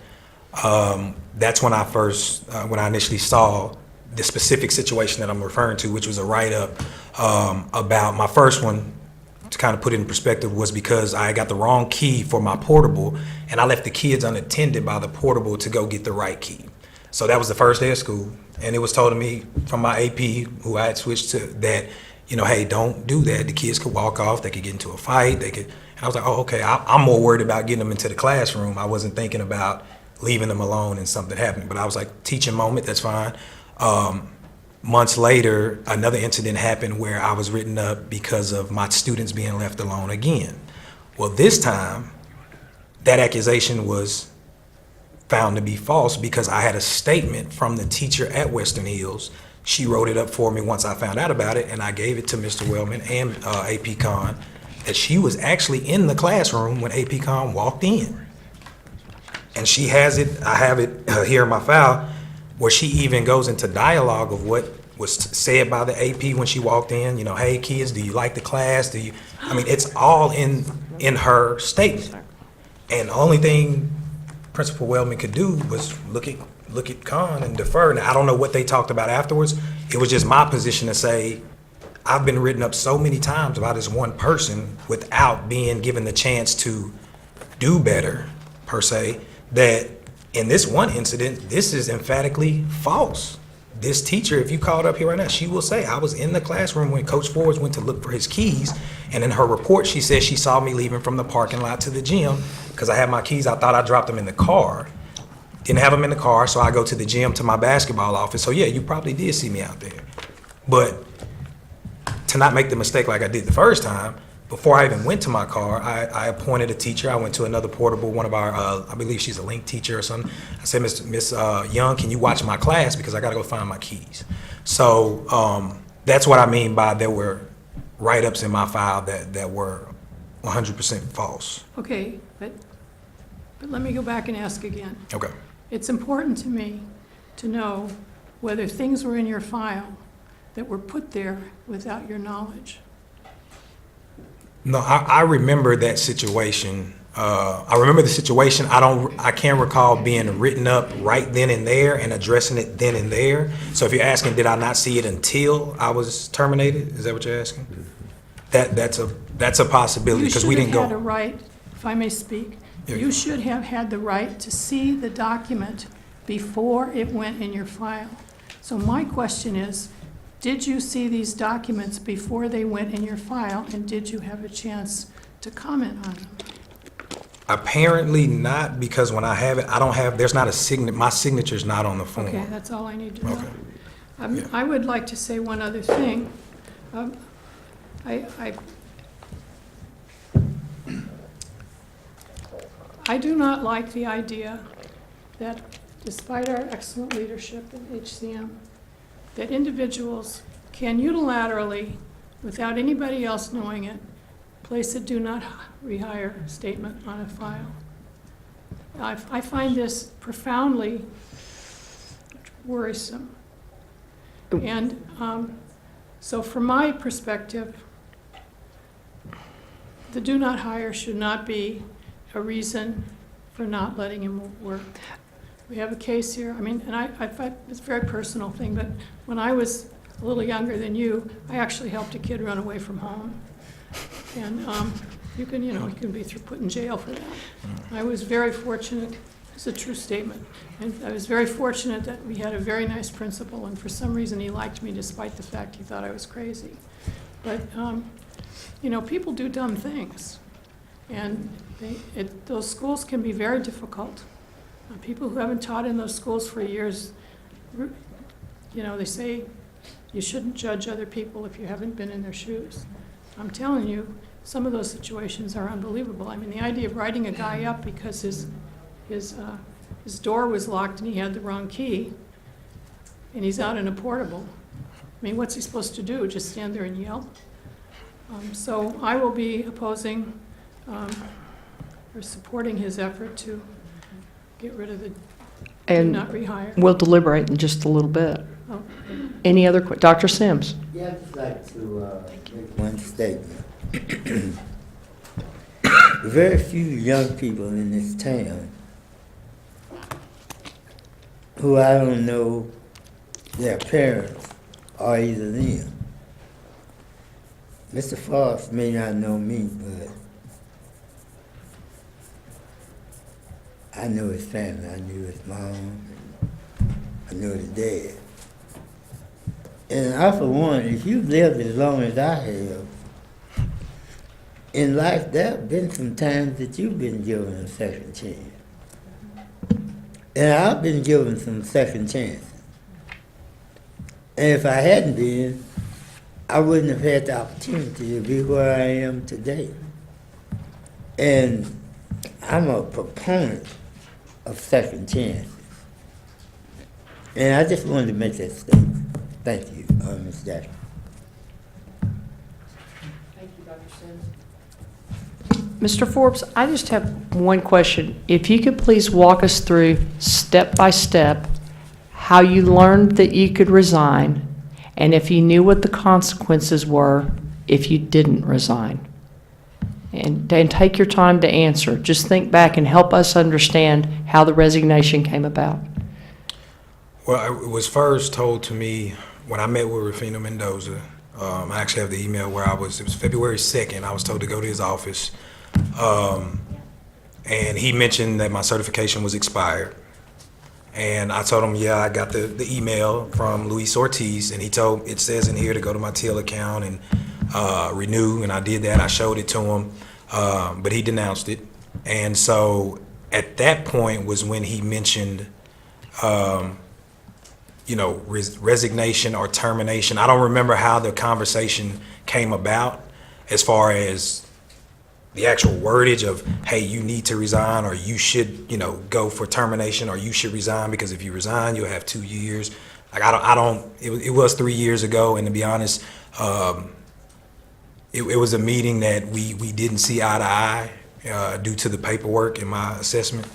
That's when when I initially saw the specific situation that I'm referring to, which was a write-up about my first one. To kind of put it in perspective, was because I got the wrong key for my portable, and I left the kids unattended by the portable to go get the right key. So that was the first day of school, and it was told to me from my AP, who I had switched to, that, hey, don't do that. The kids could walk off, they could get into a fight, and I was like, oh, okay, I'm more worried about getting them into the classroom. I wasn't thinking about leaving them alone and something happening, but I was like, teaching moment, that's fine. Months later, another incident happened where I was written up because of my students being left alone again. Well, this time, that accusation was found to be false because I had a statement from the teacher at Western Hills. She wrote it up for me once I found out about it, and I gave it to Mr. Wellman and AP Khan, that she was actually in the classroom when AP Khan walked in. And she has it, I have it here in my file, where she even goes into dialogue of what was said by the AP when she walked in. Hey kids, do you like the class? It's all in her statement. And the only thing Principal Wellman could do was look at Khan and defer. Now, I don't know what they talked about afterwards. It was just my position to say, I've been written up so many times by this one person without being given the chance to do better, per se, that in this one incident, this is emphatically false. This teacher, if you called up here right now, she will say, I was in the classroom when Coach Forbes went to look for his keys, and in her report, she says she saw me leaving from the parking lot to the gym because I had my keys. I thought I dropped them in the car. Didn't have them in the car, so I go to the gym to my basketball office. So yeah, you probably did see me out there. But to not make the mistake like I did the first time, before I even went to my car, I appointed a teacher. I went to another portable, one of our, I believe she's a link teacher or something. I said, Miss Young, can you watch my class because I gotta go find my keys. So that's what I mean by there were write-ups in my file that were 100% false. Okay, but let me go back and ask again. Okay. It's important to me to know whether things were in your file that were put there without your knowledge. No, I remember that situation. I remember the situation. I can't recall being written up right then and there and addressing it then and there. So if you're asking, did I not see it until I was terminated? Is that what you're asking? That's a possibility because we didn't go. You should have had a right, if I may speak, you should have had the right to see the document before it went in your file. So my question is, did you see these documents before they went in your file, and did you have a chance to comment on them? Apparently not, because when I have it, I don't have, there's not a signature, my signature's not on the form. Okay, that's all I need to know. Okay. I would like to say one other thing. I do not like the idea that despite our excellent leadership in HCM, that individuals can unilaterally, without anybody else knowing it, place a do not rehire statement on a file. I find this profoundly worrisome. And so from my perspective, the do not hire should not be a reason for not letting him work. We have a case here, I mean, and I find it's a very personal thing, but when I was a little younger than you, I actually helped a kid run away from home. And you can be put in jail for that. I was very fortunate, it's a true statement, and I was very fortunate that we had a very nice principal, and for some reason he liked me despite the fact he thought I was crazy. But, people do dumb things, and those schools can be very difficult. People who haven't taught in those schools for years, they say you shouldn't judge other people if you haven't been in their shoes. I'm telling you, some of those situations are unbelievable. I mean, the idea of writing a guy up because his door was locked and he had the wrong key, and he's out in a portable. I mean, what's he supposed to do? Just stand there and yell? So I will be opposing or supporting his effort to get rid of the do not rehire. We'll deliberate in just a little bit. Oh. Any other questions? Dr. Sims? Yeah, I'd just like to make one statement. Very few young people in this town who I don't know their parents or either them. Mr. Foss may not know me, but I know his family. I knew his mom. I knew his dad. And I, for one, if you've lived as long as I have, in life, there have been some times that you've been given a second chance. And I've been given some second chances. And if I hadn't been, I wouldn't have had the opportunity to be where I am today. And I'm a proponent of second chances. And I just wanted to make that statement. Thank you, Ms. Jackson. Thank you, Dr. Sims. Mr. Forbes, I just have one question. If you could please walk us through step by step how you learned that you could resign, and if you knew what the consequences were if you didn't resign. And take your time to answer. Just think back and help us understand how the resignation came about. Well, it was first told to me when I met with Rufino Mendoza I actually have the email where it was February 2nd, I was told to go to his office. And he mentioned that my certification was expired. And I told him, yeah, I got the email from Luis Ortiz, and it says in here to go to my Till account and renew, and I did that. I showed it to him, but he denounced it. And so at that point was when he mentioned, resignation or termination. I don't remember how the conversation came about as far as the actual wordage of, hey, you need to resign, or you should, go for termination, or you should resign because if you resign, you'll have 2 years. Like, it was 3 years ago, and to be honest, it was a meeting that we didn't see eye to eye due to the paperwork in my assessment.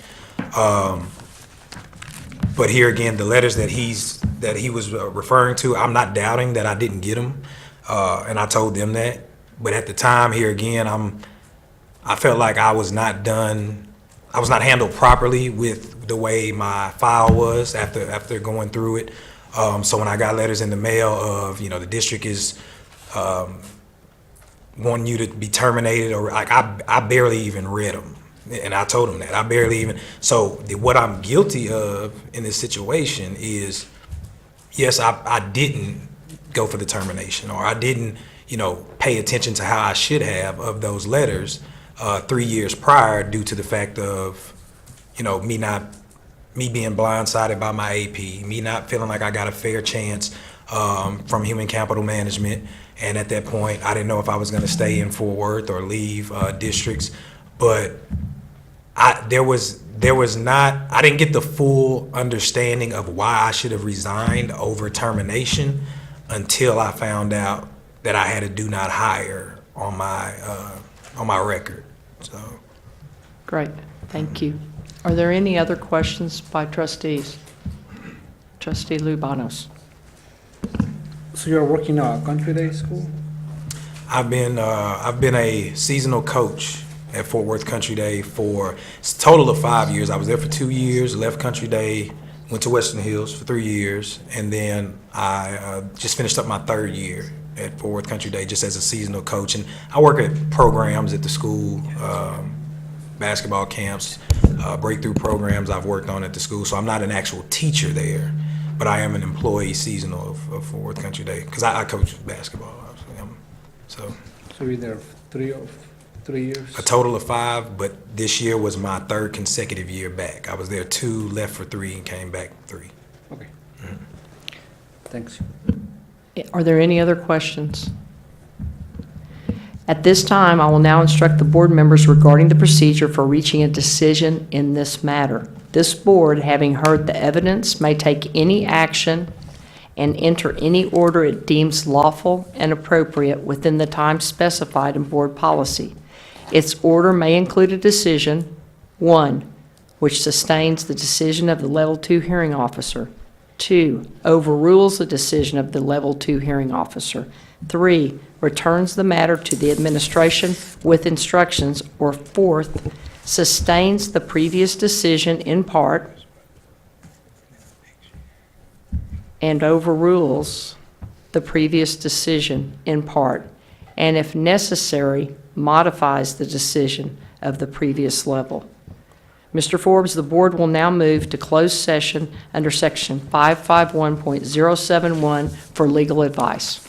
But here again, the letters that he was referring to, I'm not doubting that I didn't get them, and I told them that. But at the time, here again, I felt like I was not handled properly with the way my file was after going through it. So when I got letters in the mail of, the district is wanting you to be terminated, or like I barely even read them. And I told him that. I barely even, so what I'm guilty of in this situation is, yes, I didn't go for the termination, or I didn't, pay attention to how I should have of those letters 3 years prior due to the fact of, me being blindsided by my AP, me not feeling like I got a fair chance from human capital management. And at that point, I didn't know if I was gonna stay in Fort Worth or leave districts, but I didn't get the full understanding of why I should have resigned over termination until I found out that I had a do not hire on my record. So. Great, thank you. Are there any other questions by trustees? Trustee Lubanos. So you're working at a country day school? I've been a seasonal coach at Fort Worth Country Day for a total of 5 years. I was there for 2 years, left Country Day, went to Western Hills for 3 years, and then I just finished up my 3rd year at Fort Worth Country Day just as a seasonal coach. And I work at programs at the school, basketball camps, breakthrough programs I've worked on at the school. So I'm not an actual teacher there, but I am an employee seasonal of Fort Worth Country Day because I coach basketball. So you're there 3 years? A total of 5, but this year was my 3rd consecutive year back. I was there 2, left for 3, and came back 3. Okay. Thanks. Are there any other questions? At this time, I will now instruct the board members regarding the procedure for reaching a decision in this matter. This board, having heard the evidence, may take any action and enter any order it deems lawful and appropriate within the time specified in board policy. Its order may include a decision, 1, which sustains the decision of the Level 2 hearing officer, 2, overrules the decision of the Level 2 hearing officer, 3, returns the matter to the administration with instructions, or 4th, sustains the previous decision in part and overrules the previous decision in part, and if necessary, modifies the decision of the previous level. Mr. Forbes, the board will now move to closed session under section 551.071 for legal advice.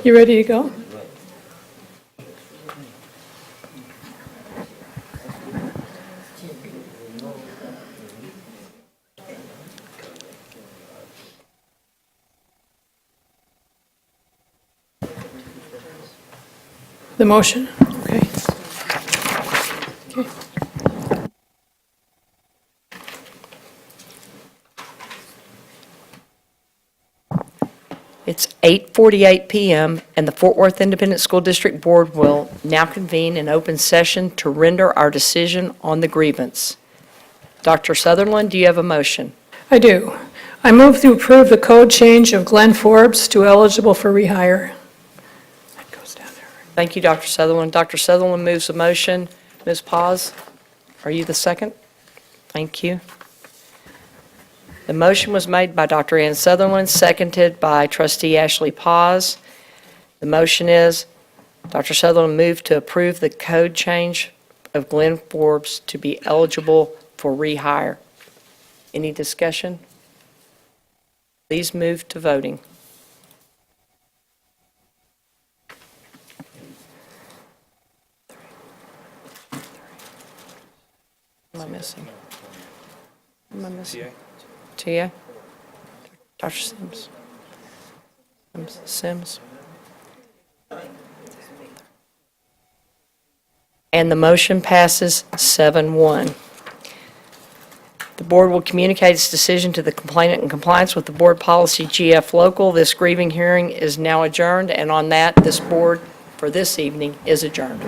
You ready to go? The motion? Okay. Okay. It's 8:48 PM, and the Fort Worth Independent School District Board will now convene in open session to render our decision on the grievance. Dr. Sutherland, do you have a motion? I do. I move to approve the code change of Glenn Forbes to eligible for rehire. That goes down there. Thank you, Dr. Sutherland. Dr. Sutherland moves the motion. Ms. Paz, are you the second? Thank you. The motion was made by Dr. Ann Sutherland, seconded by Trustee Ashley Paz. The motion is, Dr. Sutherland moved to approve the code change of Glenn Forbes to be eligible for rehire. Any discussion? Please move to voting. What am I missing? What am I missing? Tia? Dr. Sims? Sims? And the motion passes 7-1. The board will communicate its decision to the complainant in compliance with the board policy GF local. This grieving hearing is now adjourned, and on that, this board for this evening is adjourned.